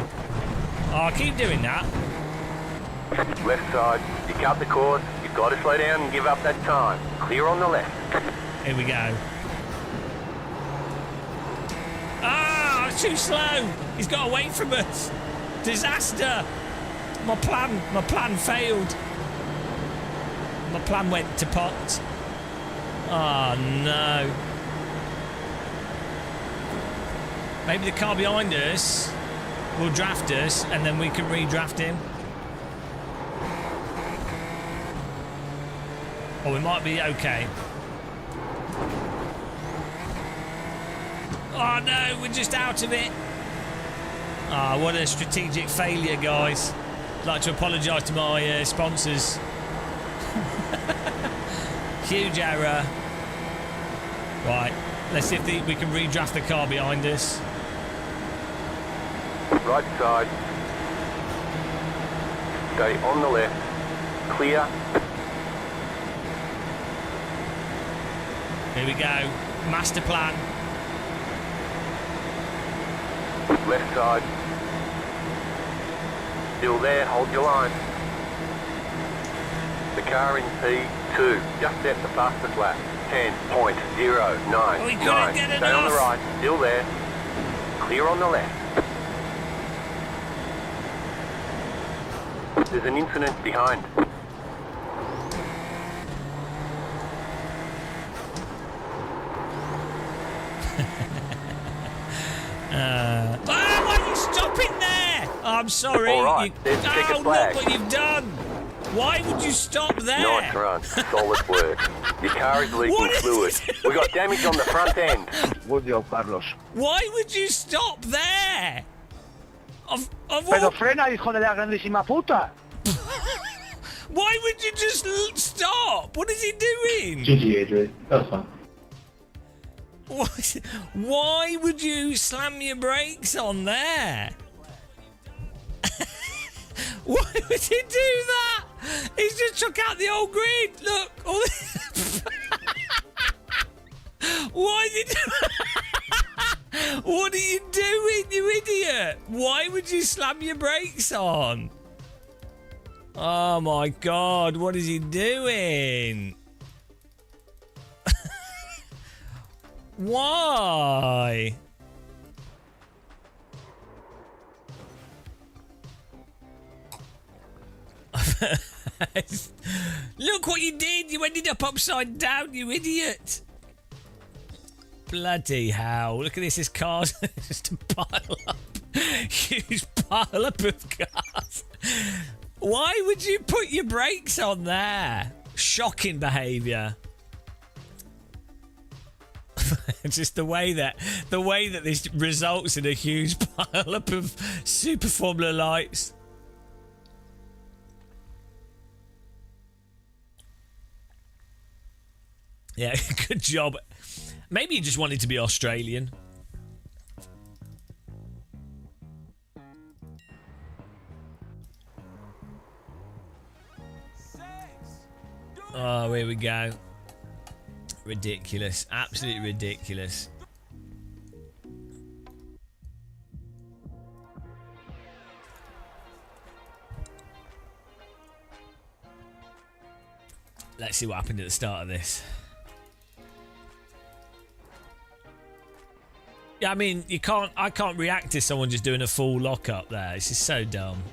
Oh, I keep doing that. Left side. You cut the course. You've got to slow down and give up that time. Clear on the left. Here we go. Ah, too slow. He's got away from us. Disaster. My plan failed. My plan went to pot. Oh no. Maybe the car behind us will draft us and then we can redraft him. Or we might be okay. Oh no, we're just out of it. Ah, what a strategic failure, guys. I'd like to apologise to my sponsors. Huge error. Right, let's see if we can redraft the car behind us. Right side. Stay on the left. Clear. Here we go. Master plan. Left side. Still there. Hold your line. The car in P2 just set the fastest lap. 10.099. Stay on the right, still there. Clear on the left. There's an incident behind. Why are you stopping there? Oh, I'm sorry. All right, there's oh, ticket look flag. what you've done. Why would you stop there? Nice run. Solid work. Your car is leaking What is fluid. it? We got damage on the front end. Would you, Carlos? Why would you stop there? Of Pero all... frena, hijo de la grandísima puta. Why would you just stop? What is he doing? GG, Adrian. That was fun. What? Why would you slam your brakes on there? Why would he do that? He's just took out the old grid. Look. All this... Why did you... What are you doing, you idiot? Why would you slam your brakes on? Oh my God, what is he doing? Why? Look what you did. You ended up upside down, you idiot. Bloody hell. Look at this. This car's just a pile up. Huge pile up of cars. Why would you put your brakes on there? Shocking behaviour. Just the way that this results in a huge pile up of Super Formula lights. Yeah, good job. Maybe he just wanted to be Australian. Oh, here we go. Ridiculous. Absolutely ridiculous. Let's see what happened at the start of this. Yeah, I mean, I can't react to someone just doing a full lockup there. This is so dumb.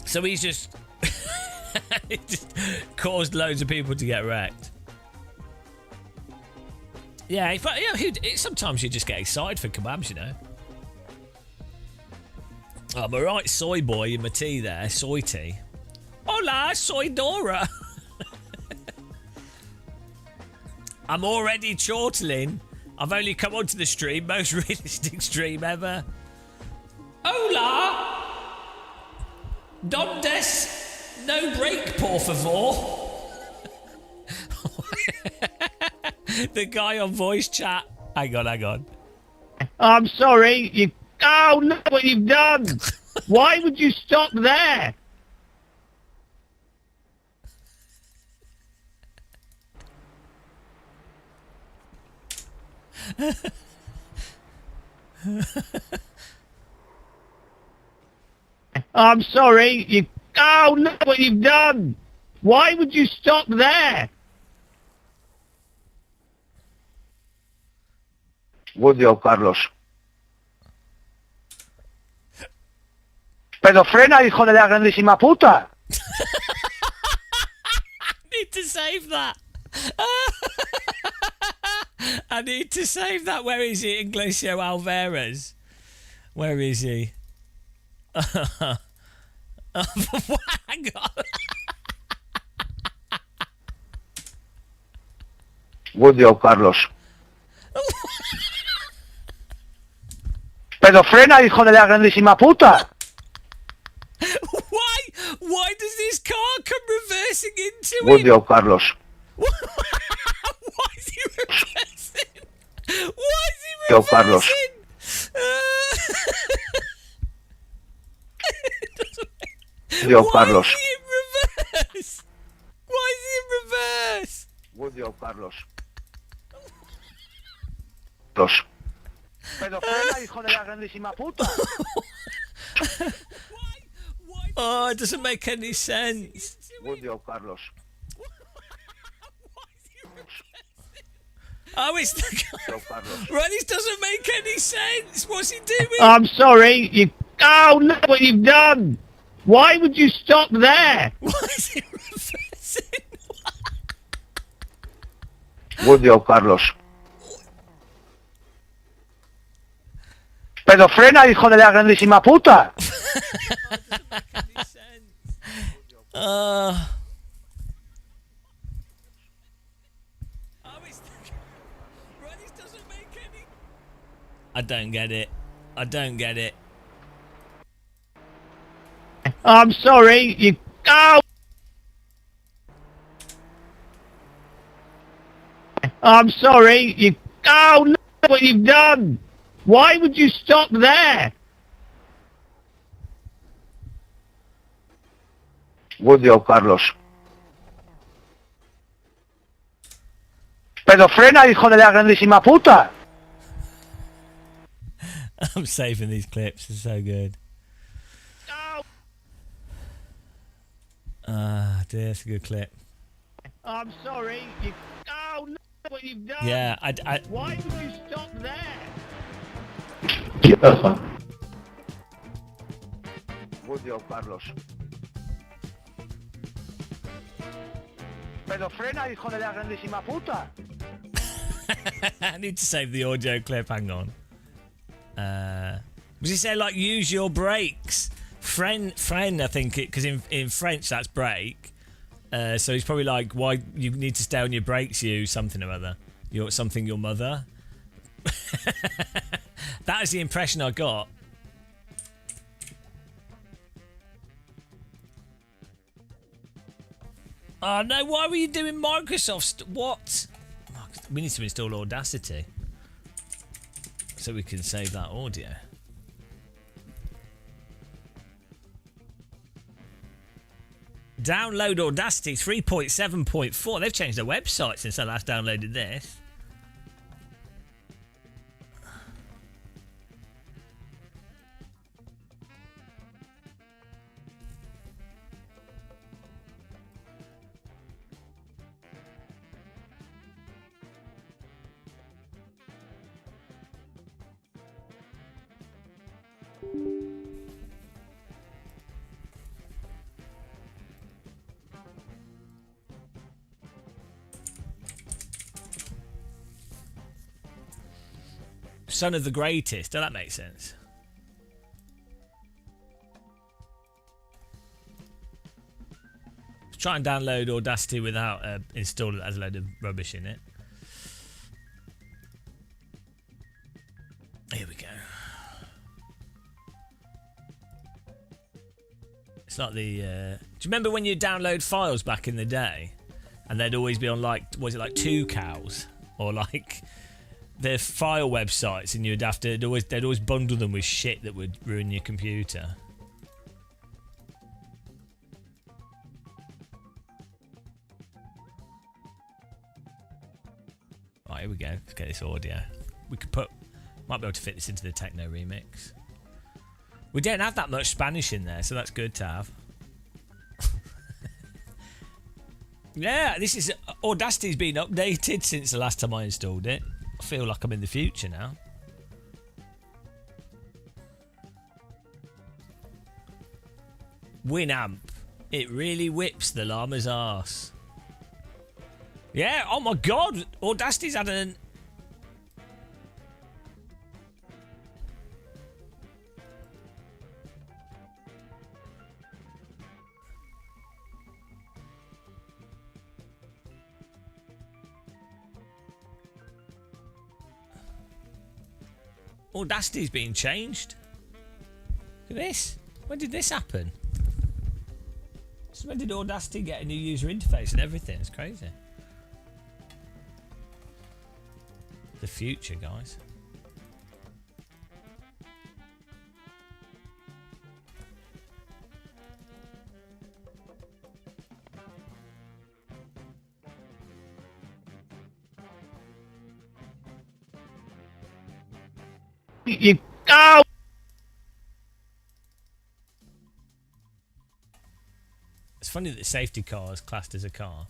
So he's just... it just caused loads of people to get wrecked. Yeah, sometimes you just get excited for kebabs, you know. Oh, I'm alright, soy boy in my tea there, soy tea. Hola, soy Dora. I'm already chortling. I've only come onto the stream, most realistic stream ever. Hola! ¿Dónde no break, por favor? The guy on voice chat. Hang on. I'm sorry, you... Oh, look what you've done! Why would you stop there? I'm sorry, you... Oh, look what you've done! Why would you stop there? Would you, Carlos? Pero frena, hijo de la grandísima puta! Need to save that. I need to save that. Where is he? Ignacio Alvarez. Where is he? Hang on. Would you, Carlos? Pero frena, hijo de la grandísima puta! Why does this car come reversing into Would him? you, Carlos? Why is he reversing? Why is he Yo, reversing? Carlos. Yo, Why Carlos. is he in reverse? Why is he in reverse? Would you, Carlos? Carlos. Pero frena, hijo de la grandísima puta! Oh, it doesn't make any sense. Would you, Carlos? Oh, it's the Yo, Carlos. right. This doesn't make any sense. What's he doing? I'm sorry, you... Oh, look what you've done! Why would you stop there? Why is he reversing? Would you, Carlos? Pero frena, hijo de la grandísima puta! Oh, it's the right. This doesn't make any. I don't get it. I don't get it. I'm sorry, you... Oh! I'm sorry, you... Oh, look what you've done! Why would you stop there? Would you, Carlos? Pero frena, hijo de la grandísima puta! I'm saving these clips. They're so good. Ah, dear, it's a good clip. I'm sorry, you... Oh, look what you've done! Yeah, Why would you stop there? Yeah, that's fine. Would you, Carlos? Pero frena, hijo de la grandísima puta! I need to save the audio clip. Hang on. Was he saying like use your brakes? Friend, I think it because in French that's brake. So he's probably like, why you need to stay on your brakes, you something or other. Your something, your mother. That is the impression I got. Oh no! Why were you doing Microsoft? What? We need to install Audacity so we can save that audio. Download Audacity 3.7.4. They've changed their website since I last downloaded this. Son of the greatest. Does that make sense? Let's try and download Audacity without installing it as a load of rubbish in it. Here we go. It's like the... do you remember when you download files back in the day? And they'd always be on like... Was it like 2 cows? Or like... The file websites, and you'd have to they'd always bundle them with shit that would ruin your computer. Right, here we go. Let's get this audio. We could might be able to fit this into the techno remix. We don't have that much Spanish in there, so that's good to have. Yeah, this is Audacity's been updated since the last time I installed it. I feel like I'm in the future now. Winamp. It really whips the llama's arse. Yeah, oh my god. Audacity's had an... Audacity's being changed. Look at this. When did this happen? So when did Audacity get a new user interface and everything? It's crazy. The future, guys. You... Oh! funny that safety car is classed as a car.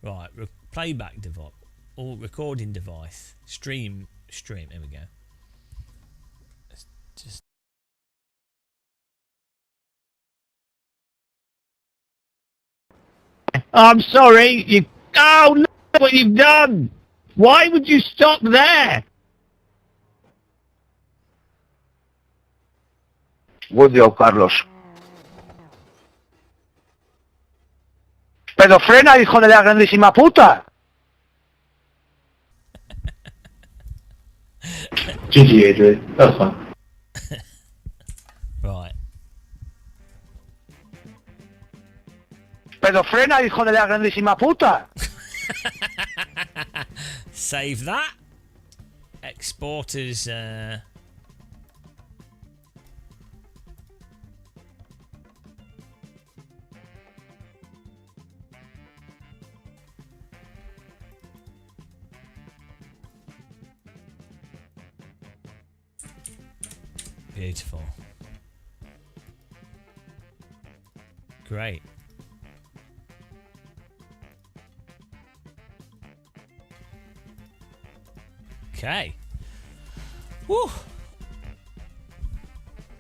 Right, playback device, or recording device, stream. Here we go. Let's just. I'm sorry, you... Oh, no, what you've done! Why would you stop there? Wodio, Carlos. Pero frena, hijo de la grandísima puta. GG, Adrian. That was fun. Right. Pero frena, hijo de la grandísima puta. Save that. Export as beautiful. Great. Okay. Woo.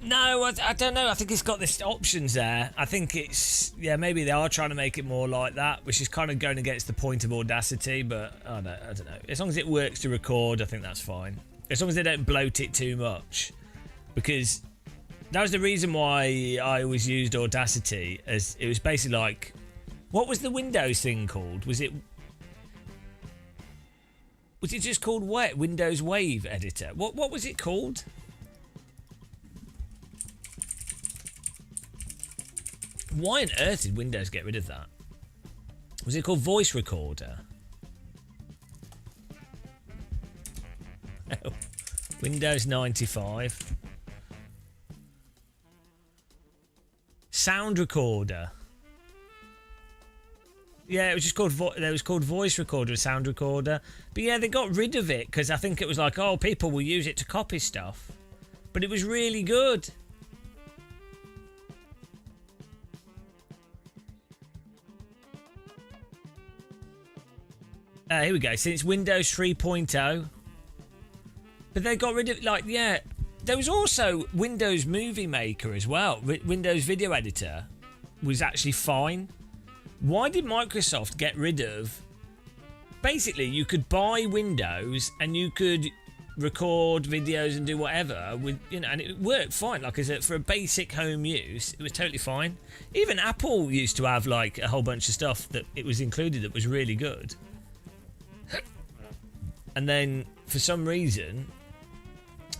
No, I don't know. I think it's got this options there. I think it's, yeah, maybe they are trying to make it more like that, which is kind of going against the point of Audacity, but I don't know. As long as it works to record, I think that's fine. As long as they don't bloat it too much. Because that was the reason why I always used Audacity, as it was basically like, what was the Windows thing called? Was it just called Windows Wave Editor? What was it called? Why on earth did Windows get rid of that? Was it called Voice Recorder? Oh, Windows 95. Sound Recorder. Yeah, it was just called Voice Recorder, Sound Recorder. But yeah, they got rid of it because I think it was like, oh, people will use it to copy stuff. But it was really good. Here we go. Since Windows 3.0. But they got rid of, like, yeah. There was also Windows Movie Maker as well. Windows Video Editor was actually fine. Why did Microsoft get rid of... Basically, you could buy Windows and you could record videos and do whatever with, you know, and it worked fine. Like I said, for a basic home use, it was totally fine. Even Apple used to have like a whole bunch of stuff that it was included that was really good. And then for some reason,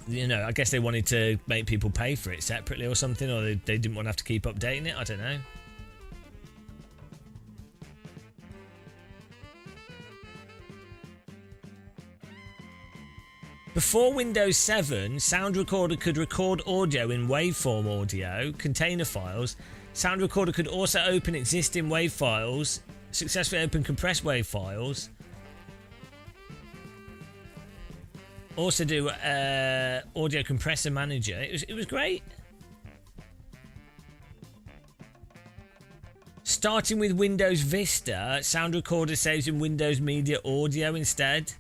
you know, I guess they wanted to make people pay for it separately or something, or they didn't want to have to keep updating it. I don't know. Before Windows 7, Sound Recorder could record audio in waveform audio, container files. Sound Recorder could also open existing WAV files, successfully open compressed WAV files. Also do audio compressor manager. It was great. Starting with Windows Vista, Sound Recorder saves in Windows Media Audio instead.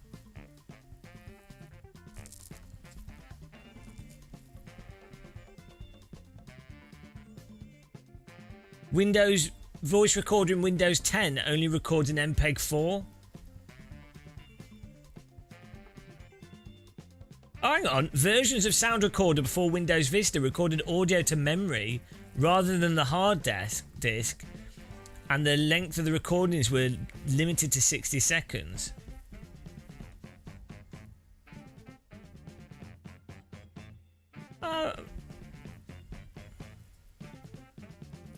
Windows Voice Recorder in Windows 10 only records in MPEG 4. Oh, hang on. Versions of Sound Recorder before Windows Vista recorded audio to memory rather than the hard disk, and the length of the recordings were limited to 60 seconds.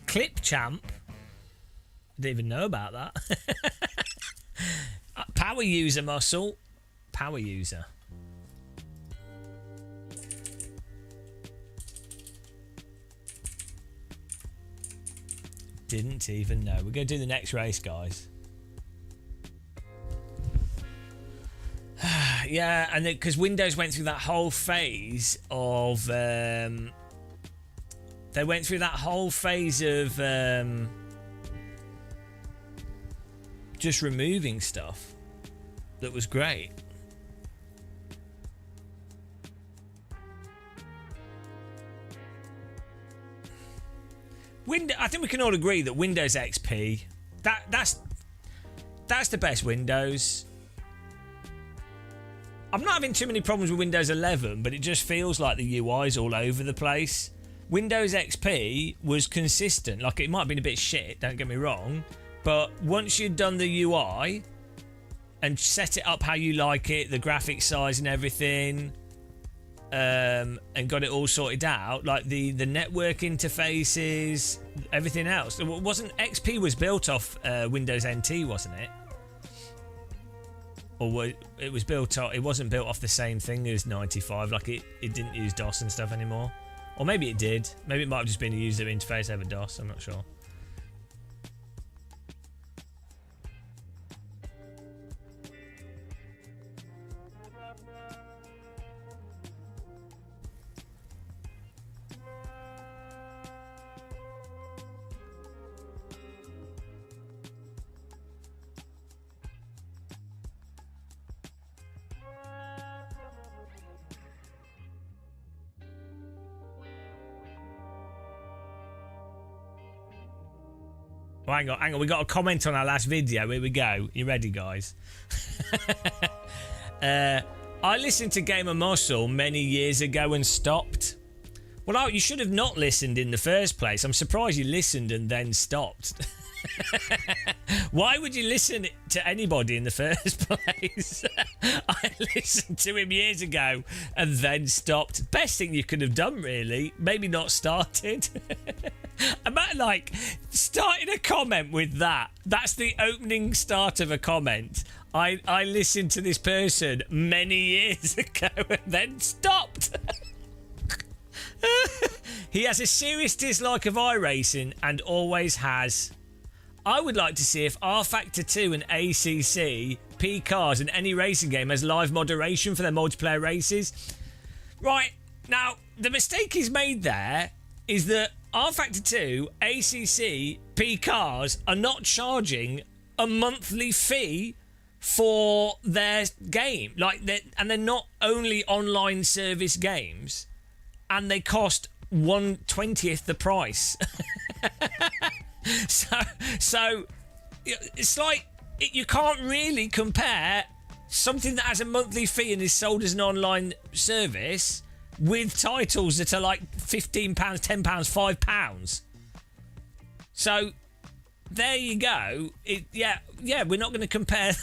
Clipchamp? Didn't even know about that. Power user muscle. Power user. Didn't even know. We're going to do the next race, guys. Yeah, and because Windows went through that whole phase of... they went through that whole phase of just removing stuff that was great. I think we can all agree that Windows XP, that's the best Windows. I'm not having too many problems with Windows 11, but it just feels like the UI's all over the place. Windows XP was consistent. Like, it might have been a bit shit, don't get me wrong, but once you'd done the UI and set it up how you like it, the graphic size and everything, and got it all sorted out, like the network interfaces, everything else. It wasn't XP was built off Windows NT, wasn't it? Or it was built off, it wasn't built off the same thing as 95, like it didn't use DOS and stuff anymore. Or maybe it did. Maybe it might have just been a user interface over DOS, I'm not sure. Well, hang on. We got a comment on our last video. Here we go. You ready, guys? I listened to Gamer Muscle many years ago and stopped. Well, you should have not listened in the first place. I'm surprised you listened and then stopped. Why would you listen to anybody in the first place? I listened to him years ago and then stopped. Best thing you could have done, really. Maybe not started. About like starting a comment with that. That's the opening start of a comment. I listened to this person many years ago and then stopped. He has a serious dislike of iRacing and always has. I would like to see if R Factor 2 and ACC, P Cars and any racing game has live moderation for their multiplayer races. Right, now, the mistake he's made there is that R Factor 2, ACC, P Cars are not charging a monthly fee for their game. And they're not only online service games, and they cost 1/20th the price. So it's like you can't really compare something that has a monthly fee and is sold as an online service with titles that are like £15, £10, £5. So there you go. Yeah, we're not going to compare.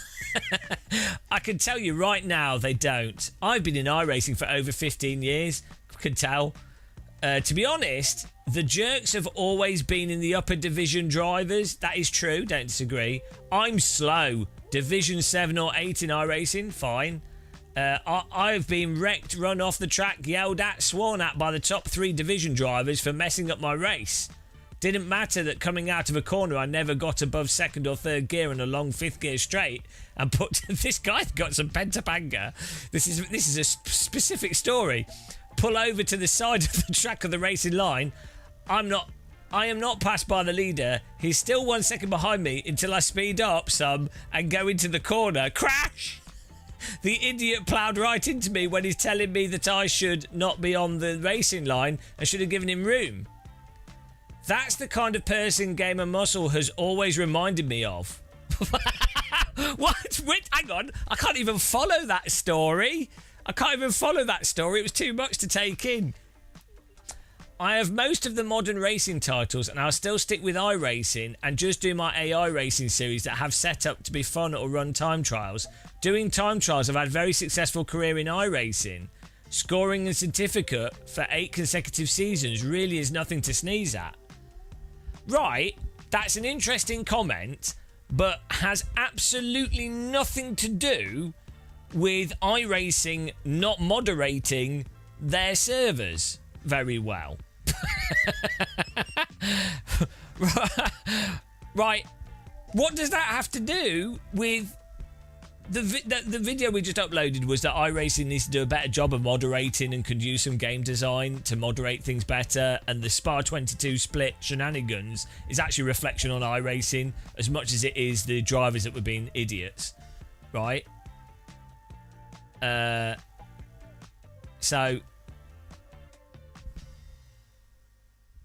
I can tell you right now they don't. I've been in iRacing for over 15 years. Can tell. To be honest, the jerks have always been in the upper division drivers. That is true, don't disagree. I'm slow. Division 7 or 8 in iRacing, fine. I've been wrecked, run off the track, yelled at, sworn at by the top 3 division drivers for messing up my race. Didn't matter that coming out of a corner I never got above 2nd or 3rd gear in a long 5th gear straight and put... This guy's got some pent-up anger. This is a specific story. Pull over to the side of the track of the racing line. I am not passed by the leader. He's still 1 second behind me until I speed up some and go into the corner. Crash! The idiot ploughed right into me when he's telling me that I should not be on the racing line and should have given him room. That's the kind of person Gamer Muscle has always reminded me of. What? Wait, hang on. I can't even follow that story. It was too much to take in. I have most of the modern racing titles and I'll still stick with iRacing and just do my AI racing series that have set up to be fun or run time trials. Doing time trials, I've had a very successful career in iRacing. Scoring a certificate for 8 consecutive seasons really is nothing to sneeze at. Right, that's an interesting comment, but has absolutely nothing to do with iRacing not moderating their servers very well. Right, what does that have to do with the video we just uploaded was that iRacing needs to do a better job of moderating and can use some game design to moderate things better, and the Spa 22 split shenanigans is actually a reflection on iRacing as much as it is the drivers that were being idiots, right? So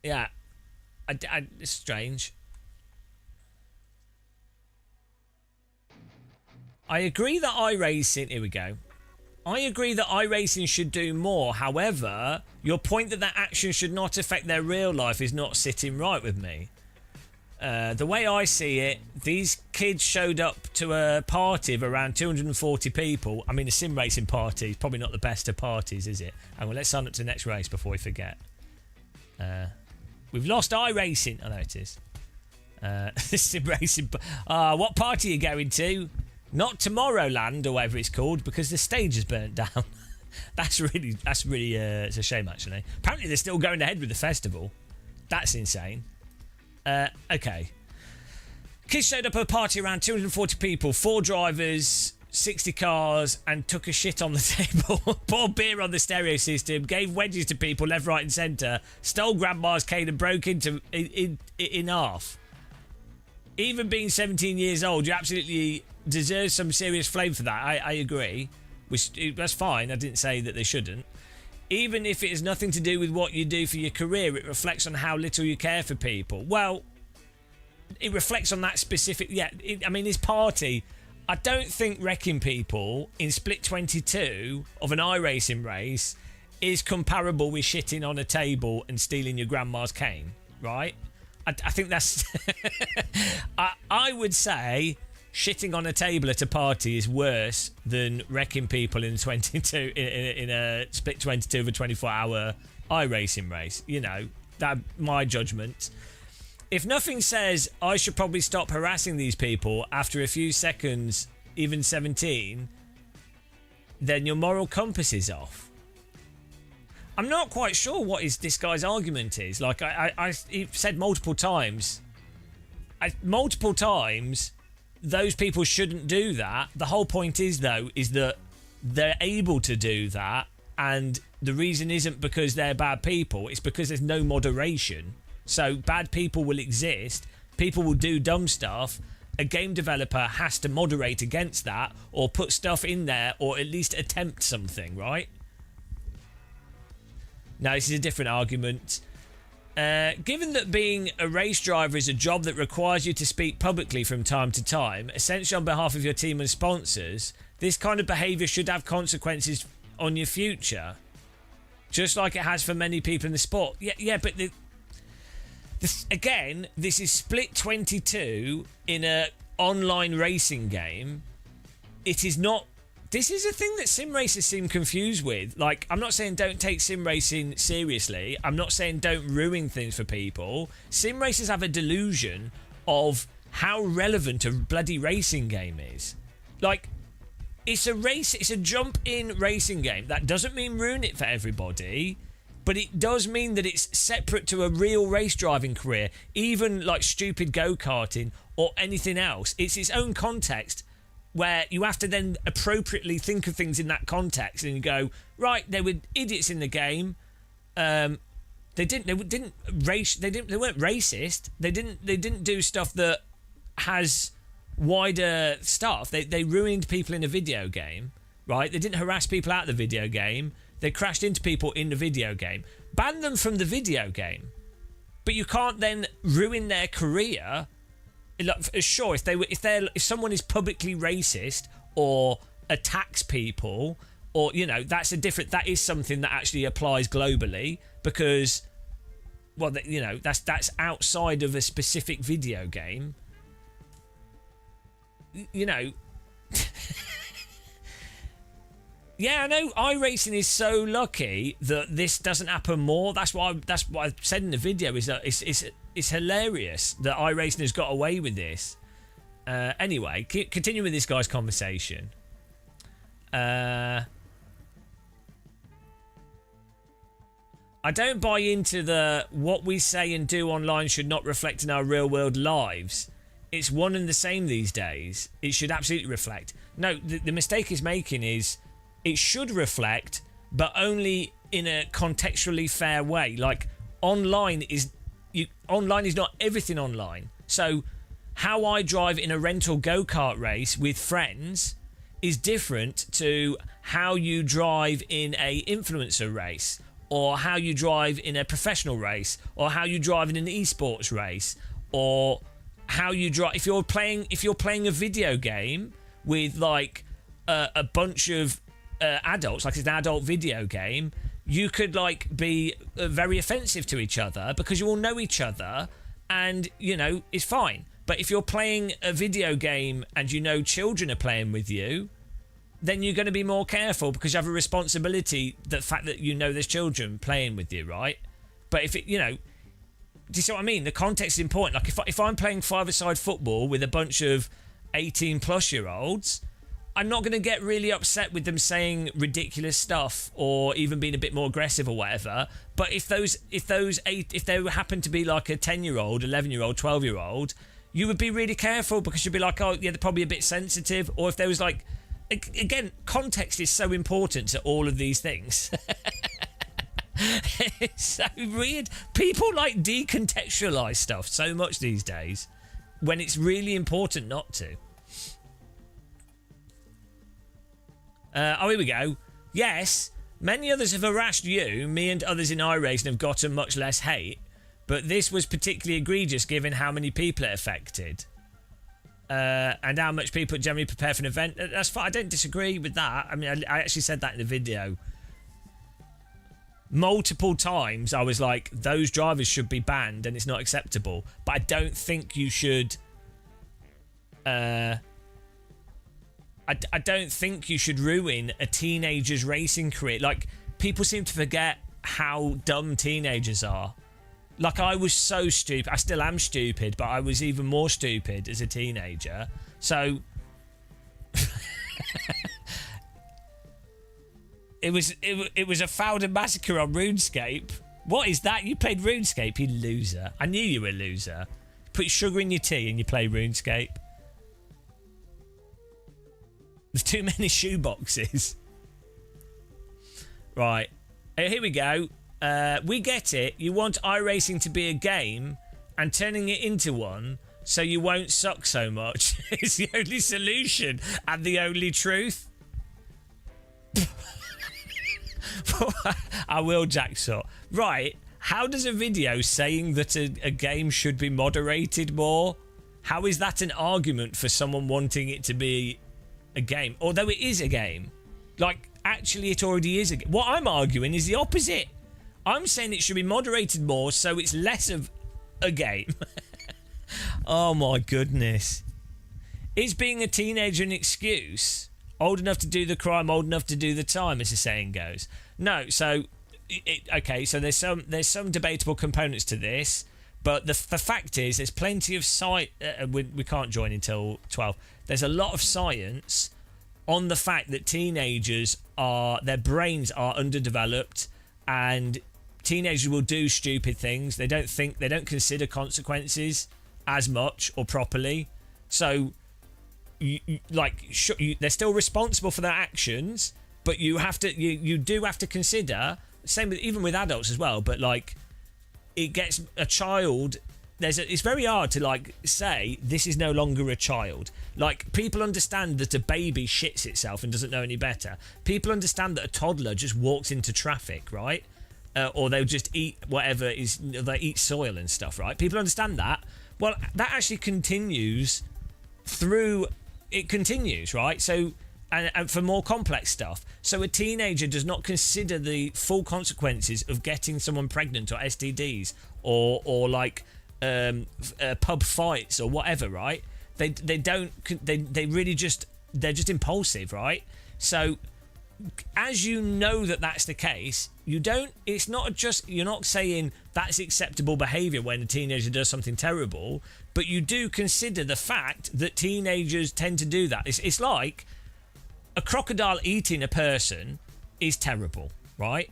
yeah, it's strange. I agree that iRacing... Here we go. I agree that iRacing should do more. However, your point that action should not affect their real life is not sitting right with me. The way I see it, these kids showed up to a party of around 240 people. I mean, a sim racing party is probably not the best of parties, is it? And well, let's sign up to the next race before we forget. We've lost iRacing. Oh, no, it is. Sim racing... what party are you going to? Not Tomorrowland or whatever it's called, because the stage is burnt down. That's really it's a shame, actually. Apparently they're still going ahead with the festival. That's insane. Okay. Kids showed up at a party around 240 people, 4 drivers, 60 cars, and took a shit on the table. Poured beer on the stereo system, gave wedges to people left, right and centre, stole grandma's cane and broke into in half. Even being 17 years old, you absolutely deserve some serious flame for that. I agree. That's fine. I didn't say that they shouldn't. Even if it has nothing to do with what you do for your career, it reflects on how little you care for people. Well, it reflects on that specific... Yeah, I mean, his party... I don't think wrecking people in split 22 of an iRacing race is comparable with shitting on a table and stealing your grandma's cane, right? I think that's... I would say... shitting on a table at a party is worse than wrecking people in 22 in a split 22 of a 24-hour iRacing race. You know, that my judgment. If nothing says I should probably stop harassing these people after a few seconds, even 17, then your moral compass is off. I'm not quite sure what this guy's argument is. Like he said multiple times, those people shouldn't do that. The whole point is, though, is that they're able to do that, and the reason isn't because they're bad people, it's because there's no moderation. So bad people will exist, people will do dumb stuff, a game developer has to moderate against that, or put stuff in there, or at least attempt something, right? Now, this is a different argument. Given that being a race driver is a job that requires you to speak publicly from time to time, essentially on behalf of your team and sponsors, this kind of behaviour should have consequences on your future, just like it has for many people in the sport. Yeah, but again, this is split 22 in a online racing game. It is not... This is a thing that sim racers seem confused with. Like, I'm not saying don't take sim racing seriously. I'm not saying don't ruin things for people. Sim racers have a delusion of how relevant a bloody racing game is. Like, it's a jump-in racing game. That doesn't mean ruin it for everybody, but it does mean that it's separate to a real race driving career, even like stupid go-karting or anything else. It's its own context, where you have to then appropriately think of things in that context, and you go, right, they were idiots in the game. They weren't racist. They didn't do stuff that has wider stuff. They ruined people in a video game, right? They didn't harass people out of the video game. They crashed into people in the video game. Ban them from the video game, but you can't then ruin their career. Sure, if someone is publicly racist or attacks people, or that is something that actually applies globally, because that's outside of a specific video game. Yeah, I know iRacing is so lucky that this doesn't happen more. That's what I said in the video, is that it's hilarious that iRacing has got away with this. Anyway, continue with this guy's conversation. I don't buy into what we say and do online should not reflect in our real world lives. it's one and the same these days. It should absolutely reflect. No, the mistake he's making is it should reflect, but only in a contextually fair way. Like online is not everything online. So how I drive in a rental go-kart race with friends is different to how you drive in a influencer race, or how you drive in a professional race, or how you drive in an esports race, or how you drive if you're playing a video game with like a bunch of adults, like it's an adult video game. You could like be very offensive to each other because you all know each other, and you know it's fine. But if you're playing a video game and you know children are playing with you, then you're going to be more careful because you have a responsibility, the fact that you know there's children playing with you, right? But if it, you know, do you see what I mean? The context is important. Like if I'm playing five-a-side football with a bunch of 18-plus-year-olds, I'm not going to get really upset with them saying ridiculous stuff or even being a bit more aggressive or whatever. But if they happen to be like a 10-year-old, 11-year-old, 12-year-old, you would be really careful because you'd be like, oh yeah, they're probably a bit sensitive. Or if there was like, again, context is so important to all of these things. It's so weird. People like decontextualize stuff so much these days when it's really important not to. Oh, here we go. Yes, many others have harassed you. Me and others in iRacing have gotten much less hate, but this was particularly egregious given how many people it affected. And how much people generally prepare for an event. That's fine. I don't disagree with that. I mean, I actually said that in the video. Multiple times I was like, those drivers should be banned and it's not acceptable. But I don't think you should... I don't think you should ruin a teenager's racing career. Like, people seem to forget how dumb teenagers are. Like, I was so stupid. I still am stupid, but I was even more stupid as a teenager. So... It was a Fowler massacre on RuneScape. What is that? You played RuneScape, you loser. I knew you were a loser. Put sugar in your tea and you play RuneScape. There's too many shoeboxes. Right. Here we go. We get it. You want iRacing to be a game and turning it into one so you won't suck so much. It's the only solution and the only truth. I will, Jacksaw. Right. How does a video saying that a game should be moderated more, how is that an argument for someone wanting it to be a game? Although it is a game. Like, actually it already is a game. What I'm arguing is the opposite. I'm saying it should be moderated more so it's less of a game. Oh my goodness. Is being a teenager an excuse? Old enough to do the crime, old enough to do the time, as the saying goes. No, so... okay, so there's some debatable components to this, but the fact is there's plenty of we can't join until 12. There's a lot of science on the fact that teenagers their brains are underdeveloped and teenagers will do stupid things. They don't consider consequences as much or properly. So they're still responsible for their actions, but you do have to consider. Same with even with adults as well. But like, it gets a child. It's very hard to like say this is no longer a child. Like, people understand that a baby shits itself and doesn't know any better. People understand that a toddler just walks into traffic, right? Or they'll just eat whatever they eat soil and stuff, right? People understand that. Well, that actually continues through. It continues, right? So, and for more complex stuff. So a teenager does not consider the full consequences of getting someone pregnant or STDs or like pub fights or whatever, right? They really just, they're just impulsive, right? So as you know that's the case, it's not just, you're not saying that's acceptable behaviour when a teenager does something terrible, but you do consider the fact that teenagers tend to do that. It's like a crocodile eating a person is terrible, right?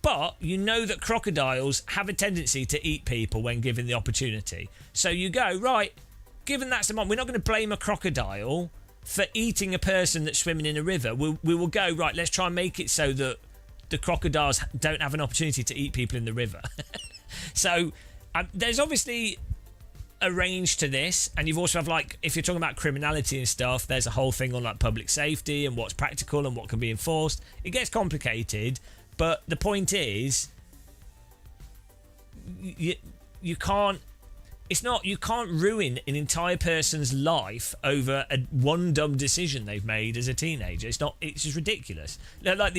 But you know that crocodiles have a tendency to eat people when given the opportunity. So you go, right, given that's the moment, we're not going to blame a crocodile for eating a person that's swimming in a river. We will go, right, let's try and make it so that the crocodiles don't have an opportunity to eat people in the river. So there's obviously a range to this, and you've also have, like, if you're talking about criminality and stuff, there's a whole thing on like public safety and what's practical and what can be enforced. It gets complicated, but the point is, you can't ruin an entire person's life over one dumb decision they've made as a teenager. It's just ridiculous. Like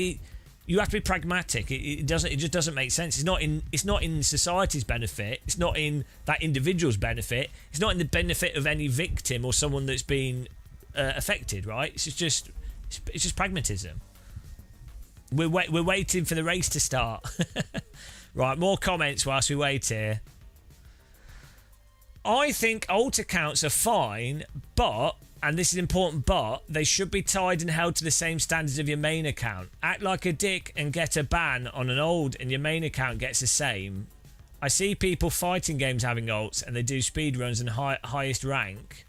you have to be pragmatic. It just doesn't make sense. It's not in society's benefit. It's not in that individual's benefit. It's not in the benefit of any victim or someone that's been affected. Right? It's just pragmatism. We're waiting for the race to start. Right, more comments whilst we wait here. I think alt accounts are fine, but, and this is important, but they should be tied and held to the same standards of your main account. Act like a dick and get a ban on an old and your main account gets the same. I see people fighting games having alts and they do speedruns and highest rank.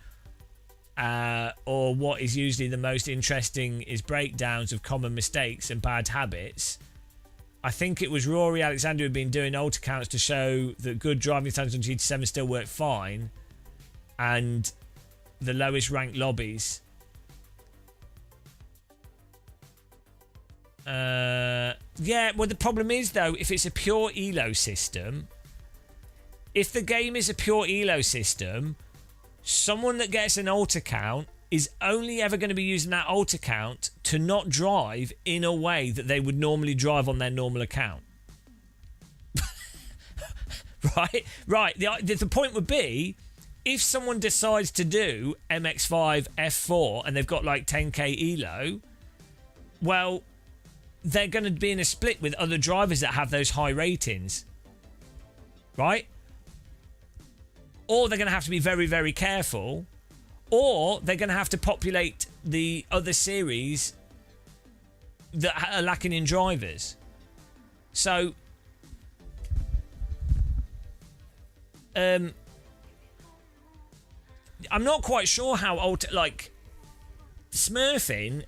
Or what is usually the most interesting is breakdowns of common mistakes and bad habits. I think it was Rory Alexander who'd been doing alt accounts to show that good driving standards on GT7 still work fine, and the lowest ranked lobbies. Yeah, well, the problem is, though, if it's a pure ELO system, if the game is a pure ELO system, someone that gets an alt account is only ever going to be using that alt account to not drive in a way that they would normally drive on their normal account. Right. The point would be, if someone decides to do MX5 F4 and they've got like 10k elo, well, they're going to be in a split with other drivers that have those high ratings. Right? Or they're going to have to be very, very careful. Or they're going to have to populate the other series that are lacking in drivers. So, I'm not quite sure how smurfing.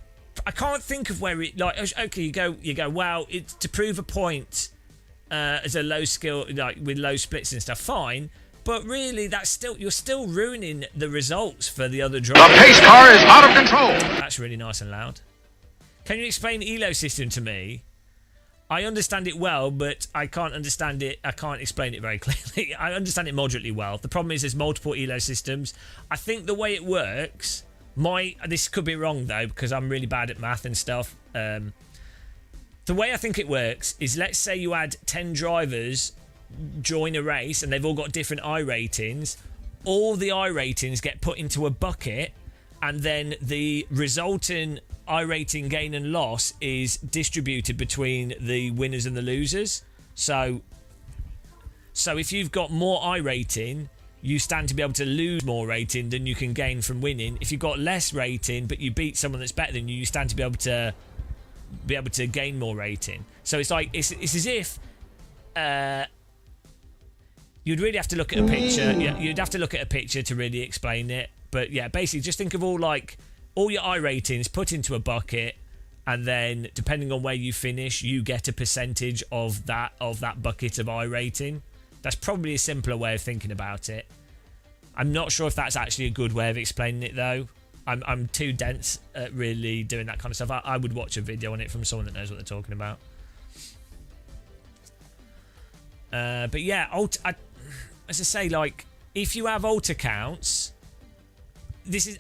I can't think of where it, like, okay, you go. Well, it's to prove a point as a low skill, like with low splits and stuff. Fine. But really, you're still ruining the results for the other drivers. The pace car is out of control. That's really nice and loud. Can you explain the ELO system to me? I understand it well, but I can't understand it. I can't explain it very clearly. I understand it moderately well. The problem is there's multiple ELO systems. I think the way it works, this could be wrong though, because I'm really bad at math and stuff. The way I think it works is, let's say you had 10 drivers join a race and they've all got different I ratings. All the I ratings get put into a bucket, and then the resulting I rating gain and loss is distributed between the winners and the losers. So if you've got more I rating, you stand to be able to lose more rating than you can gain from winning. If you've got less rating but you beat someone that's better than you, you stand to be able to gain more rating. So it's like it's as if you'd really have to look at a picture. You'd have to look at a picture to really explain it. But yeah, basically just think of all your I ratings put into a bucket, and then depending on where you finish, you get a percentage of that bucket of I rating. That's probably a simpler way of thinking about it. I'm not sure if that's actually a good way of explaining it though. I'm too dense at really doing that kind of stuff. I would watch a video on it from someone that knows what they're talking about. But yeah, as I say, like, if you have alt accounts, this is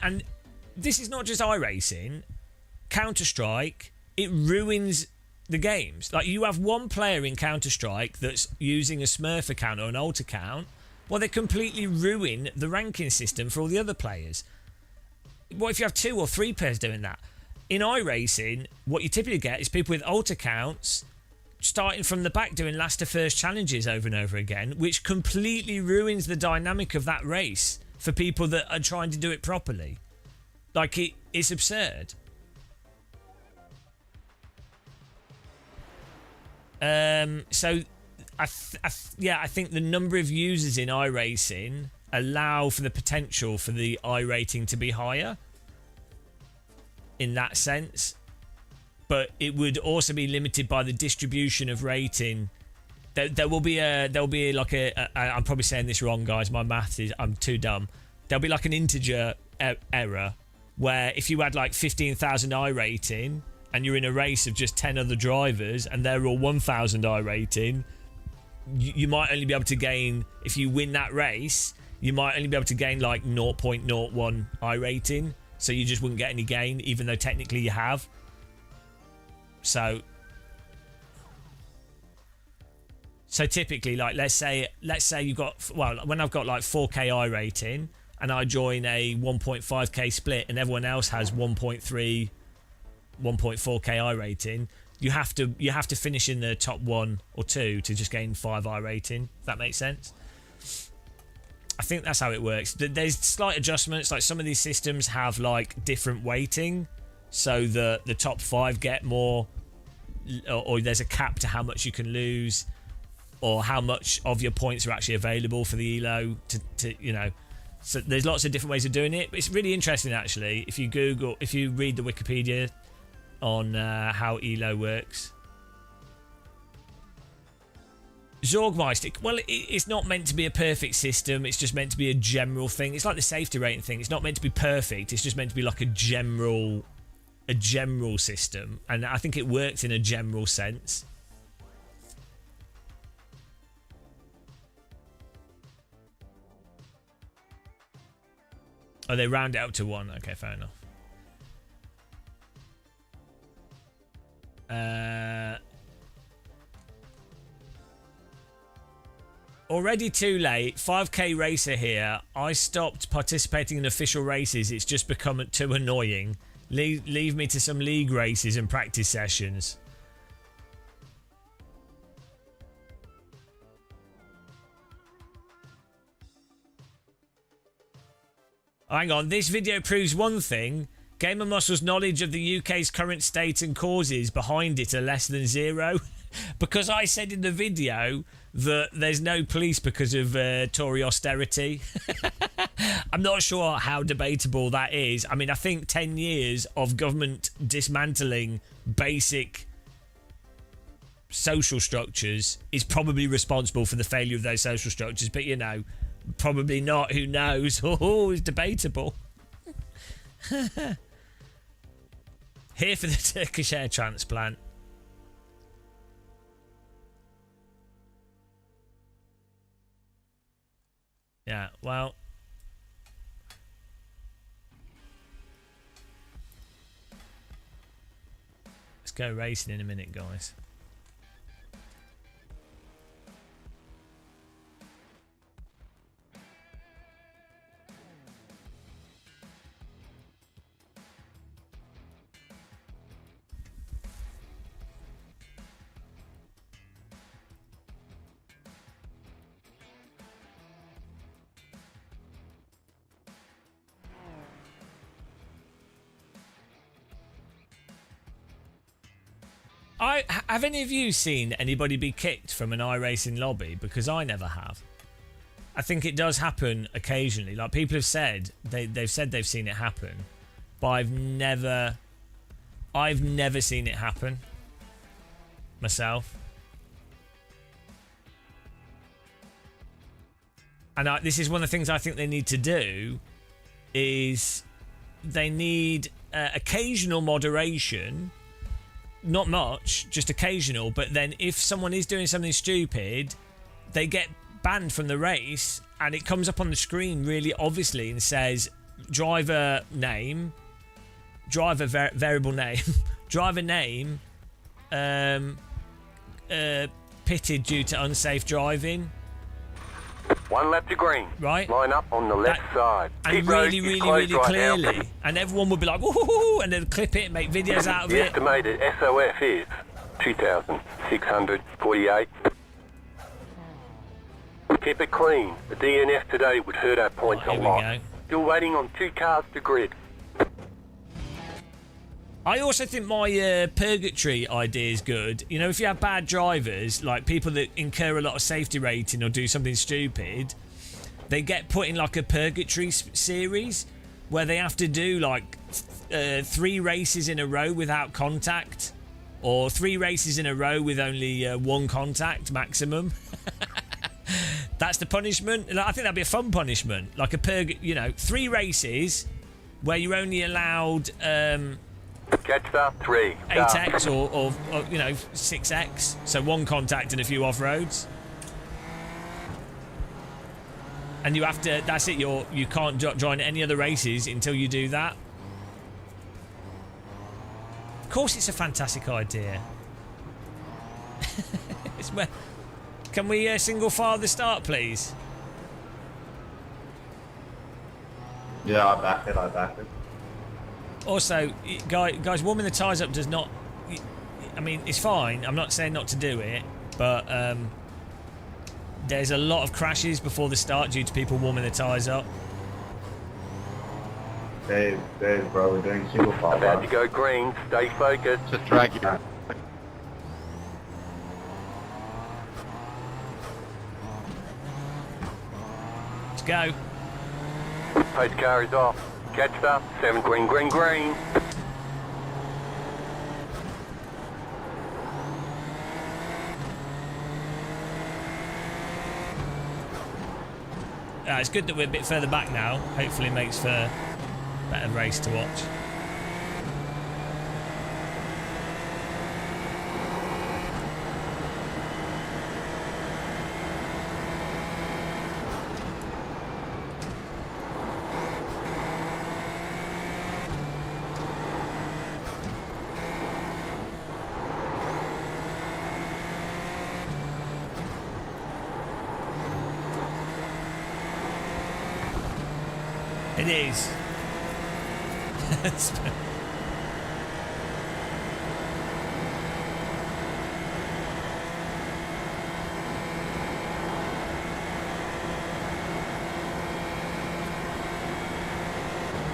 not just iRacing, Counter-Strike, it ruins the games. Like, you have one player in Counter-Strike that's using a Smurf account or an alt account, well, they completely ruin the ranking system for all the other players. What if you have 2 or 3 players doing that? In iRacing, what you typically get is people with alt accounts starting from the back doing last to first challenges over and over again, which completely ruins the dynamic of that race for people that are trying to do it properly. Like, it's absurd. So I think the number of users in iRacing allow for the potential for the I rating to be higher in that sense, but it would also be limited by the distribution of rating. There will be like I'm probably saying this wrong, guys. My maths is, I'm too dumb. There'll be like an integer error where if you had like 15,000 I rating and you're in a race of just 10 other drivers and they're all 1,000 I rating, you might only be able to gain, if you win that race, you might only be able to gain like 0.01 I rating. So you just wouldn't get any gain, even though technically you have. So typically, like let's say you've got, well, when I've got like 4K I rating and I join a 1.5K split and everyone else has 1.3, 1.4K I rating, you have to finish in the top 1 or 2 to just gain 5 I rating. If that makes sense. I think that's how it works. There's slight adjustments, like some of these systems have like different weighting, so the top 5 get more, or there's a cap to how much you can lose, or how much of your points are actually available for the elo to you know. So there's lots of different ways of doing it. But it's really interesting actually if you read the Wikipedia on how elo works. Zorgmeister, well, it's not meant to be a perfect system. It's just meant to be a general thing. It's like the safety rating thing. It's not meant to be perfect. It's just meant to be like a general system, and I think it works in a general sense. Oh, they round it up to 1. Okay, fair enough. Already too late. 5K racer here. I stopped participating in official races. It's just become too annoying. Leave me to some league races and practice sessions. Hang on. This video proves one thing. Gamer Muscle's knowledge of the UK's current state and causes behind it are less than 0. Because I said in the video that there's no police because of Tory austerity. I'm not sure how debatable that is. I mean, I think 10 years of government dismantling basic social structures is probably responsible for the failure of those social structures. But, you know, probably not. Who knows? Oh, it's debatable. Here for the Turkish hair transplant. Yeah, well, let's go racing in a minute, guys. Have any of you seen anybody be kicked from an iRacing lobby? Because I never have. I think it does happen occasionally. Like people have said, they've said they've seen it happen, but I've never seen it happen myself. And this is one of the things I think they need to do, is they need occasional moderation. Not much, just occasional, but then if someone is doing something stupid, they get banned from the race, and it comes up on the screen really obviously and says driver name, driver variable name, driver name pitted due to unsafe driving. 1 lap to green. Right. Line up on the left side. And Pit really, road really, is closed really right clearly. now. And everyone would be like, woohoo, and they'd clip it and make videos out of The it. estimated SOF is 2,648. Keep it clean. The DNF today would hurt our points a lot. Go. Still waiting on 2 cars to grid. I also think my purgatory idea is good. You know, if you have bad drivers, like people that incur a lot of safety rating or do something stupid, they get put in like a purgatory series where they have to do like 3 races in a row without contact, or 3 races in a row with only 1 contact maximum. That's the punishment. I think that'd be a fun punishment, like a 3 races where you're only allowed Catch up 3. 8x or 6x, so 1 contact and a few off-roads. And you have to, that's it, you can't join any other races until you do that. Of course it's a fantastic idea. Can we single file the start, please? Yeah, I backed it. Also, guys, warming the tyres up does not... I mean, it's fine. I'm not saying not to do it, but there's a lot of crashes before the start due to people warming the tyres up. Dave, bro, we're doing single file. About to go green. Stay focused. Just drag you. Let's go. Pace car is off. Catch up. 7 green, green, green. It's good that we're a bit further back now. Hopefully it makes for a better race to watch. It is.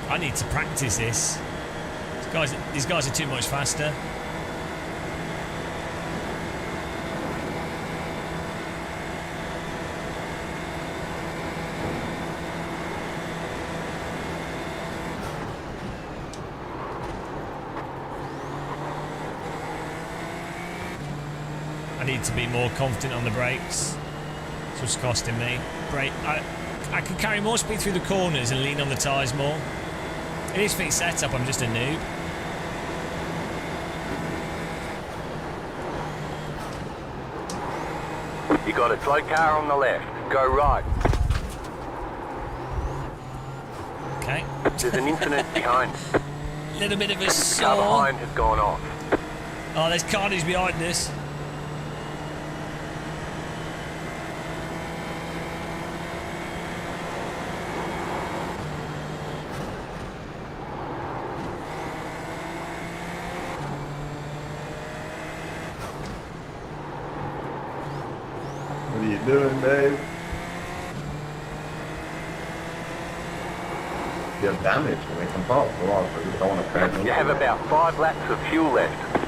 I need to practice this. These guys are too much faster. I need to be more confident on the brakes. It's what's costing me. I can carry more speed through the corners and lean on the tyres more. It is fixed setup, I'm just a noob. You got a slow car on the left. Go right. Okay. There's an incident behind. Little bit of a Car saw. behind has gone off. Oh, there's carnage behind us. What are you doing, Dave? You're damaged when they come past. Well, I just don't want to crash. You have about 5 laps of fuel left.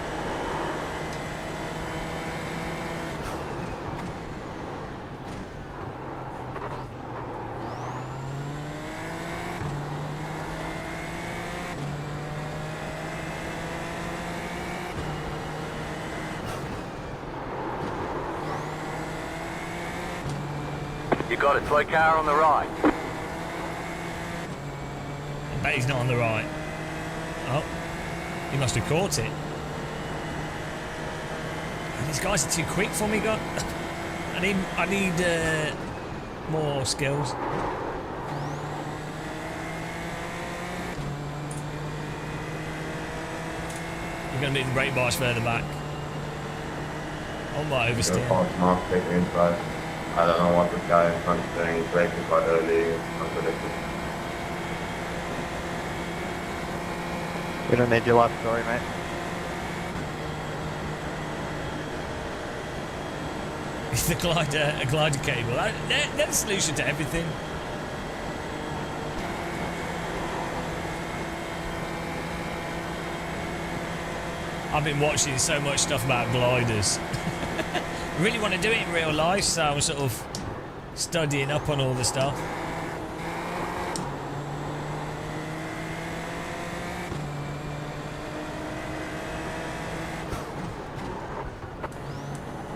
You got a slow car on the right. I bet he's not on the right. Oh, he must have caught it. Oh, these guys are too quick for me, God. I need more skills. We're going to need the brake bars further back. On my oversteer. I don't know what this guy in front is doing. He's braking quite early. Unpredictable. We don't need your life story, mate. Is the glider a glider cable? They're the solution to everything. I've been watching so much stuff about gliders. I really want to do it in real life, so I'm sort of studying up on all the stuff.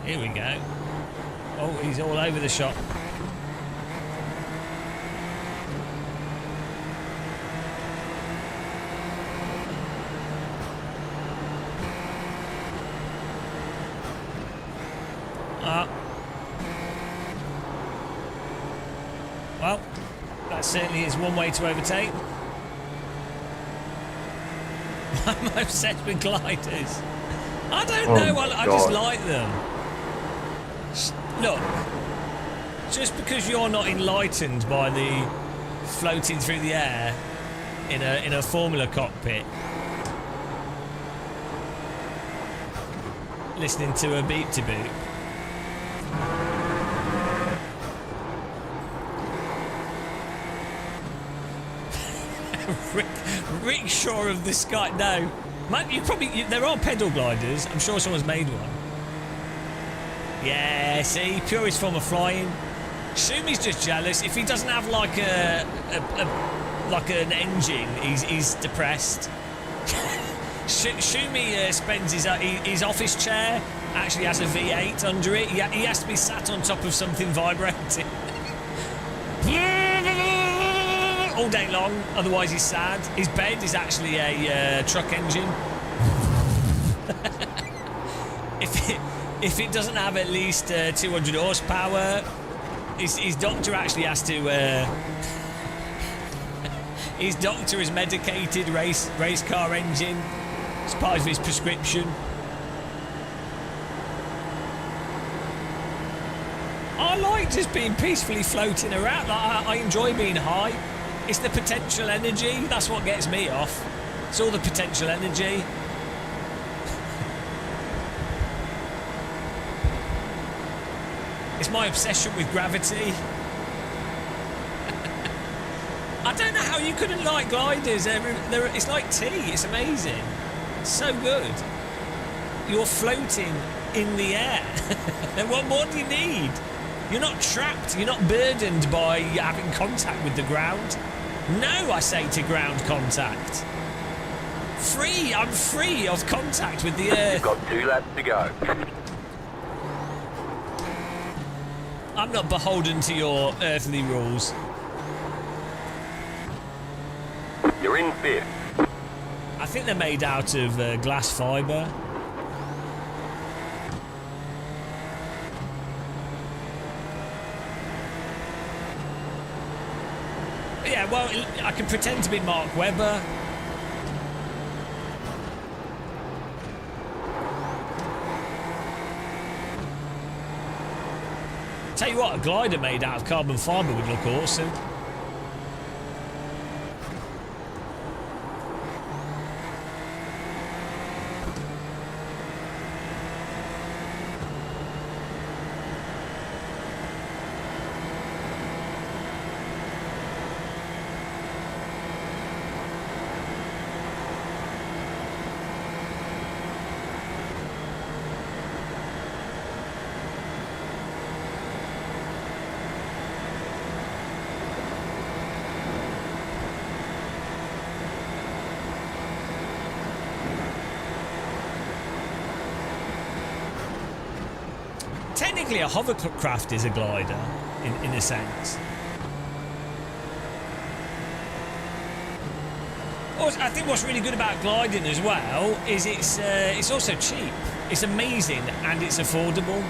Here we go. Oh, he's all over the shop. Well, that certainly is one way to overtake. I'm obsessed with gliders. I don't know, I just like them. Look, just because you're not enlightened by the floating through the air in a Formula cockpit, listening to a beep to boot. Rick Shaw of the Sky. No, man, there are pedal gliders. I'm sure someone's made one. Yeah, see, purest form of flying. Shumi's just jealous. If he doesn't have like an engine, he's depressed. Shumi spends his office chair actually has a V8 under it. He has to be sat on top of something vibrating all day long, otherwise he's sad. His bed is actually a truck engine. If it doesn't have at least 200 horsepower, his doctor actually has to. His doctor has medicated race car engine. It's part of his prescription. I like just being peacefully floating around. I enjoy being high. It's the potential energy. That's what gets me off. It's all the potential energy. It's my obsession with gravity. I don't know how you couldn't like gliders. It's like tea. It's amazing. It's so good. You're floating in the air. And what more do you need? You're not trapped. You're not burdened by having contact with the ground. No, I say to ground contact. Free. I'm free of contact with the earth. You've got 2 laps to go. I'm not beholden to your earthly rules. You're in 5th. I think they're made out of glass fibre. Yeah, well, I can pretend to be Mark Webber. Tell you what, a glider made out of carbon fibre would look awesome. Technically, a hovercraft is a glider, in a sense. I think what's really good about gliding as well is it's also cheap. It's amazing and it's affordable.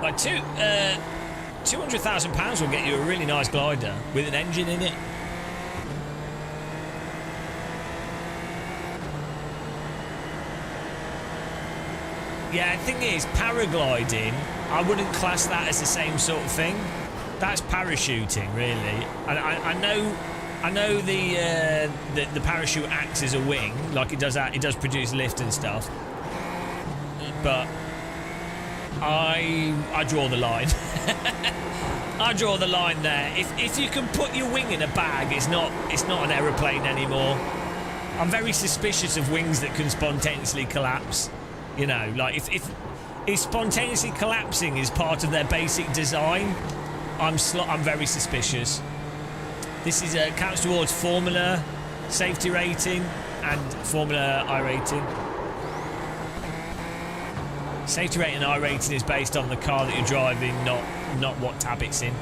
Like £200,000 will get you a really nice glider with an engine in it. Yeah, the thing is, paragliding, I wouldn't class that as the same sort of thing. That's parachuting, really. And I know the parachute acts as a wing, like it does produce lift and stuff. But I draw the line. I draw the line there. If you can put your wing in a bag, it's not an aeroplane anymore. I'm very suspicious of wings that can spontaneously collapse. You know, like if spontaneously collapsing is part of their basic design, I'm very suspicious. This is counts towards Formula safety rating and Formula I rating. Safety rating and I rating is based on the car that you're driving, not what tab it's in.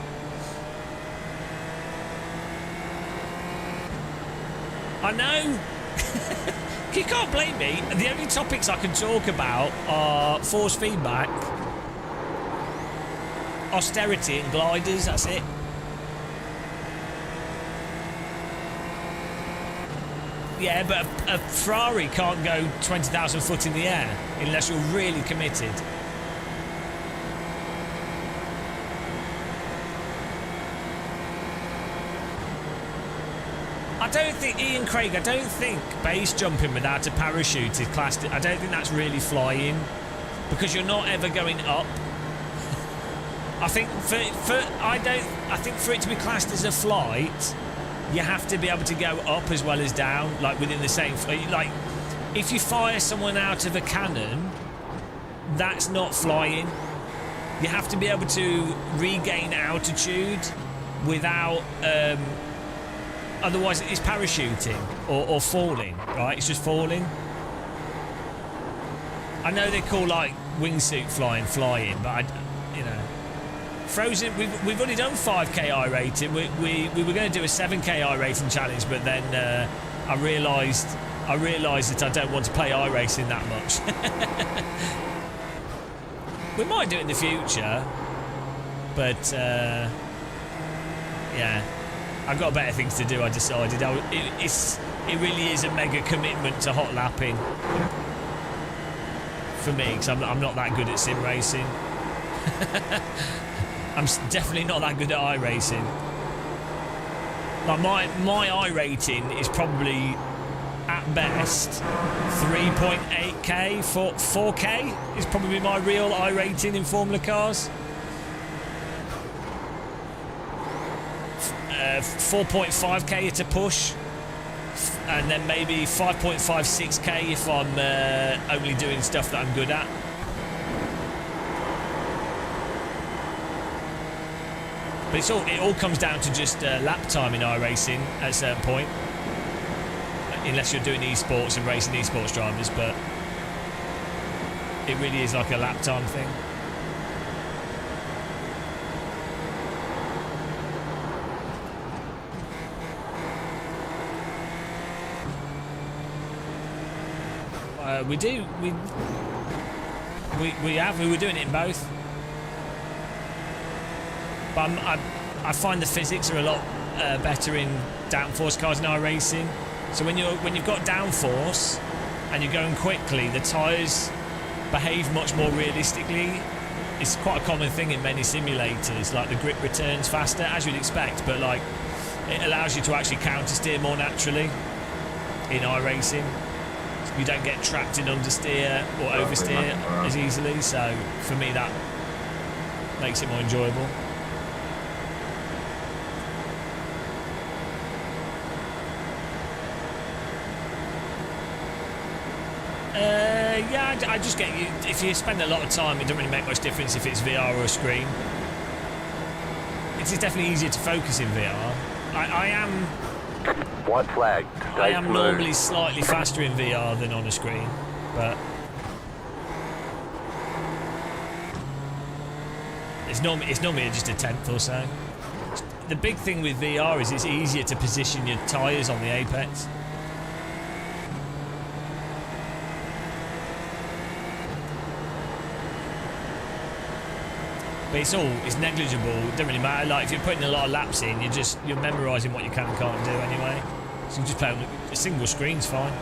I know. You can't blame me. The only topics I can talk about are force feedback, austerity and gliders, that's it. Yeah, but a Ferrari can't go 20,000 foot in the air unless you're really committed. I don't think, Ian Craig, I don't think base jumping without a parachute is classed. I don't think that's really flying because you're not ever going up. I think I think for it to be classed as a flight, you have to be able to go up as well as down, like within the same. Like, if you fire someone out of a cannon, that's not flying. You have to be able to regain altitude without. Otherwise, it's parachuting or falling, right? It's just falling. I know they call like wingsuit flying, but you know. Frozen, we've already done 5k I rating. We were going to do a 7k I rating challenge, but then I realised that I don't want to play I racing that much. We might do it in the future, but yeah, I've got better things to do. I decided it really is a mega commitment to hot lapping for me because I'm not that good at sim racing. I'm definitely not that good at iRacing. Like my iRating is probably at best 3.8k, 4k is probably my real iRating in Formula cars. 4.5k at a push, and then maybe 5.56k if I'm only doing stuff that I'm good at. But it all comes down to just lap time in iRacing at a certain point. Unless you're doing esports and racing esports drivers, but it really is like a lap time thing. We were doing it in both. But I find the physics are a lot better in downforce cars in iRacing. So when you've got downforce and you're going quickly, the tyres behave much more realistically. It's quite a common thing in many simulators. Like the grip returns faster, as you'd expect, but like it allows you to actually counter steer more naturally in iRacing. You don't get trapped in understeer or oversteer as easily. So for me, that makes it more enjoyable. Yeah, I just get you. If you spend a lot of time, it doesn't really make much difference if it's VR or a screen. It is definitely easier to focus in VR. I am. White flag. I am normally slightly faster in VR than on a screen, but it's normally just a tenth or so. The big thing with VR is it's easier to position your tyres on the apex. But it's negligible. It doesn't really matter. Like if you're putting a lot of laps in, you're memorising what you can and can't do anyway. So you just play on a single screen's fine.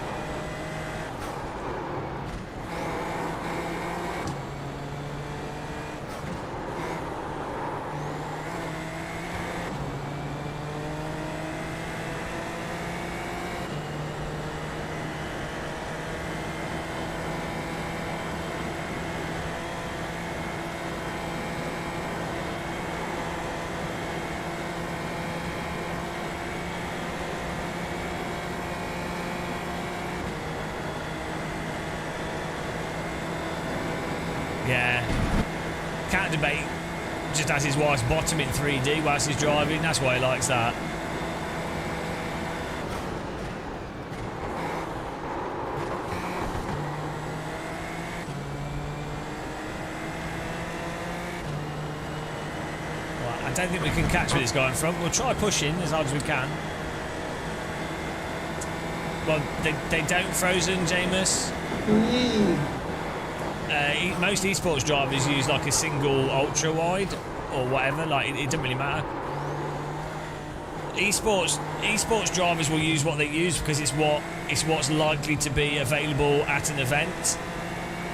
cat debate just has his wife's bottom in 3D whilst he's driving. That's why he likes that. Right, I don't think we can catch with this guy in front. We'll try pushing as hard as we can. Well, they don't frozen, Jameis. Most esports drivers use like a single ultra wide or whatever. Like it doesn't really matter. Esports drivers will use what they use because it's what's likely to be available at an event.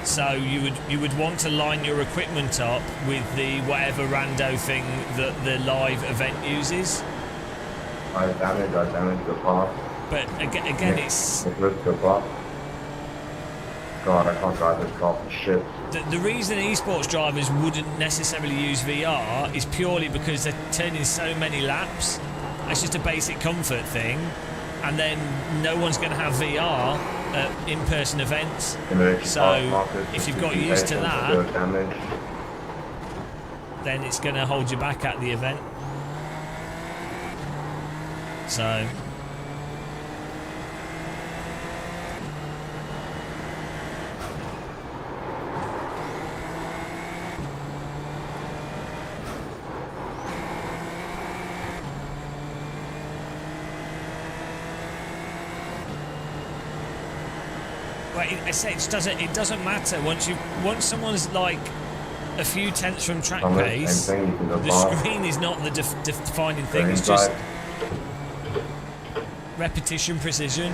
So you would want to line your equipment up with the whatever rando thing that the live event uses. I damage the car. But again, it's... God, I can't drive this car for shit. The reason esports drivers wouldn't necessarily use VR is purely because they're turning so many laps. It's just a basic comfort thing. And then no one's going to have VR at in-person events. So if you've got used to that, then it's going to hold you back at the event. So... I say it doesn't matter once someone's like a few tenths from track pace. The screen is not the defining thing. It's just repetition, precision.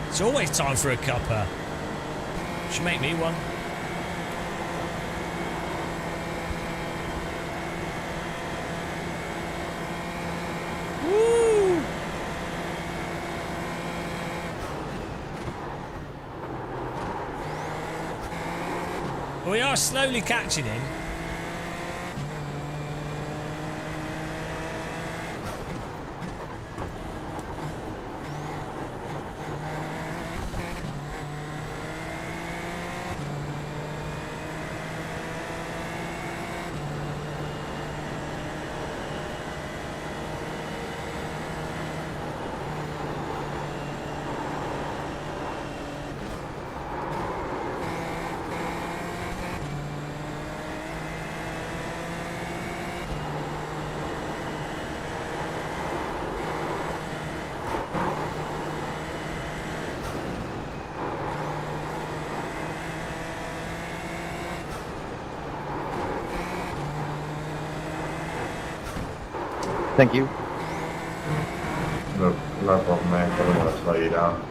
It's always time for a cuppa. Should make me one. Woo! We are slowly catching him. Thank you. No problem, man. I don't want to slow you down.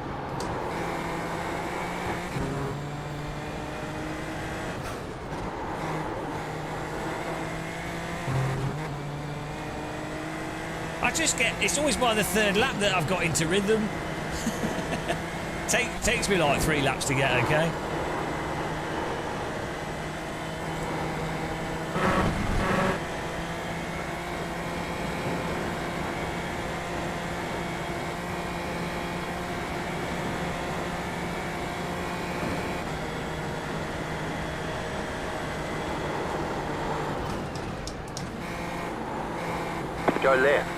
It's always by the third lap that I've got into rhythm. Takes me like 3 laps to get okay. Go left.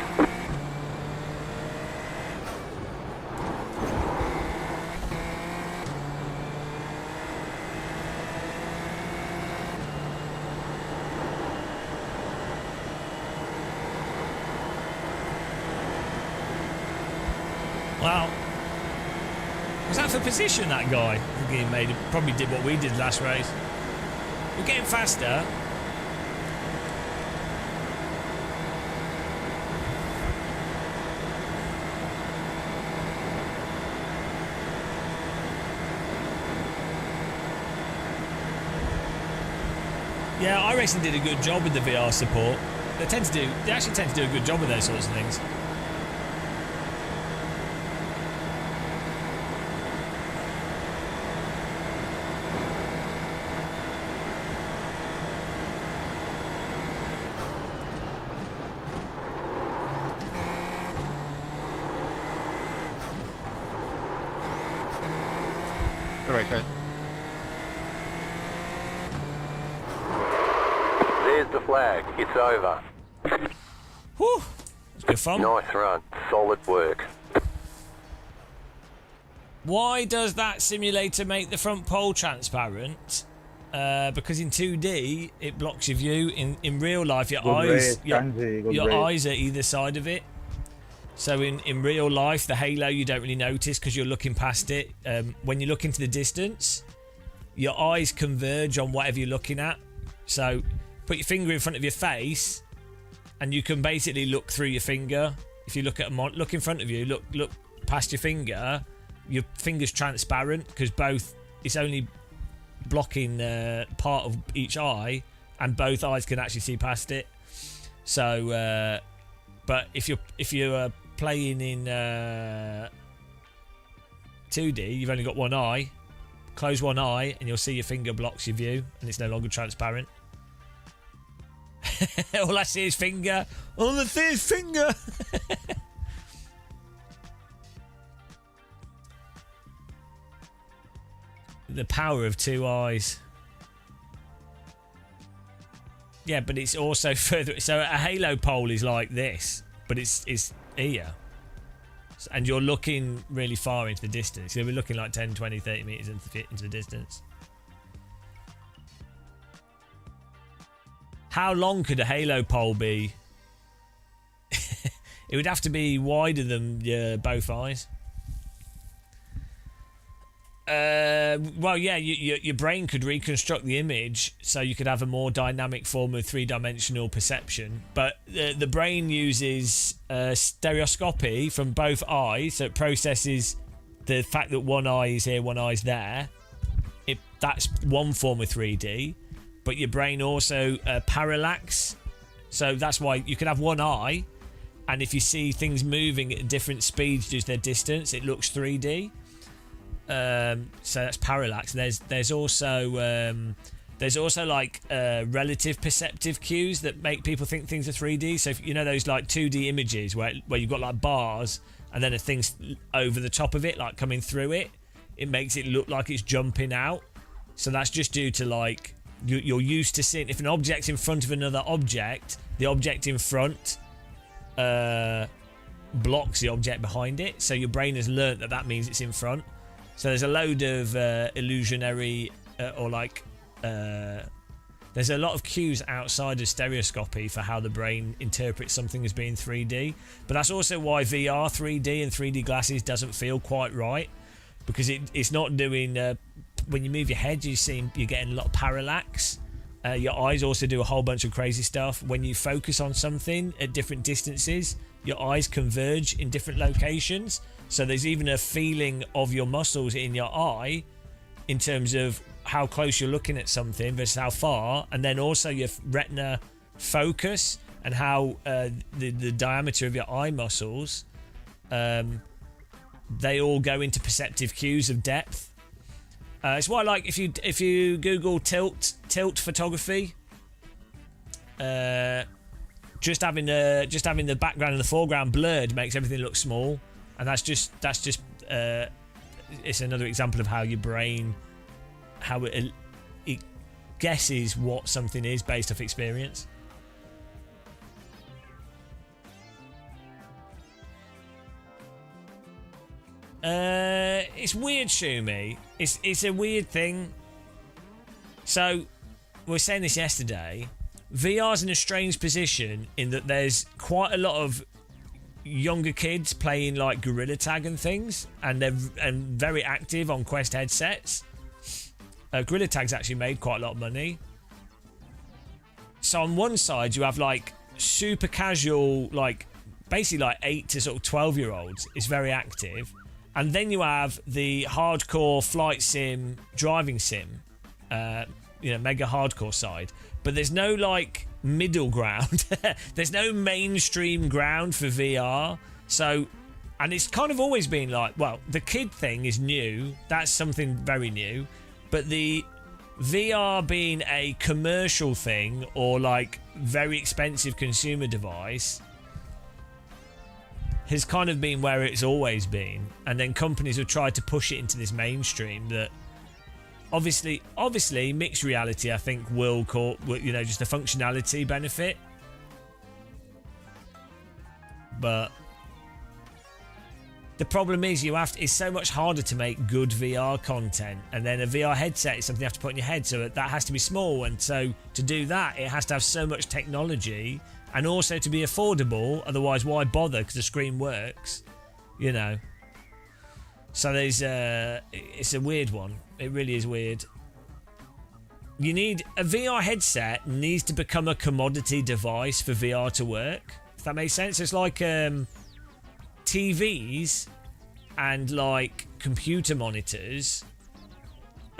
Wow. Was that for position, that guy? I think he probably did what we did last race. We're getting faster. Yeah, iRacing did a good job with the VR support. They actually tend to do a good job with those sorts of things. the flag. It's over. Whew. It's good fun. Nice run. Solid work. Why does that simulator make the front pole transparent? Because in 2D it blocks your view. In real life, your eyes are either side of it. So in real life, the halo you don't really notice because you're looking past it. When you look into the distance, your eyes converge on whatever you're looking at. So put your finger in front of your face, and you can basically look through your finger. If you look at look in front of you, look past your finger's transparent because it's only blocking part of each eye, and both eyes can actually see past it. So, but if you're playing in 2D, you've only got one eye. Close one eye, and you'll see your finger blocks your view, and it's no longer transparent. All I see is finger. All I see is finger. The power of two eyes. Yeah, but it's also further. So a halo pole is like this, but it's here. And you're looking really far into the distance. You'll be looking like 10, 20, 30 metres into the distance. How long could a halo pole be? It would have to be wider than both eyes. Well, yeah, your brain could reconstruct the image so you could have a more dynamic form of three-dimensional perception. But the brain uses stereoscopy from both eyes, so it processes the fact that one eye is here, one eye is there. That's one form of 3D. But your brain also parallax, so that's why you can have one eye, and if you see things moving at different speeds due to their distance, it looks 3D. So that's parallax. There's also like relative perceptive cues that make people think things are 3D. So if, you know those like 2D images where you've got like bars and then a thing's over the top of it, like coming through it, it makes it look like it's jumping out. So that's just due to like you're used to seeing if an object's in front of another object, the object in front blocks the object behind it. So your brain has learnt that means it's in front. So there's a load of illusionary there's a lot of cues outside of stereoscopy for how the brain interprets something as being 3D. But that's also why VR 3D and 3D glasses doesn't feel quite right, because it's not doing when you move your head, you're getting a lot of parallax. Your eyes also do a whole bunch of crazy stuff. When you focus on something at different distances, your eyes converge in different locations. So there's even a feeling of your muscles in your eye in terms of how close you're looking at something versus how far. And then also your retina focus and how the diameter of your eye muscles, they all go into perceptive cues of depth. It's why, like, if you Google tilt photography, just having the background and the foreground blurred makes everything look small, and that's just it's another example of how your brain, how it guesses what something is based off experience. It's weird, Shumi. It's a weird thing. So, we were saying this yesterday. VR's in a strange position in that there's quite a lot of younger kids playing like Gorilla Tag and things, and they're very active on Quest headsets. Gorilla Tag's actually made quite a lot of money. So on one side you have like super casual, like basically like 8 to sort of 12-year-olds. It's very active. And then you have the hardcore flight sim, driving sim, mega hardcore side. But there's no like middle ground. There's no mainstream ground for VR. So, and it's kind of always been like, well, the kid thing is new. That's something very new. But the VR being a commercial thing or like very expensive consumer device has kind of been where it's always been, and then companies have tried to push it into this mainstream that Obviously, mixed reality, I think, will just a functionality benefit. But the problem is it's so much harder to make good VR content, and then a VR headset is something you have to put in your head, so that has to be small, and so to do that it has to have so much technology and also to be affordable, otherwise why bother, because the screen works, you know. So it's a weird one. It really is weird. You need a VR headset needs to become a commodity device for VR to work. If that makes sense. It's like TVs and like computer monitors.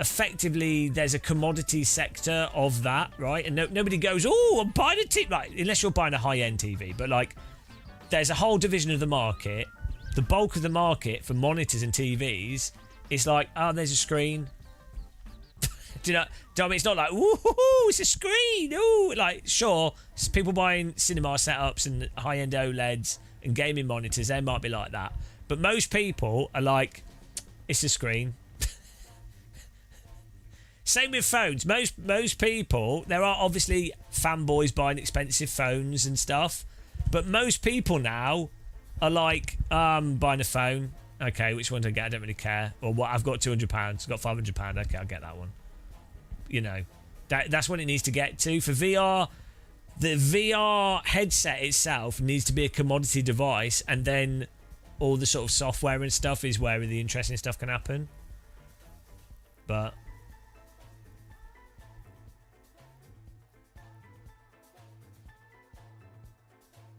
Effectively, there's a commodity sector of that, right? And nobody goes, "Oh, I'm buying a TV," right? Unless you're buying a high-end TV. But like, there's a whole division of the market. The bulk of the market for monitors and TVs is like, oh, there's a screen. Do you know what I mean? It's not like, ooh, it's a screen. Ooh, like, sure, people buying cinema setups and high-end OLEDs and gaming monitors, they might be like that. But most people are like, it's a screen. Same with phones. Most people, there are obviously fanboys buying expensive phones and stuff, but most people now are like, buying a phone. Okay, which one do I get? I don't really care. Or what? I've got £200. I've got £500. Okay, I'll get that one. You know, that's what it needs to get to. For VR, the VR headset itself needs to be a commodity device, and then all the sort of software and stuff is where the interesting stuff can happen. But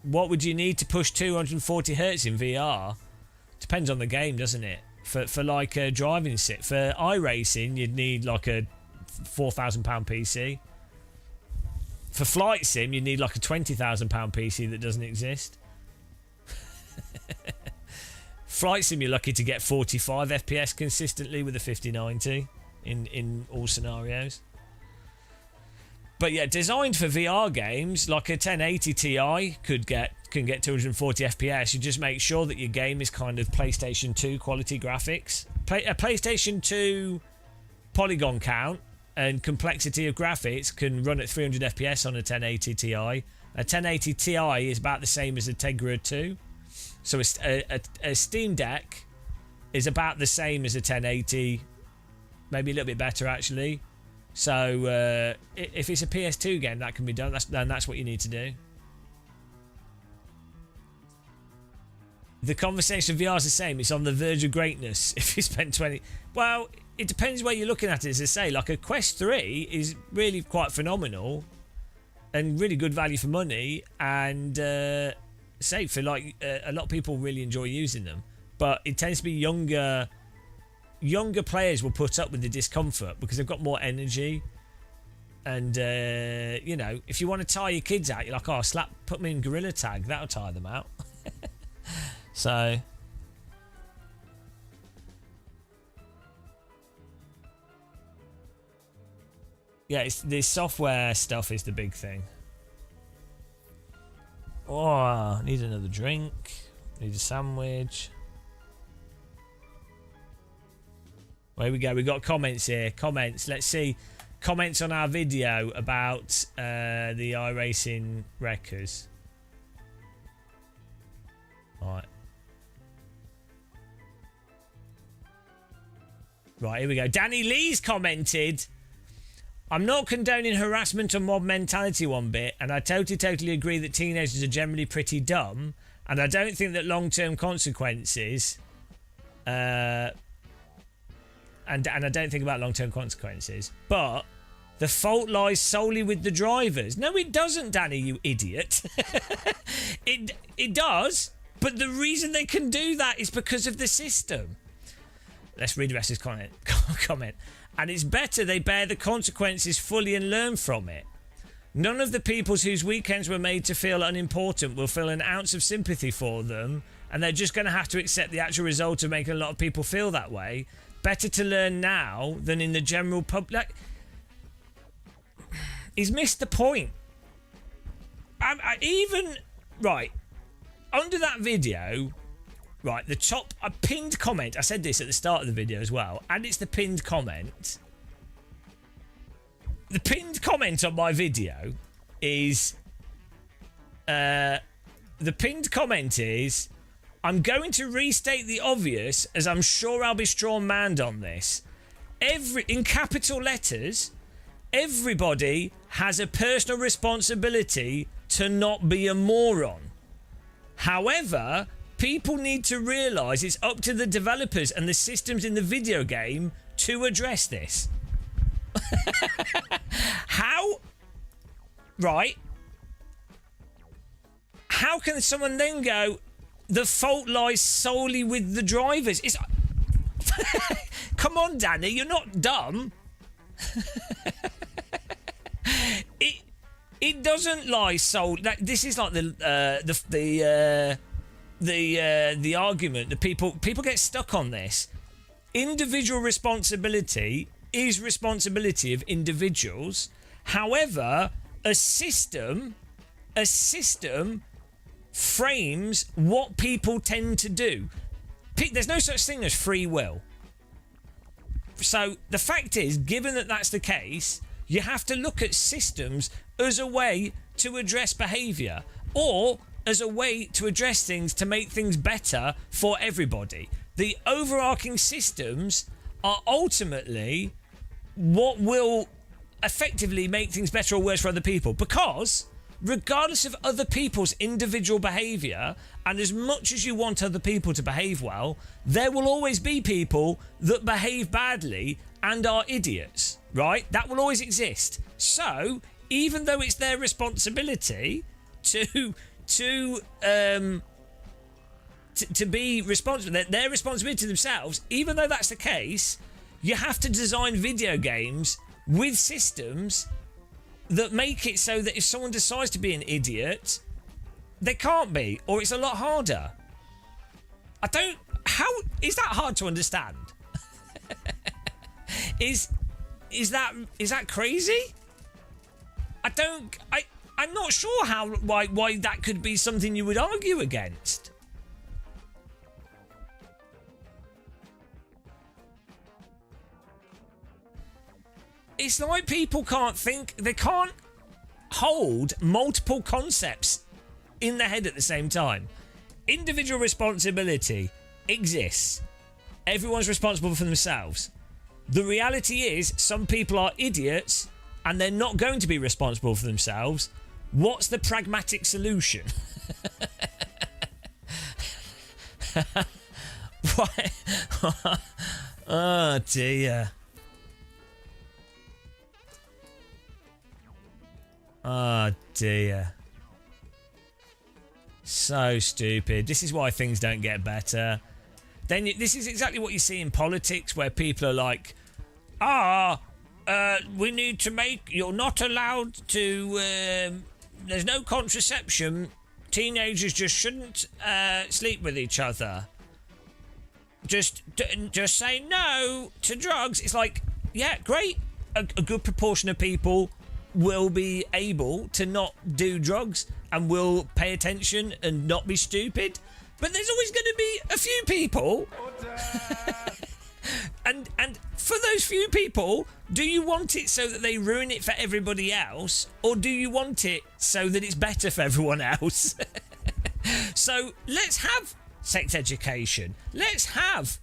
what would you need to push 240 hertz in VR? Depends on the game, doesn't it? For like a driving sit, for iRacing, you'd need like a £4,000 PC. For flight sim, you need like a £20,000 PC that doesn't exist. Flight sim, you're lucky to get 45 FPS consistently with a 5090 in all scenarios. But yeah, designed for VR games, like a 1080 Ti can get 240 FPS. You just make sure that your game is kind of PlayStation 2 quality graphics. A PlayStation 2 polygon count and complexity of graphics can run at 300 FPS on a 1080 Ti. A 1080 Ti is about the same as a Tegra 2. So a Steam Deck is about the same as a 1080, maybe a little bit better actually. So if it's a PS2 game, that can be done. That's what you need to do. The conversation of VR is the same. It's on the verge of greatness. If you spend 20... Well, it depends where you're looking at it, as I say. Like a Quest 3 is really quite phenomenal and really good value for money, and safe for like a lot of people really enjoy using them. But it tends to be younger players will put up with the discomfort because they've got more energy. And you know, if you want to tire your kids out, you're like, oh, put them in Gorilla Tag, that'll tire them out. So yeah, the software stuff is the big thing. Oh, need another drink, need a sandwich. Well, here we go. We've got comments here. Comments. Let's see. Comments on our video about the iRacing wreckers. Right. Right, here we go. Danny Lee's commented, I'm not condoning harassment or mob mentality one bit, and I totally agree that teenagers are generally pretty dumb, and I don't think that long-term consequences... And I don't think about long-term consequences, but the fault lies solely with the drivers. No, it doesn't, Danny, you idiot. It does, but the reason they can do that is because of the system. Let's read the rest of his comment. And it's better they bear the consequences fully and learn from it. None of the peoples whose weekends were made to feel unimportant will feel an ounce of sympathy for them, and they're just going to have to accept the actual result of making a lot of people feel that way. Better to learn now than in the general public. He's missed the point. Right, under that video, right, the top, a pinned comment, I said this at the start of the video as well, and it's the pinned comment, the pinned comment on my video is I'm going to restate the obvious, as I'm sure I'll be strong-manned on this. In capital letters, everybody has a personal responsibility to not be a moron. However, people need to realise it's up to the developers and the systems in the video game to address this. How? Right. How can someone then go, the fault lies solely with the drivers? It's... Come on, Danny, you're not dumb. It doesn't lie solely. This is like the argument that people get stuck on this. Individual responsibility is responsibility of individuals. However, a system frames what people tend to do. There's no such thing as free will. So the fact is, given that that's the case, you have to look at systems as a way to address behaviour, or as a way to address things to make things better for everybody. The overarching systems are ultimately what will effectively make things better or worse for other people, because regardless of other people's individual behaviour, and as much as you want other people to behave well, there will always be people that behave badly and are idiots, right? That will always exist. So, even though it's their responsibility to be responsible, their responsibility to themselves, even though that's the case, you have to design video games with systems that make it so that if someone decides to be an idiot, they can't be, or it's a lot harder. How is that hard to understand? Is that crazy? I'm not sure why that could be something you would argue against. It's like people can't think, they can't hold multiple concepts in their head at the same time. Individual responsibility exists. Everyone's responsible for themselves. The reality is, some people are idiots and they're not going to be responsible for themselves. What's the pragmatic solution? Why? Oh dear. Oh dear. So stupid. This is why things don't get better. Then this is exactly what you see in politics, where people are like, we need to make, you're not allowed to, there's no contraception, teenagers just shouldn't sleep with each other. Just say no to drugs. It's like, yeah, great. A good proportion of people will be able to not do drugs and will pay attention and not be stupid, but there's always going to be a few people and for those few people, do you want it so that they ruin it for everybody else, or do you want it so that it's better for everyone else? So let's have sex education, let's have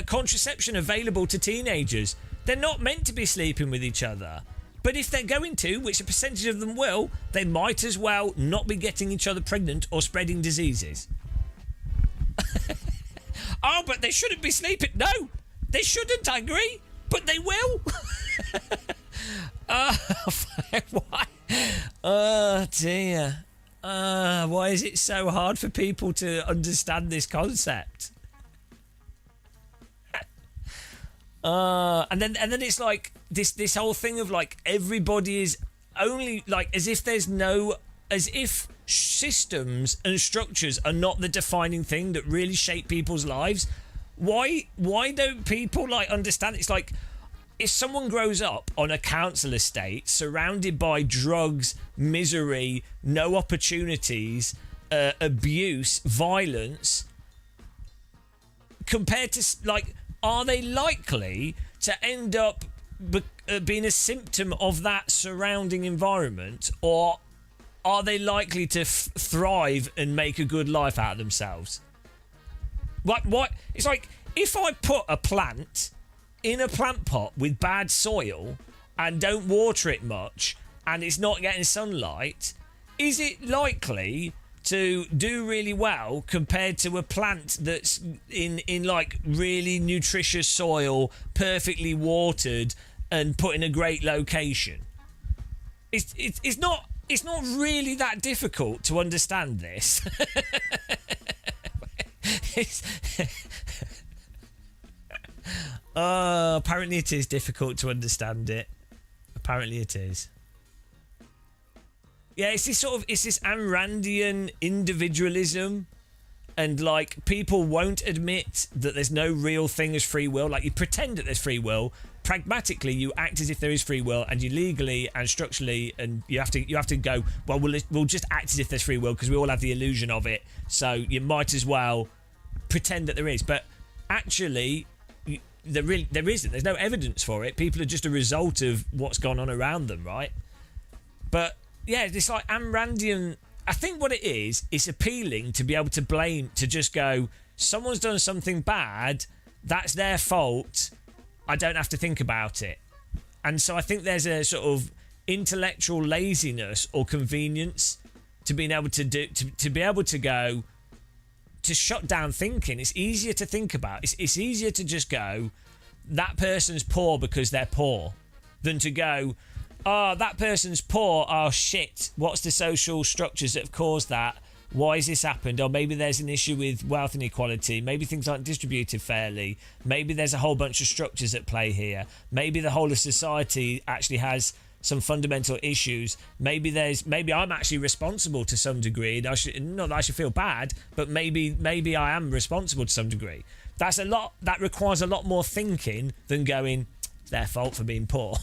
contraception available to teenagers. They're not meant to be sleeping with each other. But if they're going to, which a percentage of them will, they might as well not be getting each other pregnant or spreading diseases. Oh, but they shouldn't be sleeping. No, they shouldn't, I agree. But they will. Why? Oh, dear. Why is it so hard for people to understand this concept? And then it's like this whole thing of like everybody is only like as if systems and structures are not the defining thing that really shape people's lives. Why don't people like understand? It's like if someone grows up on a council estate surrounded by drugs, misery, no opportunities, abuse, violence, compared to like, are they likely to end up being a symptom of that surrounding environment, or are they likely to thrive and make a good life out of themselves? What? It's like if I put a plant in a plant pot with bad soil and don't water it much and it's not getting sunlight, is it likely to do really well compared to a plant that's in like really nutritious soil, perfectly watered and put in a great location? It's not really that difficult to understand this. Apparently it is difficult to understand it. Apparently it is. Yeah, it's this Ayn Randian individualism, and like people won't admit that there's no real thing as free will. Like you pretend that there's free will. Pragmatically, you act as if there is free will, and you legally and structurally, and you have to go. Well, we'll just act as if there's free will because we all have the illusion of it. So you might as well pretend that there is, but actually, there isn't. There's no evidence for it. People are just a result of what's gone on around them, right? But yeah, it's like Ayn Randian. I think what it is, it's appealing to be able to blame, to just go, someone's done something bad, that's their fault, I don't have to think about it. And so I think there's a sort of intellectual laziness or convenience to being able to do, to be able to go, to shut down thinking. It's easier to think about. It's easier to just go, that person's poor because they're poor, than to go, oh, that person's poor, oh shit, what's the social structures that have caused that? Why has this happened? Or maybe there's an issue with wealth inequality. Maybe things aren't distributed fairly. Maybe there's a whole bunch of structures at play here. Maybe the whole of society actually has some fundamental issues. Maybe I'm actually responsible to some degree. And not that I should feel bad, but maybe I am responsible to some degree. That requires a lot more thinking than going, it's their fault for being poor.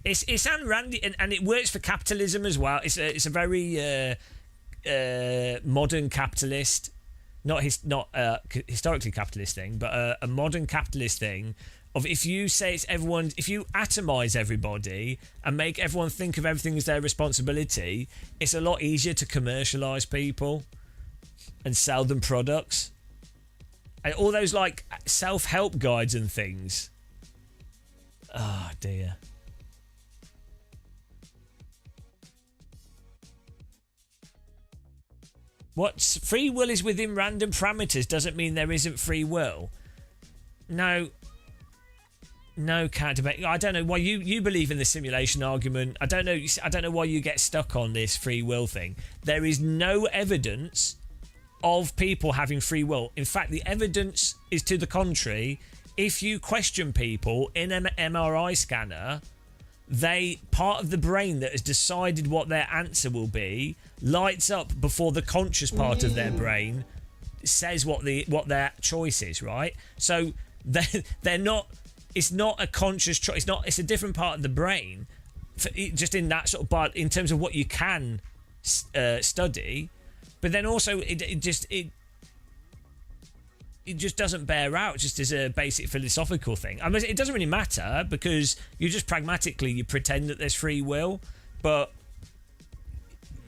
It's Ayn Rand, and it works for capitalism as well. It's a very modern capitalist, not historically capitalist thing, but a modern capitalist thing. Of if you say it's everyone, if you atomize everybody and make everyone think of everything as their responsibility, it's a lot easier to commercialize people and sell them products. And all those like self-help guides and things. Oh dear. What's free will is within random parameters doesn't mean there isn't free will. No, can't debate. I don't know why you believe in the simulation argument. I don't know why you get stuck on this free will thing. There is no evidence of people having free will. In fact, the evidence is to the contrary. If you question people in an MRI scanner, part of the brain that has decided what their answer will be lights up before the conscious part of their brain says what their choice is, right? So they're not. It's not a conscious choice. It's a different part of the brain, just in that sort of part in terms of what you can study, but then also it just doesn't bear out just as a basic philosophical thing. I mean, it doesn't really matter because you just pragmatically you pretend that there's free will, but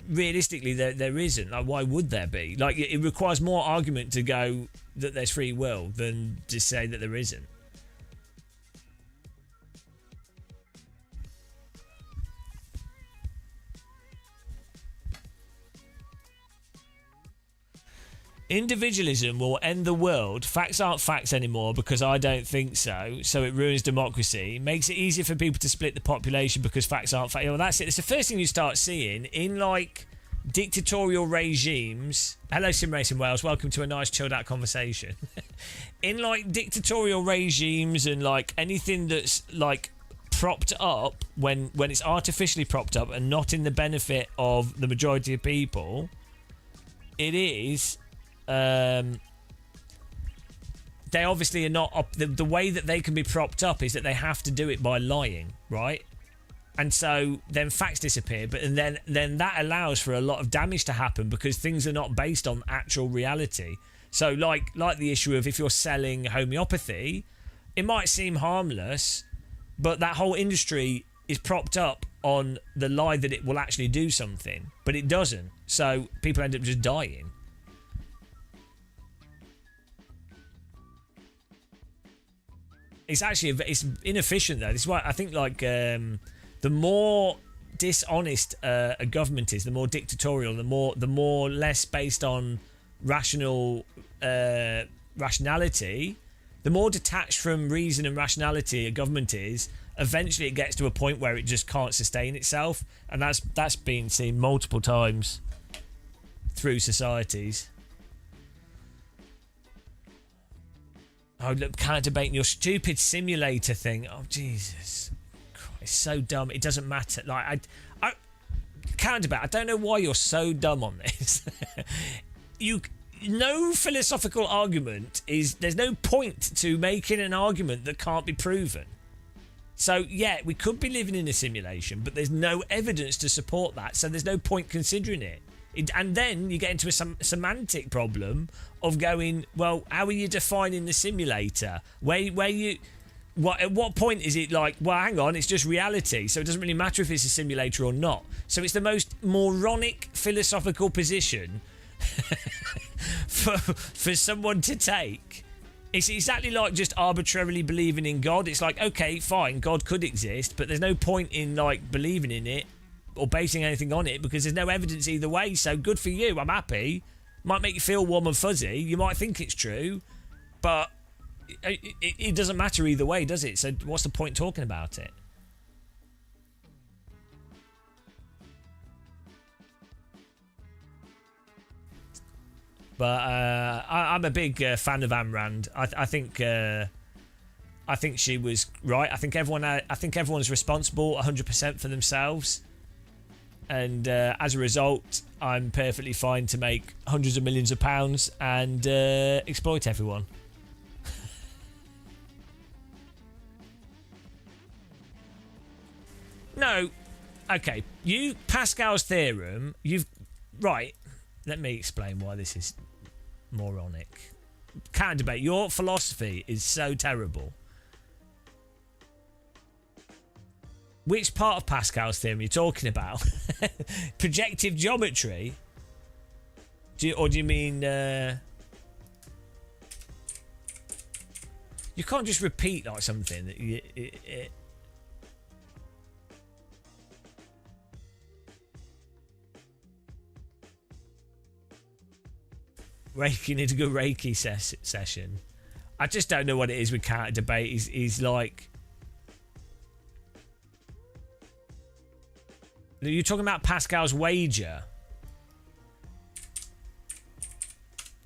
realistically there isn't. Like, why would there be? Like, it requires more argument to go that there's free will than to say that there isn't. Individualism will end the world. Facts aren't facts anymore because I don't think so. So it ruins democracy. Makes it easier for people to split the population because facts aren't facts. Well, that's it. It's the first thing you start seeing in like dictatorial regimes. Hello, Sim Racing Wales. Welcome to a nice chilled out conversation. In like dictatorial regimes and like anything that's like propped up when it's artificially propped up and not in the benefit of the majority of people, it is. They obviously are not the way that they can be propped up is that they have to do it by lying, right? And so then facts disappear, but then that allows for a lot of damage to happen because things are not based on actual reality. So like the issue of if you're selling homeopathy, it might seem harmless, but that whole industry is propped up on the lie that it will actually do something, but it doesn't. So people end up just dying. It's actually it's inefficient though. This is why I think like the more dishonest a government is, the more dictatorial, the more less based on rationality, the more detached from reason and rationality a government is, eventually it gets to a point where it just can't sustain itself, and that's been seen multiple times through societies. Oh, look, can't debate your stupid simulator thing. Oh, Jesus Christ, it's so dumb. It doesn't matter. Like, I can't debate. I don't know why you're so dumb on this. No philosophical argument there's no point to making an argument that can't be proven. So, yeah, we could be living in a simulation, but there's no evidence to support that, so there's no point considering it. And then you get into a semantic problem of going, well, how are you defining the simulator? At what point is it like, well, hang on, it's just reality, so it doesn't really matter if it's a simulator or not. So it's the most moronic philosophical position for someone to take. It's exactly like just arbitrarily believing in God. It's like, okay, fine, God could exist, but there's no point in like believing in it or basing anything on it because there's no evidence either way. So good for you, I'm happy. Might make you feel warm and fuzzy. You might think it's true, but it doesn't matter either way, does it? So what's the point talking about it? But I'm a big fan of Ayn Rand. I think she was right. I think everyone's responsible 100% for themselves, and as a result, I'm perfectly fine to make hundreds of millions of pounds and exploit everyone. No, okay. Pascal's theorem. Right. Let me explain why this is moronic. Can't debate. Your philosophy is so terrible. Which part of Pascal's theorem are you talking about? Projective geometry? Do you mean... You can't just repeat like something that Reiki, need a good Reiki session. I just don't know what it is with counter debate. He's like... You're talking about Pascal's wager.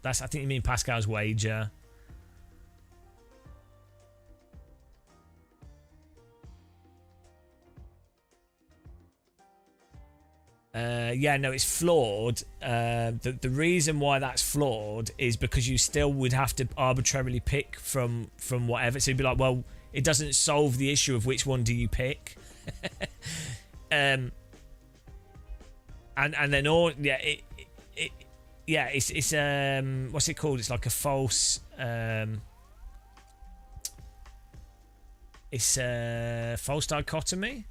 I think you mean Pascal's wager. Yeah, no, it's flawed. The reason why that's flawed is because you still would have to arbitrarily pick from whatever. So you'd be like, well, it doesn't solve the issue of which one do you pick. And then all it's what's it called? It's like a false it's a false dichotomy.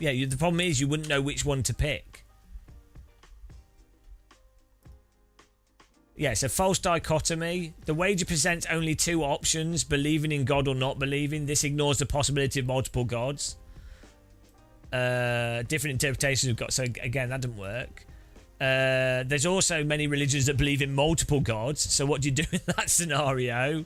Yeah, the problem is you wouldn't know which one to pick. Yeah, it's a false dichotomy. The wager presents only two options, believing in God or not believing. This ignores the possibility of multiple gods. Different interpretations of God. So again, that doesn't work. There's also many religions that believe in multiple gods. So what do you do in that scenario?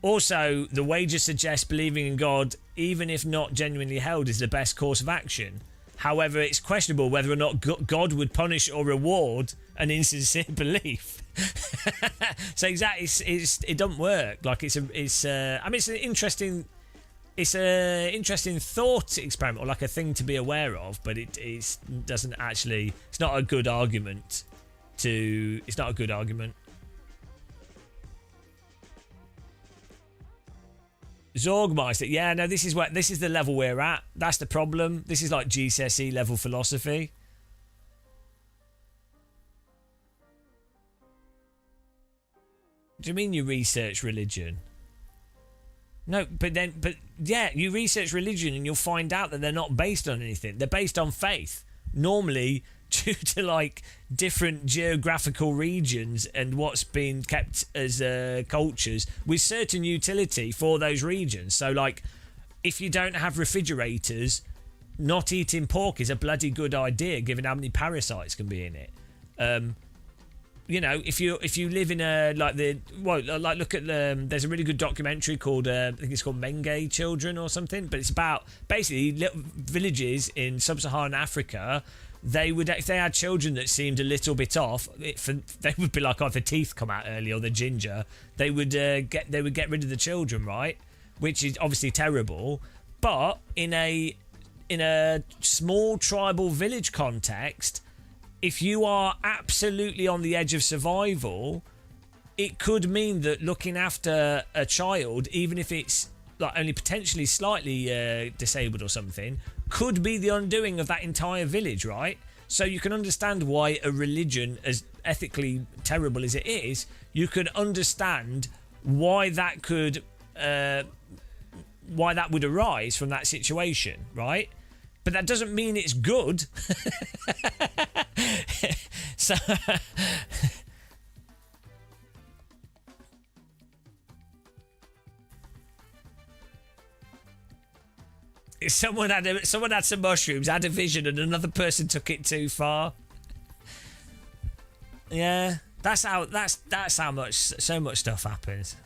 Also, the wager suggests believing in God, even if not genuinely held, is the best course of action. However, it's questionable whether or not God would punish or reward an insincere belief. So exactly, it doesn't work. Like it's an interesting thought experiment, or like a thing to be aware of, but it doesn't actually. It's not a good argument. It's not a good argument. Zorgmeister, yeah, no, this is the level we're at. That's the problem. This is like GCSE level philosophy. do you mean you research religion? No, but yeah, you research religion and you'll find out that they're not based on anything. They're based on faith. Normally, due to like different geographical regions and what's been kept as cultures with certain utility for those regions. So like, if you don't have refrigerators, not eating pork is a bloody good idea, given how many parasites can be in it. You know, if you live in a look at there's a really good documentary called I think it's called Menge Children or something, but it's about basically little villages in sub-Saharan Africa. They would, if they had children that seemed a little bit off, they would be like, oh, if the teeth come out early or the ginger, they would get rid of the children, right? Which is obviously terrible. But in a small tribal village context, if you are absolutely on the edge of survival, it could mean that looking after a child, even if it's like only potentially slightly disabled or something, could be the undoing of that entire village, right? So you can understand why a religion, as ethically terrible as it is, you could understand why that could why that would arise from that situation, right? But that doesn't mean it's good. So someone had some mushrooms, had a vision, and another person took it too far. Yeah, that's how much so much stuff happens.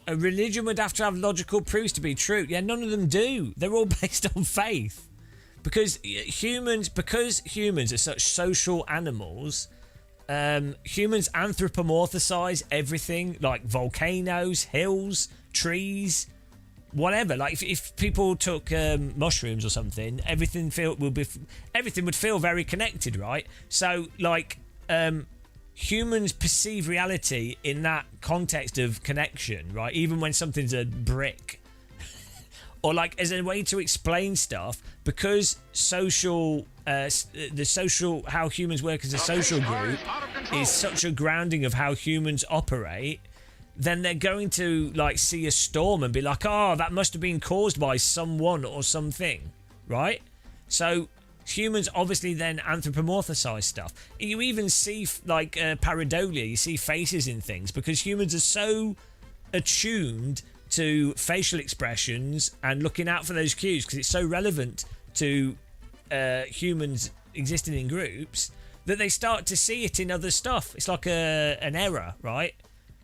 A religion would have to have logical proofs to be true. Yeah, none of them do. They're all based on faith. Because humans are such social animals, humans anthropomorphize everything, like volcanoes, hills, trees, whatever. Like if people took mushrooms or something, everything would feel very connected, right? So like humans perceive reality in that context of connection, right? Even when something's a brick. Or like as a way to explain stuff, because social how humans work as a social group is such a grounding of how humans operate, then they're going to like see a storm and be like, oh, that must have been caused by someone or something, right? So humans obviously then anthropomorphize stuff. You even see like pareidolia, you see faces in things, because humans are so attuned to facial expressions and looking out for those cues, because it's so relevant to humans existing in groups, that they start to see it in other stuff. It's like an error, right?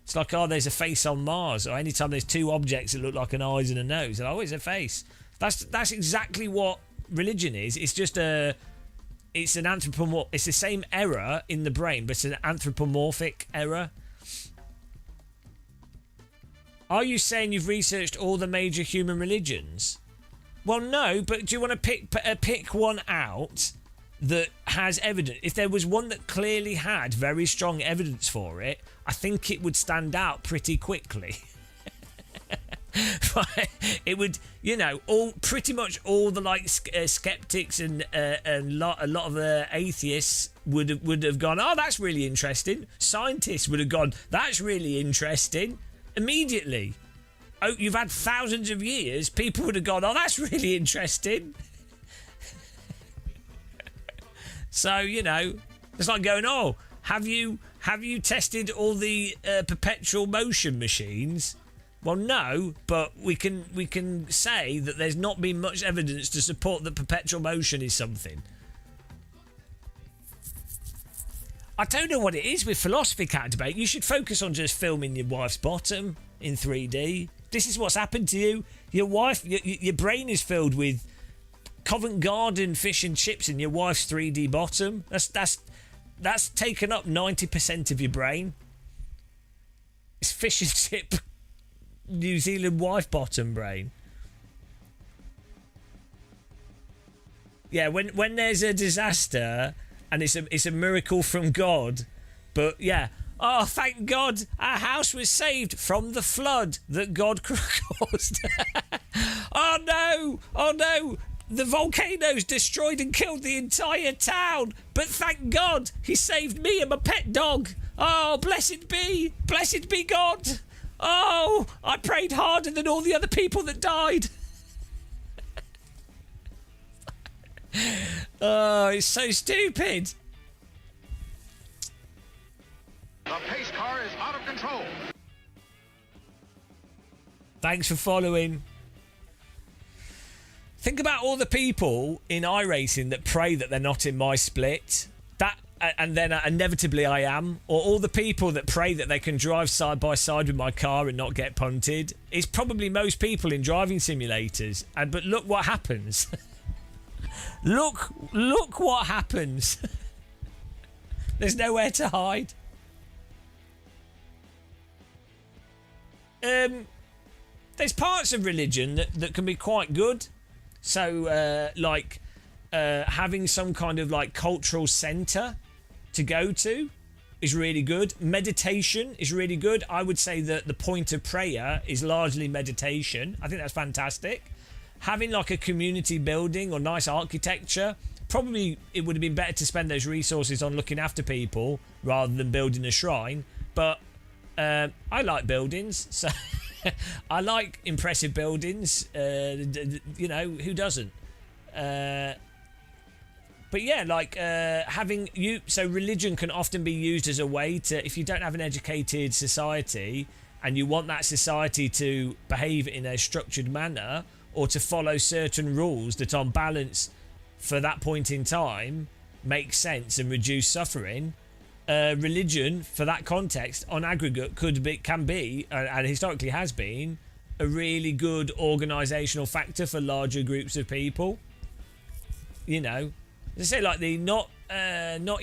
It's like, oh, there's a face on Mars, or anytime there's two objects that look like an eyes and a nose, and oh, it's a face. That's exactly what religion is. It's just it's the same error in the brain, but it's an anthropomorphic error. Are you saying you've researched all the major human religions? Well, no, but do you want to pick one out that has evidence? If there was one that clearly had very strong evidence for it, I think it would stand out pretty quickly. It would, pretty much all the like skeptics and a lot of atheists would have gone, oh, that's really interesting. Scientists would have gone, that's really interesting. Immediately. Oh, you've had thousands of years, people would have gone, oh, that's really interesting. So, it's like going, oh, have you tested all the perpetual motion machines? Well, no, but we can say that there's not been much evidence to support that perpetual motion is something. I don't know what it is with philosophy cat debate. You should focus on just filming your wife's bottom in 3D. This is what's happened to you. Your wife, your brain is filled with Covent Garden fish and chips in your wife's 3D bottom. That's taken up 90% of your brain. It's fish and chip New Zealand wife bottom brain. Yeah, when there's a disaster and it's a miracle from God, but yeah, Oh, thank God, our house was saved from the flood that God caused. Oh no, oh no, the volcanoes destroyed and killed the entire town. But thank God, he saved me and my pet dog. Oh, blessed be God. Oh, I prayed harder than all the other people that died. Oh, it's so stupid. The pace car is out of control. Thanks for following. Think about all the people in iRacing that pray that they're not in my split. That and then inevitably I am. Or all the people that pray that they can drive side by side with my car and not get punted. It's probably most people in driving simulators. But look what happens. Look what happens. There's nowhere to hide. There's parts of religion that can be quite good. So, having some kind of like cultural centre to go to is really good. Meditation is really good. I would say that the point of prayer is largely meditation. I think that's fantastic. Having like a community building or nice architecture, probably it would have been better to spend those resources on looking after people rather than building a shrine. But I like buildings, so I like impressive buildings. You know, who doesn't? But yeah, like having you. So religion can often be used as a way to, if you don't have an educated society and you want that society to behave in a structured manner or to follow certain rules that on balance for that point in time make sense and reduce suffering. Religion, for that context, on aggregate, can be, and historically has been, a really good organisational factor for larger groups of people. You know, they say like the not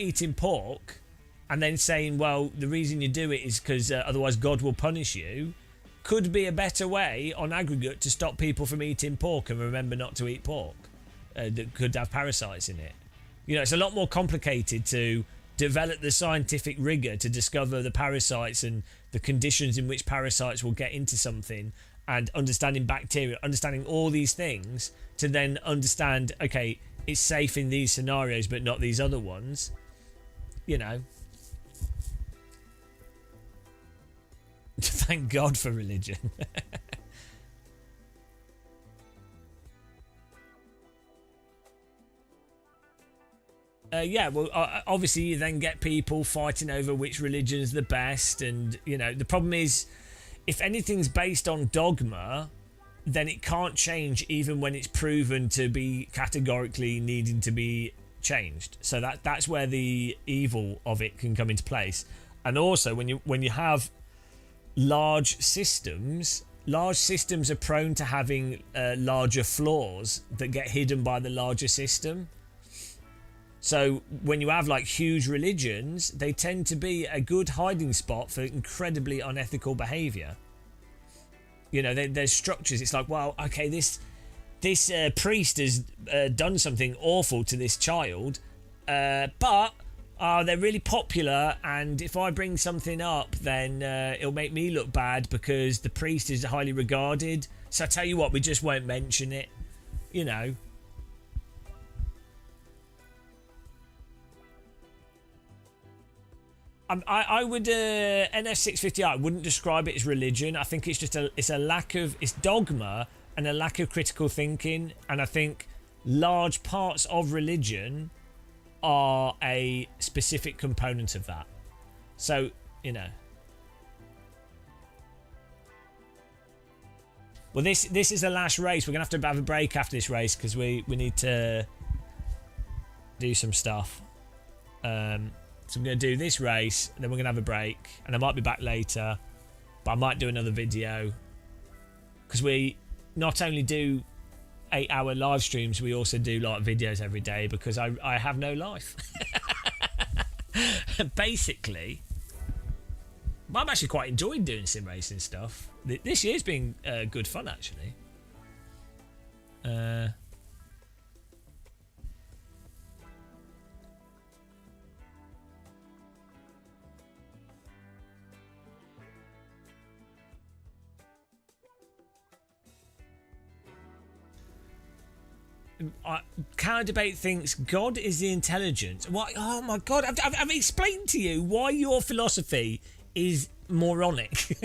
eating pork, and then saying, well, the reason you do it is because otherwise God will punish you, could be a better way on aggregate to stop people from eating pork and remember not to eat pork that could have parasites in it. You know, it's a lot more complicated to develop the scientific rigour to discover the parasites and the conditions in which parasites will get into something, and understanding bacteria, understanding all these things to then understand, okay, it's safe in these scenarios but not these other ones. You know. Thank God for religion. Yeah, well, obviously you then get people fighting over which religion's the best, and you know the problem is, if anything's based on dogma, then it can't change even when it's proven to be categorically needing to be changed. So that's where the evil of it can come into place. And also when you have large systems are prone to having larger flaws that get hidden by the larger system. So when you have like huge religions, they tend to be a good hiding spot for incredibly unethical behaviour. You know, there's structures. It's like, well, okay, this priest has done something awful to this child, but they're really popular, and if I bring something up, then it'll make me look bad because the priest is highly regarded. So I tell you what, we just won't mention it. You know. I would NF650R. I wouldn't describe it as religion. I think it's just a lack of, it's dogma and a lack of critical thinking. And I think large parts of religion are a specific component of that. So you know. Well, this is the last race. We're gonna have to have a break after this race because we need to do some stuff. So I'm going to do this race, and then we're going to have a break, and I might be back later, but I might do another video, because we not only do 8-hour live streams, we also do like videos every day, because I have no life. Basically, I'm actually quite enjoying doing sim racing stuff. This year's been good fun, actually. Counter Debate thinks God is the intelligence. What? Oh my God! I've explained to you why your philosophy is moronic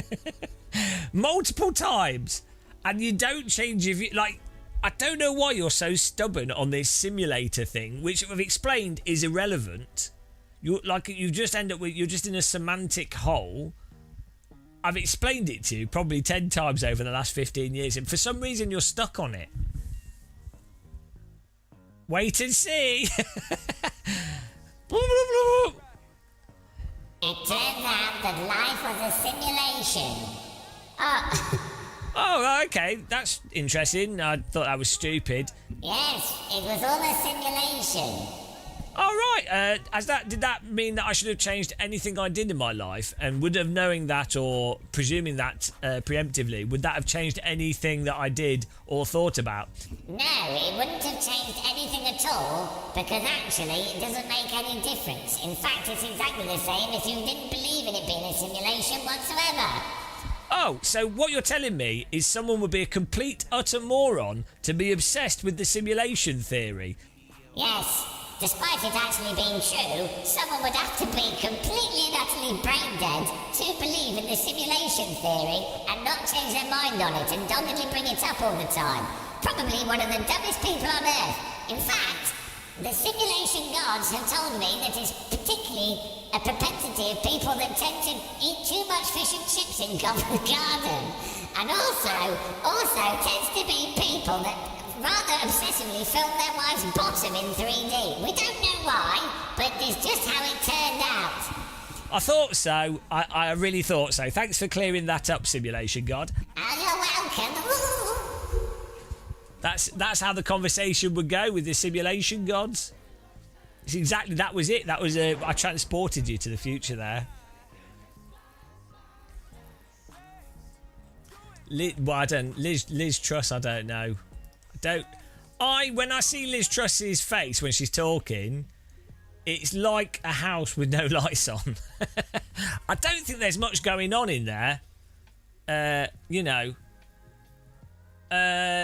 multiple times, and you don't change your view. Like, I don't know why you're so stubborn on this simulator thing, which I've explained is irrelevant. You just end up with, you're just in a semantic hole. I've explained it to you probably 10 times over the last 15 years, and for some reason you're stuck on it. Wait and see. It turns out that life was a simulation. Oh, okay, that's interesting. I thought that was stupid. Yes, it was all a simulation. All right. Did that mean that I should have changed anything I did in my life, and would have knowing that or presuming that preemptively, would that have changed anything that I did or thought about? No, it wouldn't have changed anything at all, because actually it doesn't make any difference. In fact, it's exactly the same if you didn't believe in it being a simulation whatsoever. Oh, so what you're telling me is someone would be a complete utter moron to be obsessed with the simulation theory? Yes. Despite it actually being true, someone would have to be completely and utterly brain dead to believe in the simulation theory and not change their mind on it and doggedly bring it up all the time. Probably one of the dumbest people on Earth. In fact, the simulation gods have told me that it's particularly a propensity of people that tend to eat too much fish and chips in Covent Garden. And also tends to be people that rather obsessively film their wife's bottom in 3D. We don't know why, but it's just how it turned out. I thought so. I really thought so. Thanks for clearing that up, Simulation God. Oh, you're welcome. That's how the conversation would go with the Simulation Gods. It's exactly, that was it. That was I transported you to the future there. Liz Truss, I don't know. When I see Liz Truss's face when she's talking, it's like a house with no lights on. I don't think there's much going on in there.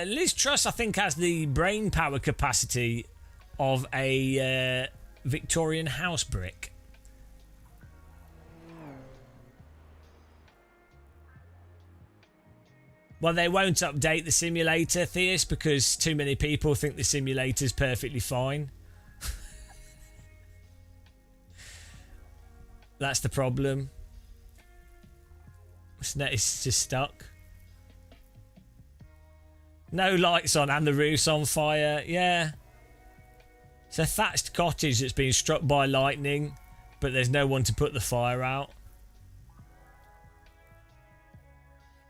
Liz Truss, I think, has the brain power capacity of a Victorian house brick. Well, they won't update the simulator, Theus, because too many people think the simulator's perfectly fine. That's the problem. It's just stuck. No lights on and the roof's on fire. Yeah. It's a thatched cottage that's been struck by lightning, but there's no one to put the fire out.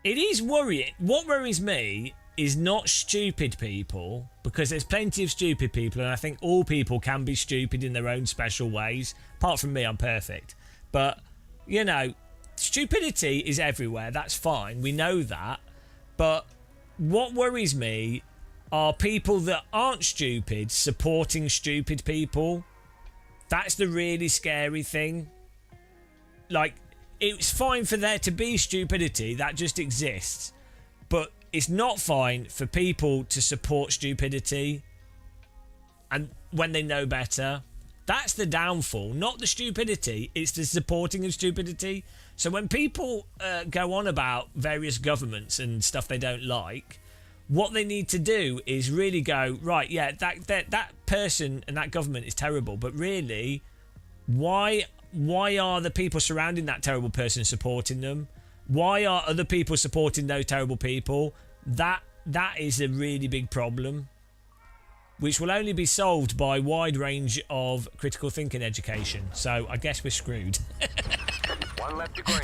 It is worrying. What worries me is not stupid people, because there's plenty of stupid people, and I think all people can be stupid in their own special ways. Apart from me, I'm perfect. But, stupidity is everywhere. That's fine. We know that. But what worries me are people that aren't stupid supporting stupid people. That's the really scary thing. Like, it's fine for there to be stupidity, that just exists, but it's not fine for people to support stupidity and when they know better. That's the downfall, not the stupidity, it's the supporting of stupidity. So when people go on about various governments and stuff they don't like, what they need to do is really go, right, yeah, that person and that government is terrible, but really, why are the people surrounding that terrible person supporting them? Why are other people supporting those terrible people? That is a really big problem, which will only be solved by a wide range of critical thinking education. So I guess we're screwed. One left to green.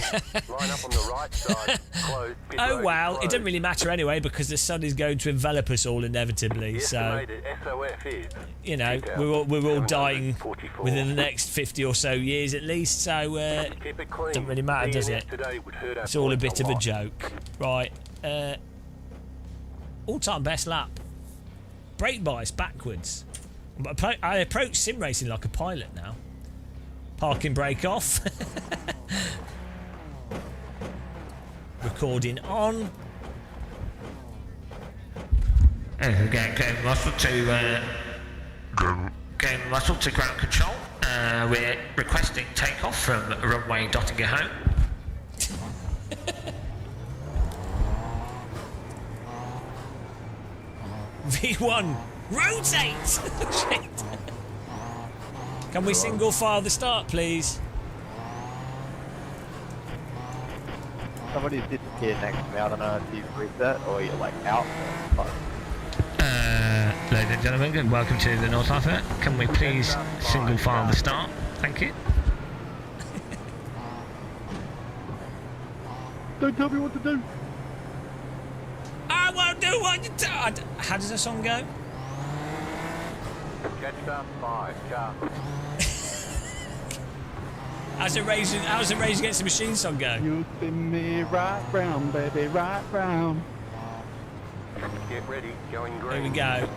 Line up on the right side. Close. Oh well, it doesn't really matter anyway because the sun is going to envelop us all inevitably. The so estimated SOF is we're all dying within the next 50 or so years at least. So keep it clean. doesn't really matter, does it? It's all a bit of a joke, right? All-time best lap. Brake bias backwards. I approach sim racing like a pilot now. Parking brake off. Recording on. Game Russell to Game Russell to ground control. We're requesting takeoff from runway Dottinger home. V1, rotate! Shit. Can we single file the start, please? Somebody's disappeared next to me. I don't know if you've reset or you're like out. Ladies and gentlemen, welcome to the North Alpha. Can we please single file the start? Thank you. Don't tell me what to do. I won't do what you tell. How does the song go? Jetstar 5, car. How's the Rage Against the Machine song go? You spin me right round, baby, right round. Get ready, going Here green. we go.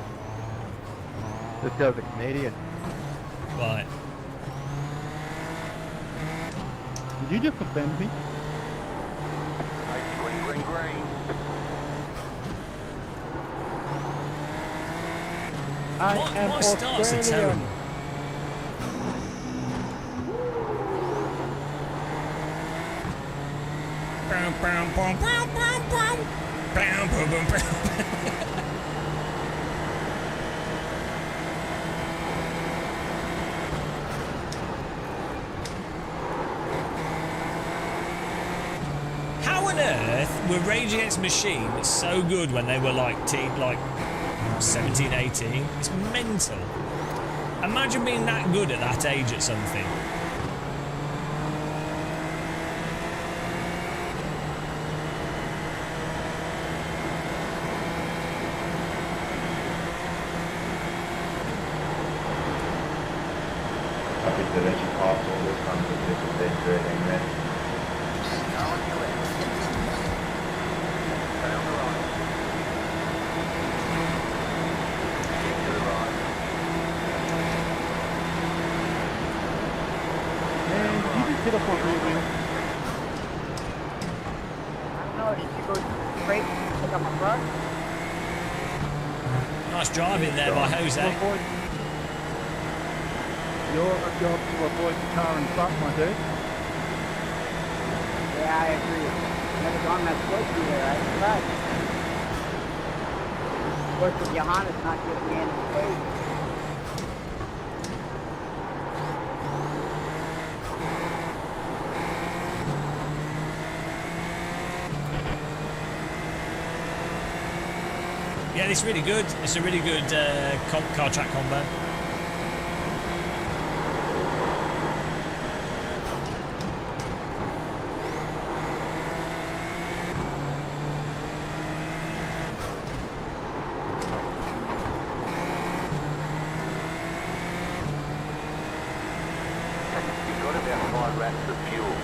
This guy's a Canadian. Right. Did you just offend me? Green, green, green. I am My starts are Australian. terrible. How on earth were Rage Against the Machine so good when they were like 17, 18? It's mental. Imagine being that good at that age at something. Happy to let you pass all this time to this danger anyway. Stay on the right. Keep to the right. Man, you just hit up on me, man. I don't know, did you go straight and pick up my truck? Nice driving there by Jose. Your job to avoid the car in front, my dude. Yeah, I agree. Never gone that close to there, I tried. Of course, with Johannes not giving me any space. Yeah, it's really good. It's a really good car track combo. You've got about 5 laps of fuel.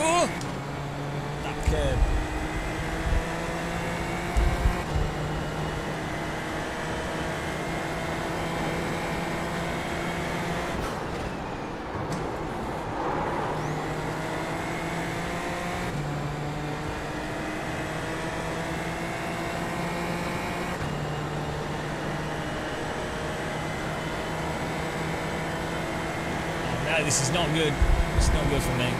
Oh! That curb. No, this is not good. It's not good for me.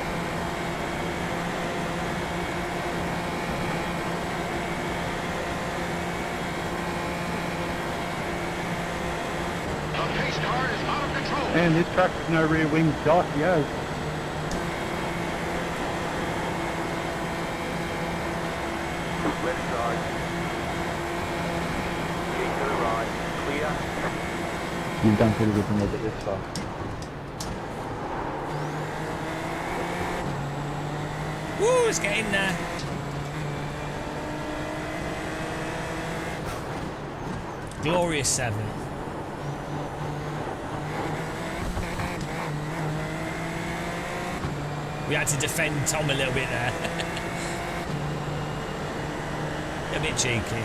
The pace car is out of control. Man, this truck with no rear wings got, yo. Left side. Keep to the right. Clear. You've done pretty good to make it this far. Woo, let's get in there. Glorious 7. We had to defend Tom a little bit there. A bit cheeky.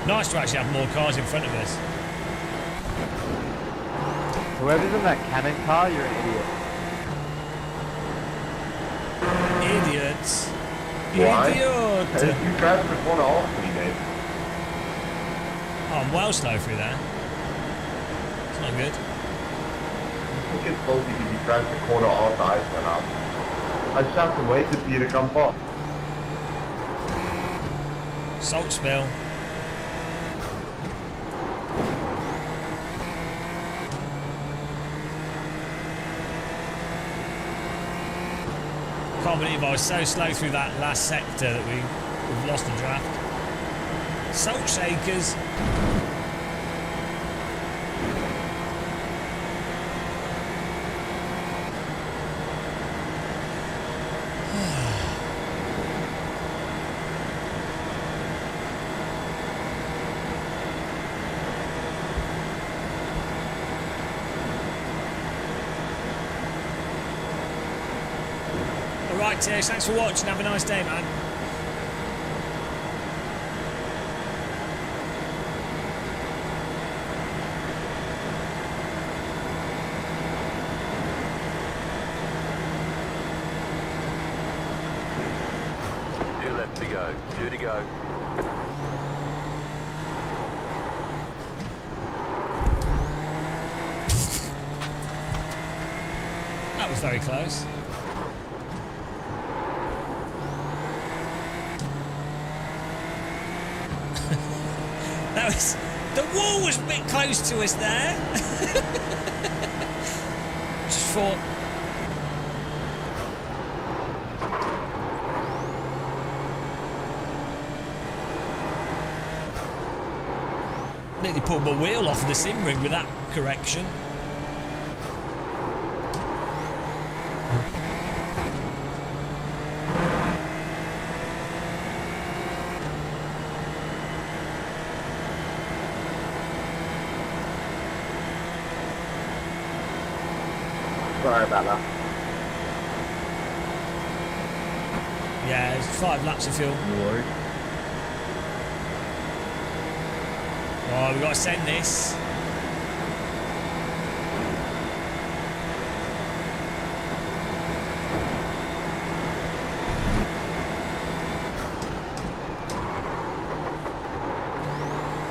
Nice to actually have more cars in front of us. Whoever's in that cannon car, you're an idiot. Idiots. Why? Idiot. You crashed the corner off me, mate. Oh, I'm well slow through there. It's not good. I think it's supposed to be you crashed the corner off, the ice went up. I just have to wait for you to come off. Salt spill. Can't believe I was so slow through that last sector that we've lost the draft. Salt shakers. Alright, Tish, thanks for watching. Have a nice day, man. Two left to go. Two to go. That was very close. That was... The wall was a bit close to us there. Just thought... Nearly pulled my wheel off the sim ring with that correction. Sorry about that. Yeah, it's 5 laps of fuel. Oh, we've got to send this.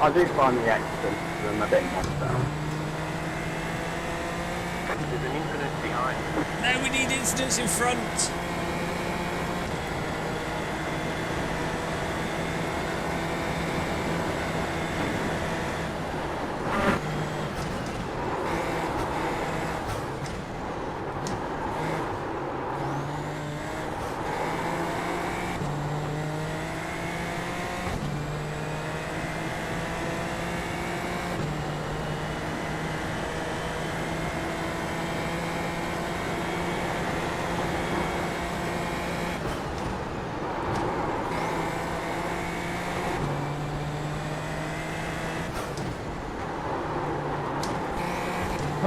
I do find the accidents and a bit monster. There's an incident behind. No, we need incidents in front.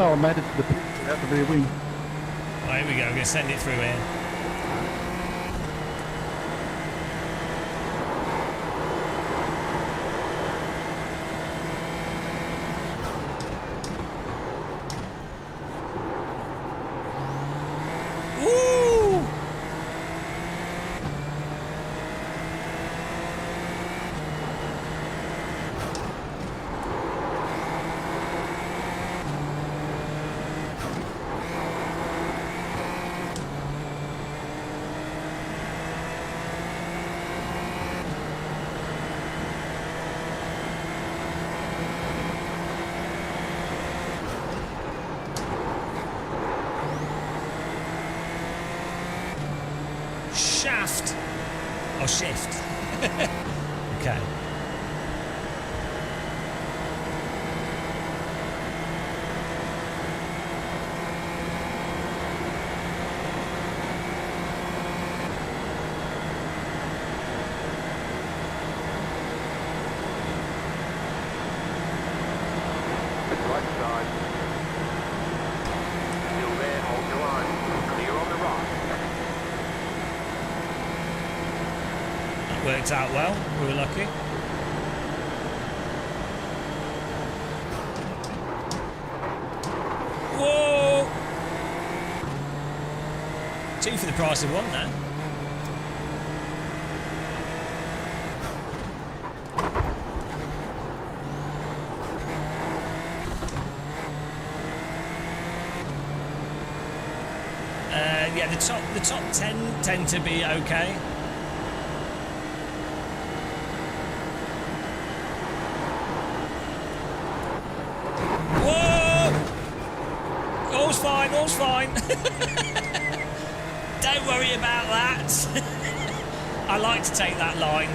Oh, I made it to the pit without the rear wing. Oh, here we go. We're going to send it through here. Woo! shaft? Or shift? Okay. Right side. Still there, hold your line. Clear on the right. That worked out well. We were lucky. Whoa! 2 for the price of 1 now. Yeah, the top 10 tend to be okay. Whoa! All's fine, all's fine. Don't worry about that. I like to take that line.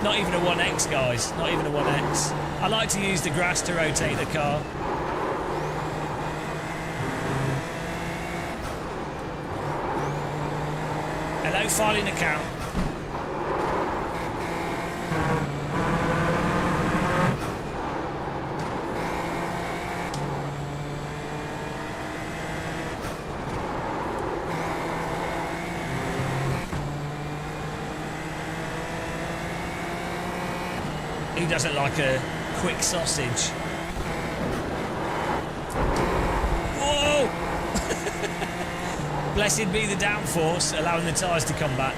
Not even a 1X, guys. Not even a 1X. I like to use the grass to rotate the car. Hello, filing account. Who doesn't like a quick sausage? Whoa! Blessed be the downforce, allowing the tyres to come back.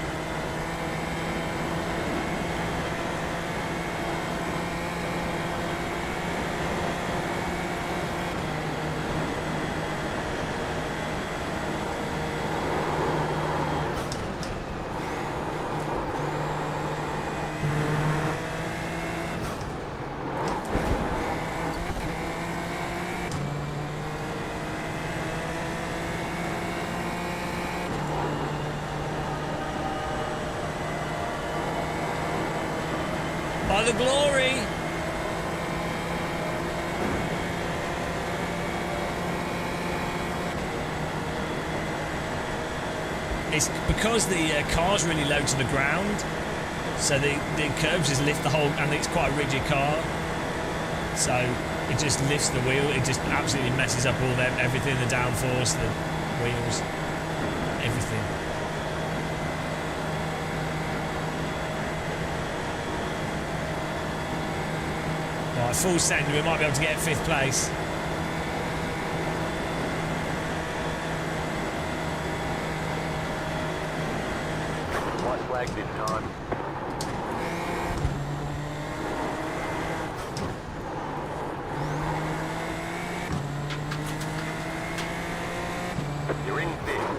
By the glory. It's because the car's really low to the ground, so the curbs just lift the whole, and it's quite a rigid car, so it just lifts the wheel. It just absolutely messes up all them, everything, the downforce, the wheels, everything. Right, full send, we might be able to get 5th place. White flag this time. You're in 5th.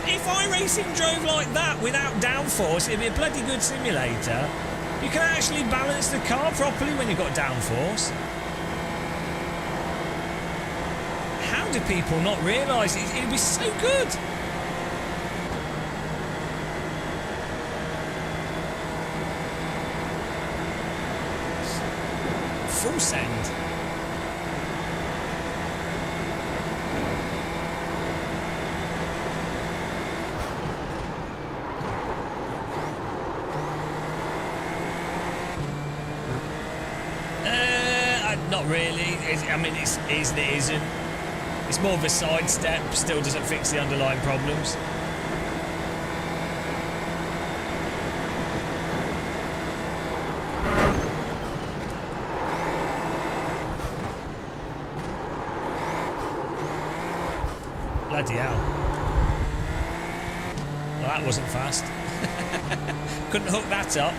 If iRacing drove like that without downforce, it'd be a bloody good simulator. You can actually balance the car properly when you've got downforce. How do people not realise it? It'd be so good. Full send. Not really. I mean, it is and it isn't. It's more of a sidestep, still doesn't fix the underlying problems. Bloody hell. Well, that wasn't fast. Couldn't hook that up.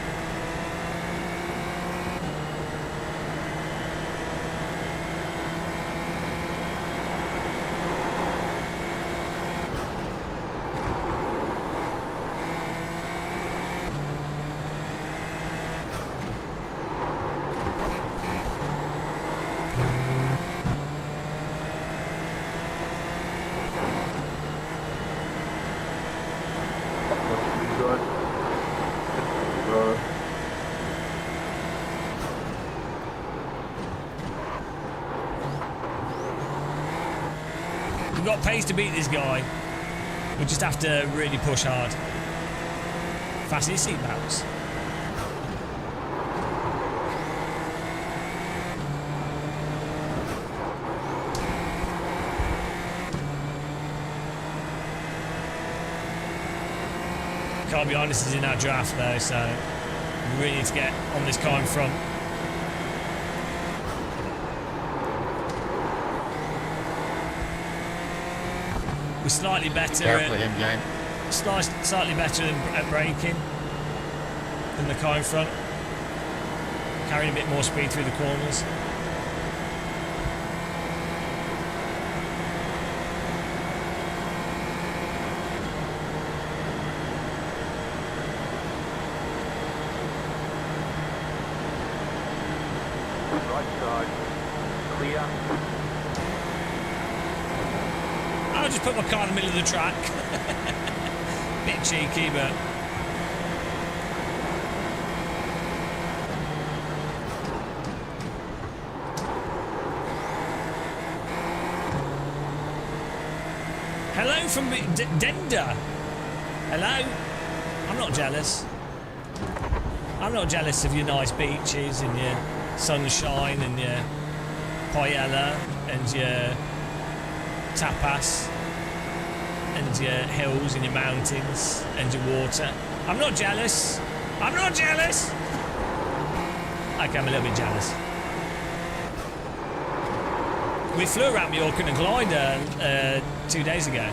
We've got pace to beat this guy. We just have to really push hard. Fasten your seatbelts. Can't be honest, this is in our draft though, so we really need to get on this car in front. We're slightly better Careful at him, Jane. slightly better at braking than the car in front. Carrying a bit more speed through the corners. Right side. Clear. I'll just put my car in the middle of the track. Bit cheeky, but... Hello from Denda. Hello. I'm not jealous. I'm not jealous of your nice beaches and your sunshine and your paella and your tapas and your hills and your mountains and your water. I'm not jealous. I'm not jealous. Okay, I'm a little bit jealous. We flew around Mallorca in a glider 2 days ago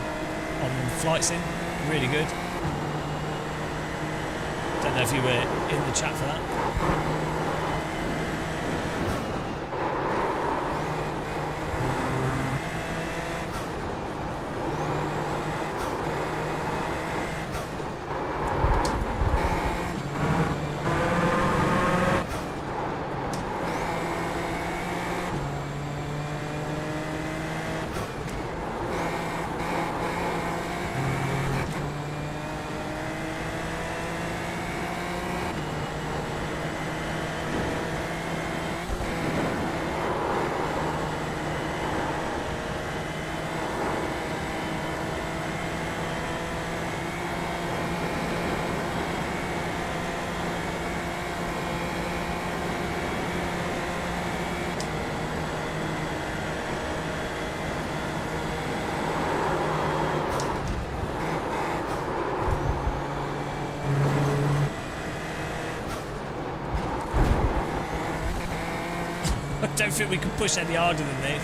on flight sim. Really good. Don't know if you were in the chat for that. I don't think we can push any harder than this.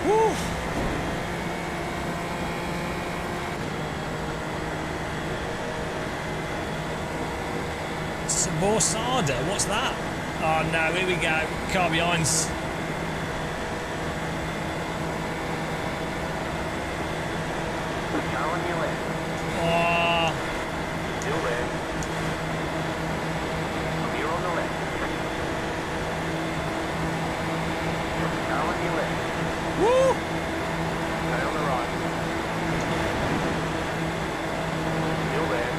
Woo. Borsada, what's that? Oh no, here we go. Car behind's. Oh. Still there. Clear on the left. Car on your left. Woo! Stay on the right. Still there.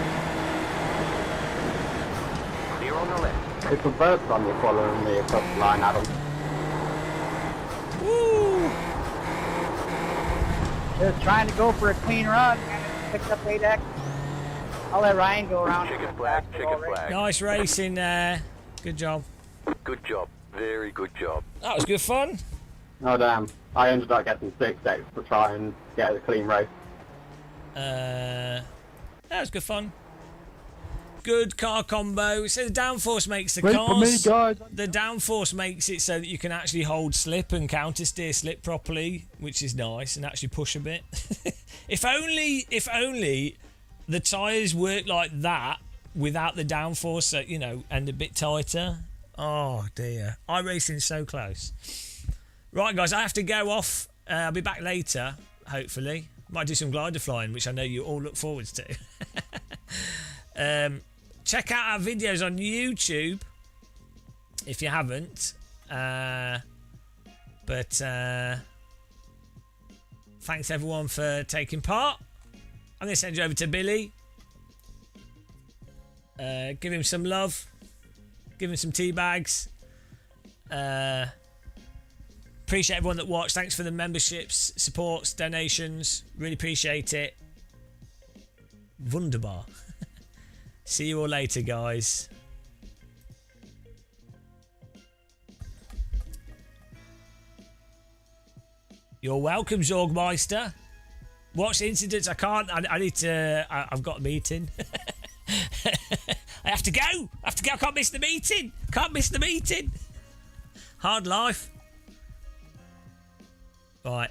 Clear on the left. It's a bird from you following me across the line, Adam. Woo! Just trying to go for a clean run and picked up 8X. I'll let Ryan go around. Chicken flag, chicken flag. Nice racing there. Good job. Good job. Very good job. That was good fun. Oh damn. I ended up getting 6X to try and get a clean race. That was good fun. good car combo. So the downforce makes the Wait cars. for me, guys. The downforce makes it so that you can actually hold slip and counter steer slip properly, which is nice, and actually push a bit. If only the tyres work like that without the downforce, so, you know, and a bit tighter. Oh dear, iRacing's so close. Right, guys, I have to go off. I'll be back later, hopefully. Might do some glider flying, which I know you all look forward to. Check out our videos on YouTube if you haven't. But thanks everyone for taking part. I'm going to send you over to Billy. Give him some love. Give him some tea bags. Appreciate everyone that watched. Thanks for the memberships, supports, donations. Really appreciate it. Wunderbar. See you all later, guys. You're welcome, Zorgmeister. Watch incidents. I can't. I need to. I've got a meeting. I have to go. I can't miss the meeting. Hard life. Right.